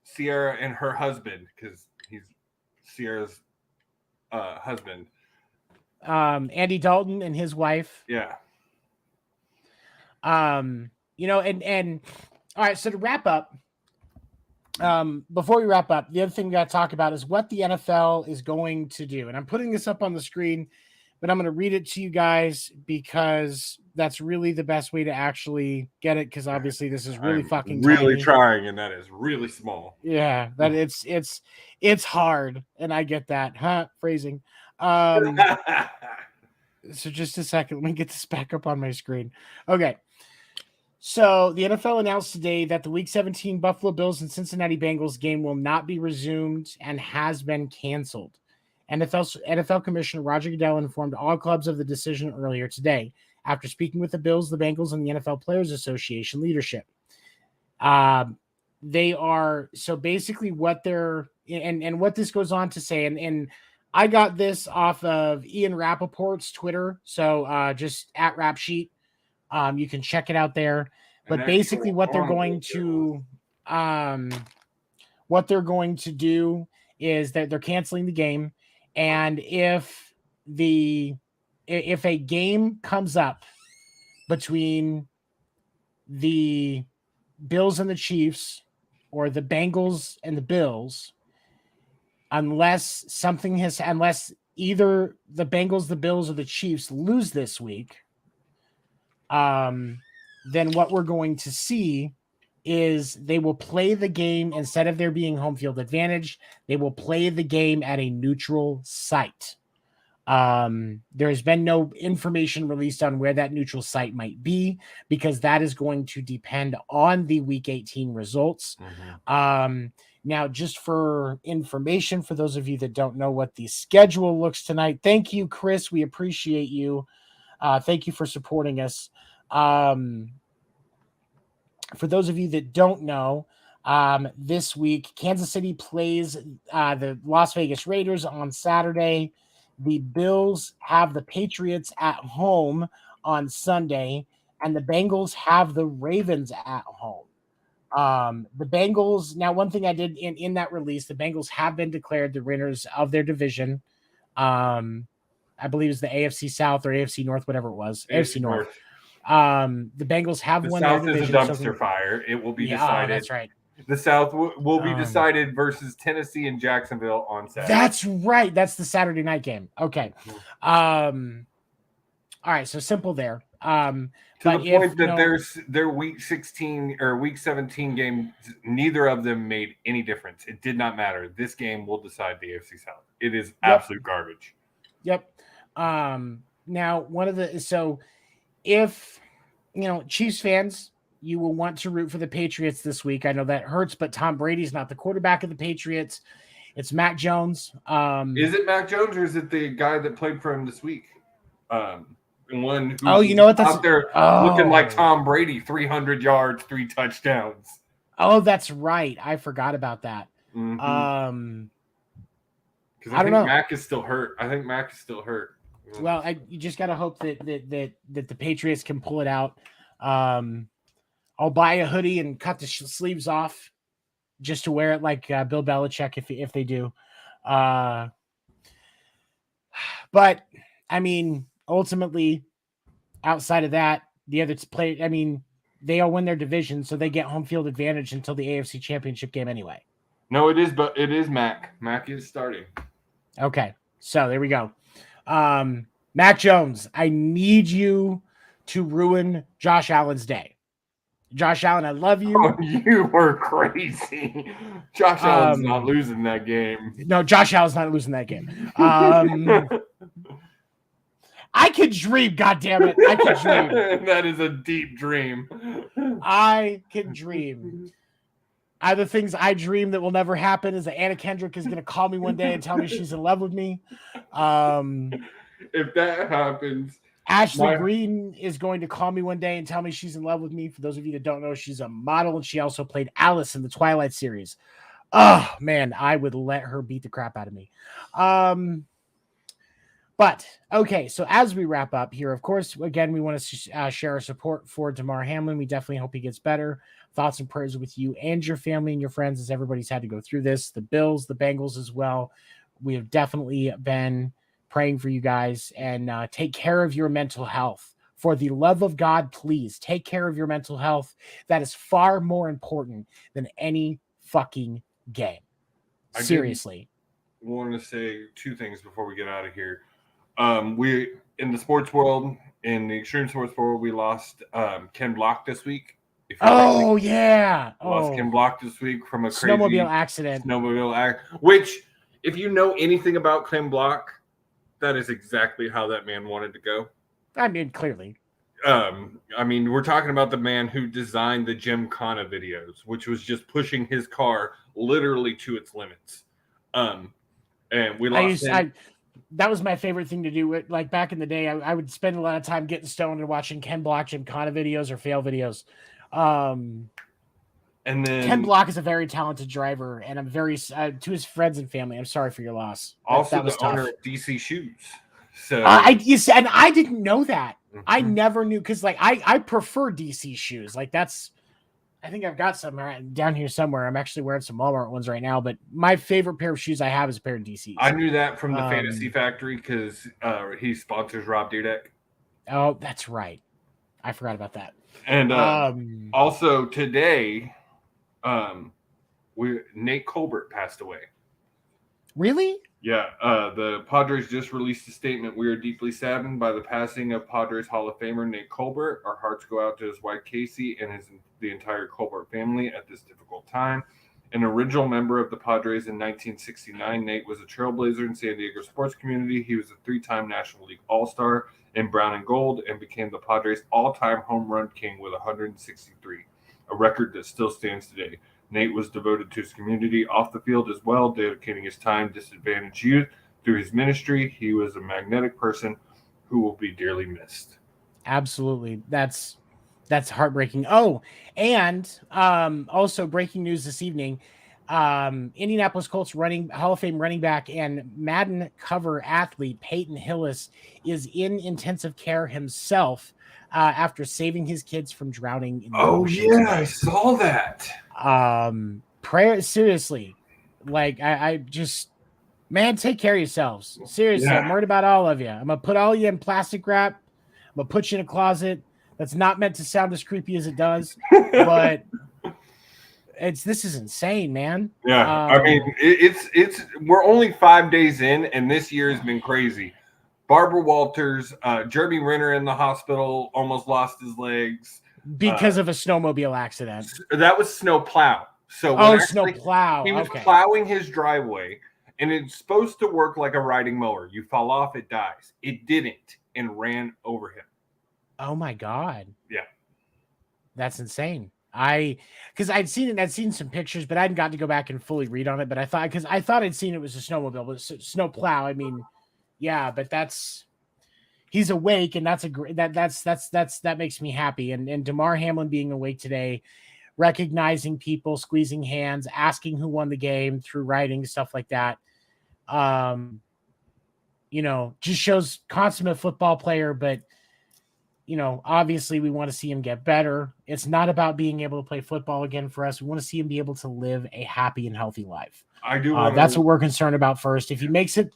Sierra and her husband, because he's Sierra's husband. Andy Dalton and his wife. Yeah. And all right, so to wrap up, before we wrap up, the other thing we got to talk about is what the NFL is going to do. And I'm putting this up on the screen, but I'm going to read it to you guys because that's really the best way to actually get it. Because obviously this is really fucking tiny. Trying, and that is really small. Yeah, that it's hard, and I get that, phrasing. So just a second, let me get this back up on my screen. Okay. So the NFL announced today that the Week 17 Buffalo Bills and Cincinnati Bengals game will not be resumed and has been canceled. NFL Commissioner Roger Goodell informed all clubs of the decision earlier today after speaking with the Bills, the Bengals, and the NFL Players Association leadership. They are, so basically what they're, and what this goes on to say, and I got this off of Ian Rappaport's Twitter, so just at Rap Sheet. You can check it out there. But basically what they're going to do is that they're canceling the game. And if a game comes up between the Bills and the Chiefs or the Bengals and the Bills, unless either the Bengals, the Bills, or the Chiefs lose this week, then what we're going to see is they will play the game, instead of there being home field advantage, they will play the game at a neutral site. There has been no information released on where that neutral site might be, because that is going to depend on the Week 18 results. Mm-hmm. Now, just for information, for those of you that don't know what the schedule looks tonight, thank you, Chris. We appreciate you. Thank you for supporting us. For those of you that don't know, this week, Kansas City plays the Las Vegas Raiders on Saturday. The Bills have the Patriots at home on Sunday, and the Bengals have the Ravens at home. The Bengals, now one thing I did in that release, the Bengals have been declared the winners of their division. I believe it's the AFC South or AFC North, whatever it was. AFC North. The Bengals have won their division. The South is a dumpster fire. It will be decided. That's right. The South will be decided versus Tennessee and Jacksonville on Saturday. That's right. That's the Saturday night game. Okay. All right. So simple there. To the point that their Week 16 or Week 17 game, neither of them made any difference. It did not matter. This game will decide the AFC South. It is absolute garbage. Yep. Now, if, Chiefs fans, you will want to root for the Patriots this week. I know that hurts, but Tom Brady's not the quarterback of the Patriots. It's Mac Jones. Is it Mac Jones, or is it the guy that played for him this week? And one who's Oh, you know what? That's out there looking like Tom Brady, 300 yards, 3 touchdowns. Oh, that's right. I forgot about that. Mm-hmm. Because I don't know. Mac is still hurt. Well, you just gotta hope that the Patriots can pull it out. I'll buy a hoodie and cut the sleeves off just to wear it like Bill Belichick if they do. But I mean, ultimately, outside of that, the other play. I mean, they all win their division, so they get home field advantage until the AFC Championship game anyway. No, it is, but it is Mac. Mac is starting. Okay, so there we go. Mac Jones, I need you to ruin Josh Allen's day. Josh Allen, I love you. Oh, you were crazy. Josh Allen's not losing that game. No, Josh Allen's not losing that game. I could dream, goddammit. I could dream. That is a deep dream. I can dream. Other things I dream that will never happen is that Anna Kendrick is going to call me one day and tell me she's in love with me. If that happens, Ashley Green is going to call me one day and tell me she's in love with me. For those of you that don't know, she's a model and she also played Alice in the Twilight series. Oh man, I would let her beat the crap out of me. But okay, so as we wrap up here, of course, again, we want to share our support for Demar Hamlin. We definitely hope he gets better. Thoughts and prayers with you and your family and your friends as everybody's had to go through this. The Bills, the Bengals as well. We have definitely been praying for you guys, and take care of your mental health. For the love of God, please take care of your mental health. That is far more important than any fucking game. Seriously. I want to say 2 things before we get out of here. We in the sports world, in the extreme sports world, we lost Ken Block this week. Lost Ken Block this week from a crazy snowmobile accident. Which, if you know anything about Ken Block, that is exactly how that man wanted to go. I mean, clearly. I mean, we're talking about the man who designed the Gymkhana videos, which was just pushing his car literally to its limits. And we lost him. That was my favorite thing to do. Like back in the day, I would spend a lot of time getting stoned and watching Ken Block Gymkhana videos or fail videos. And then Ken Block is a very talented driver, and I'm very to his friends and family. I'm sorry for your loss. Also, that was the tough. owner of DC Shoes. So and I didn't know that. Mm-hmm. I never knew because I prefer DC shoes. Like that's, I think I've got some down here somewhere. I'm actually wearing some Walmart ones right now, but my favorite pair of shoes I have is a pair of DCs. I knew that from the Fantasy Factory because he sponsors Rob Dyrdek. Oh, that's right. I forgot about that. And also today, Nate Colbert passed away. Really? Yeah. The Padres just released a statement. We are deeply saddened by the passing of Padres Hall of Famer Nate Colbert. Our hearts go out to his wife Casey and the entire Colbert family at this difficult time. An original member of the Padres in 1969, Nate was a trailblazer in San Diego sports community. He was a 3-time National League All-Star in brown and gold and became the Padres' all-time home run king with 163, a record that still stands today. Nate was devoted to his community off the field as well, dedicating his time to disadvantaged youth through his ministry. He was a magnetic person who will be dearly missed. Absolutely. That's heartbreaking. Oh, and also breaking news this evening, Indianapolis Colts Hall of Fame running back and Madden cover athlete Peyton Hillis is in intensive care himself after saving his kids from drowning in the ocean. Yeah, I saw that. Prayer, seriously, like I just, man, take care of yourselves. Seriously, I'm worried about all of you. I'm gonna put all you in plastic wrap. I'm gonna put you in a closet. That's not meant to sound as creepy as it does, but this is insane, man. Yeah, I mean, it's we're only 5 days in, and this year has been crazy. Barbara Walters, Jeremy Renner in the hospital, almost lost his legs because of a snowmobile accident. That was snow plow. So snow plow. He was plowing his driveway, and it's supposed to work like a riding mower. You fall off, it dies. It didn't, and ran over him. Oh my God. Yeah. That's insane. Because I'd seen some pictures, but I hadn't got to go back and fully read on it. But I thought I'd seen it was a snowmobile, but snow plow. I mean, yeah, but that's, he's awake, and that's that makes me happy. And Demar Hamlin being awake today, recognizing people, squeezing hands, asking who won the game through writing, stuff like that. Just shows consummate football player, but obviously we want to see him get better. It's not about being able to play football again for us. We want to see him be able to live a happy and healthy life. I do. That's what we're concerned about first. If he makes it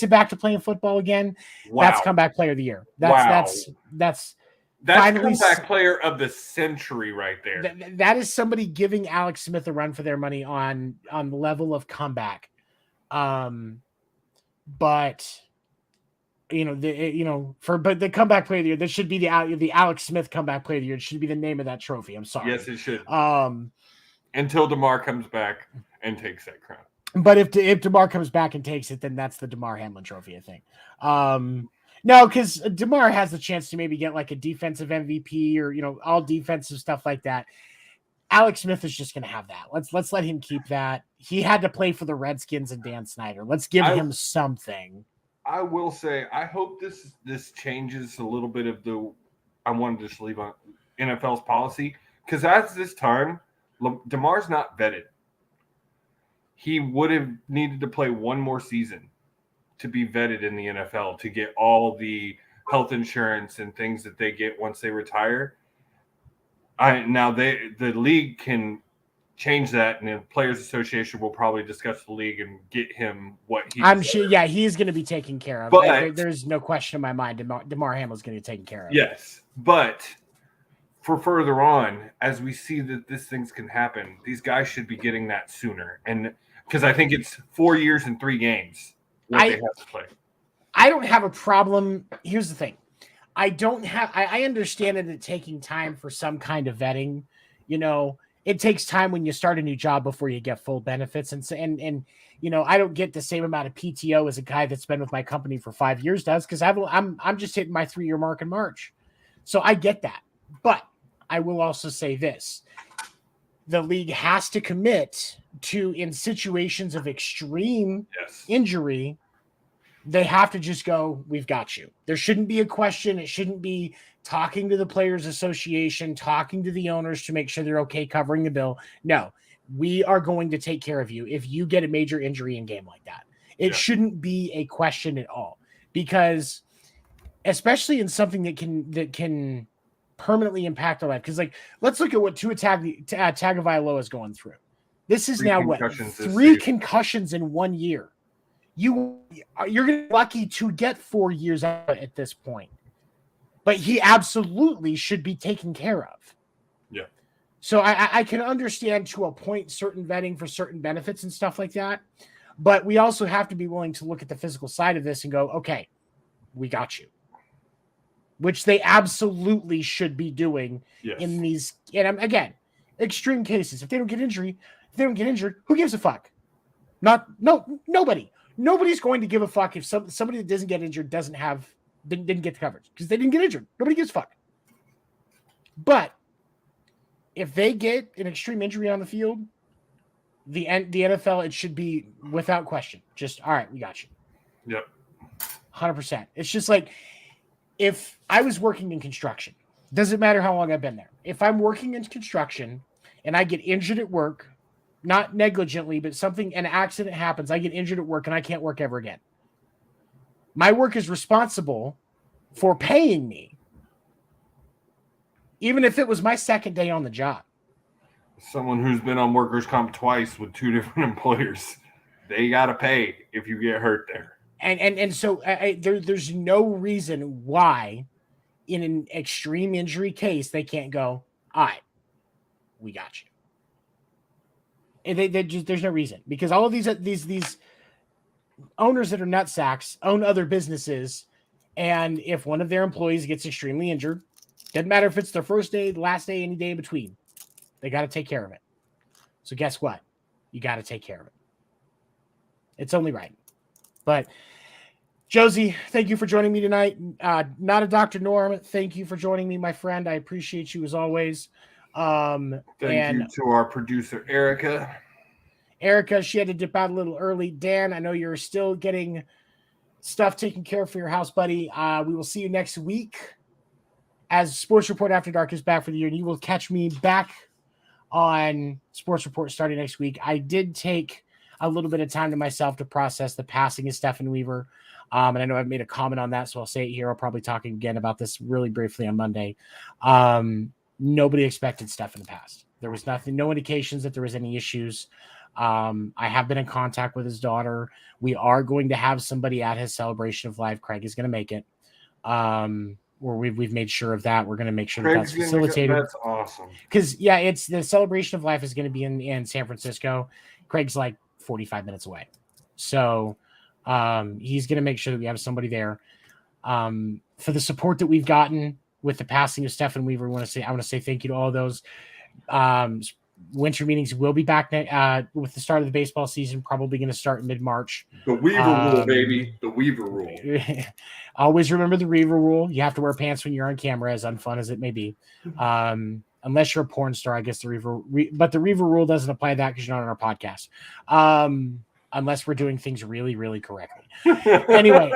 back to playing football again, that's comeback player of the year. That's comeback player of the century right there. That is somebody giving Alex Smith a run for their money on the level of comeback. But the comeback player of the year, that should be the Alex Smith comeback player of the year. It should be the name of that trophy. I'm sorry. Yes, it should. Until DeMar comes back and takes that crown. But if DeMar comes back and takes it, then that's the Demar Hamlin trophy, I think. No, because DeMar has the chance to maybe get like a defensive MVP or all defensive stuff like that. Alex Smith is just going to have that. Let's let him keep that. He had to play for the Redskins and Dan Snyder. Let's give him something. I will say, I hope this changes a little bit of I wanted to just leave on NFL's policy, because at this time, DeMar's not vetted. He would have needed to play one more season to be vetted in the NFL to get all the health insurance and things that they get once they retire. The league can change that, and the Players Association will probably discuss the league and get him what I'm sure. Yeah, he's going to be taken care of. But there's no question in my mind Demar Hamlin's going to be taken care of. Yes, but for further on, as we see that these things can happen, these guys should be getting that sooner, and because I think it's 4 years and 3 games they have to play. I don't have a problem. Here's the thing. I understand it taking time for some kind of vetting. It takes time when you start a new job before you get full benefits. And I don't get the same amount of PTO as a guy that's been with my company for 5 years does, because I'm just hitting my 3-year mark in March. So I get that. But I will also say this. The league has to commit to, in situations of extreme injury, they have to just go, we've got you. There shouldn't be a question. It shouldn't be talking to the Players Association, talking to the owners to make sure they're okay covering the bill. No, we are going to take care of you if you get a major injury in game like that. It shouldn't be a question at all, because especially in something that can permanently impact our life. Because let's look at what Tua Tagovailoa is going through. This is now what, 3 concussions in 1 year. You're lucky to get 4 years out at this point, but he absolutely should be taken care of. Yeah. So I can understand to a point certain vetting for certain benefits and stuff like that, but we also have to be willing to look at the physical side of this and go, okay, we got you, which they absolutely should be doing in these. And again, extreme cases. If they don't get injured, who gives a fuck? Nobody. Nobody's going to give a fuck if somebody that doesn't get injured didn't get the coverage because they didn't get injured. Nobody gives a fuck. But if they get an extreme injury on the field, the NFL, it should be without question. Just, all right, we got you. Yep. 100%. It's just like if I was working in construction, doesn't matter how long I've been there. If I'm working in construction and I get injured at work, not negligently, but an accident happens, I get injured at work and I can't work ever again. My work is responsible for paying me, even if it was my second day on the job. Someone who's been on workers' comp twice with 2 different employers, they got to pay if you get hurt there. And so there's no reason why in an extreme injury case they can't go, all right, we got you. And there's no reason, because all of these owners that are nutsacks own other businesses, and if one of their employees gets extremely injured, doesn't matter if it's their first day, last day, any day in between, they got to take care of it. So guess what? You got to take care of it. It's only right. But Josie, thank you for joining me tonight. Not a Dr. Norm, thank you for joining me, my friend. I appreciate you as always. Thank you to our producer, Erica. She had to dip out a little early. Dan, I know you're still getting stuff taken care of for your house, buddy. We will see you next week as Sports Report After Dark is back for the year, and you will catch me back on Sports Report starting next week. I did take a little bit of time to myself to process the passing of Stephen Weaver. And I know I've made a comment on that, so I'll say it here. I'll probably talk again about this really briefly on Monday. Nobody expected Stephen to pass. There was nothing, no indications that there was any issues. I have been in contact with his daughter. We are going to have somebody at his celebration of life. Craig is going to make it. Where we've made sure of that. We're going to make sure that's facilitated. That's awesome. Because yeah, it's the celebration of life is going to be in San Francisco. Craig's like 45 minutes away. So he's going to make sure that we have somebody there. For the support that we've gotten with the passing of Stephen Weaver, I want to say thank you to all those. Winter meetings will be back with the start of the baseball season, probably going to start in mid-March. The Weaver rule, baby. The Weaver rule. Always remember the Weaver rule. You have to wear pants when you're on camera, as unfun as it may be. Unless you're a porn star, I guess but the Weaver rule doesn't apply to that because you're not on our podcast. Unless we're doing things really, really correctly. Anyway,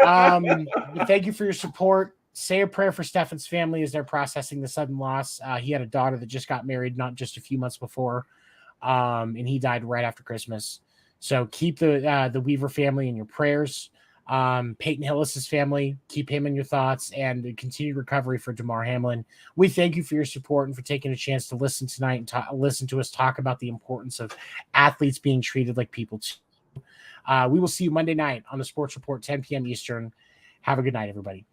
thank you for your support. Say a prayer for Stephen's family as they're processing the sudden loss. He had a daughter that just got married not just a few months before, and he died right after Christmas. So keep the Weaver family in your prayers. Peyton Hillis's family, keep him in your thoughts, and the continued recovery for Demar Hamlin. We thank you for your support and for taking a chance to listen tonight and listen to us talk about the importance of athletes being treated like people too. We will see you Monday night on the Sports Report, 10 p.m. Eastern. Have a good night, everybody.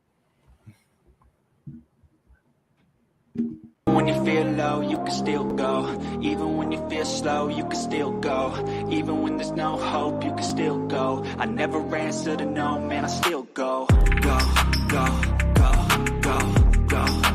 When you feel low, you can still go. Even when you feel slow, you can still go. Even when there's no hope, you can still go. I never answer to no, man, I still go.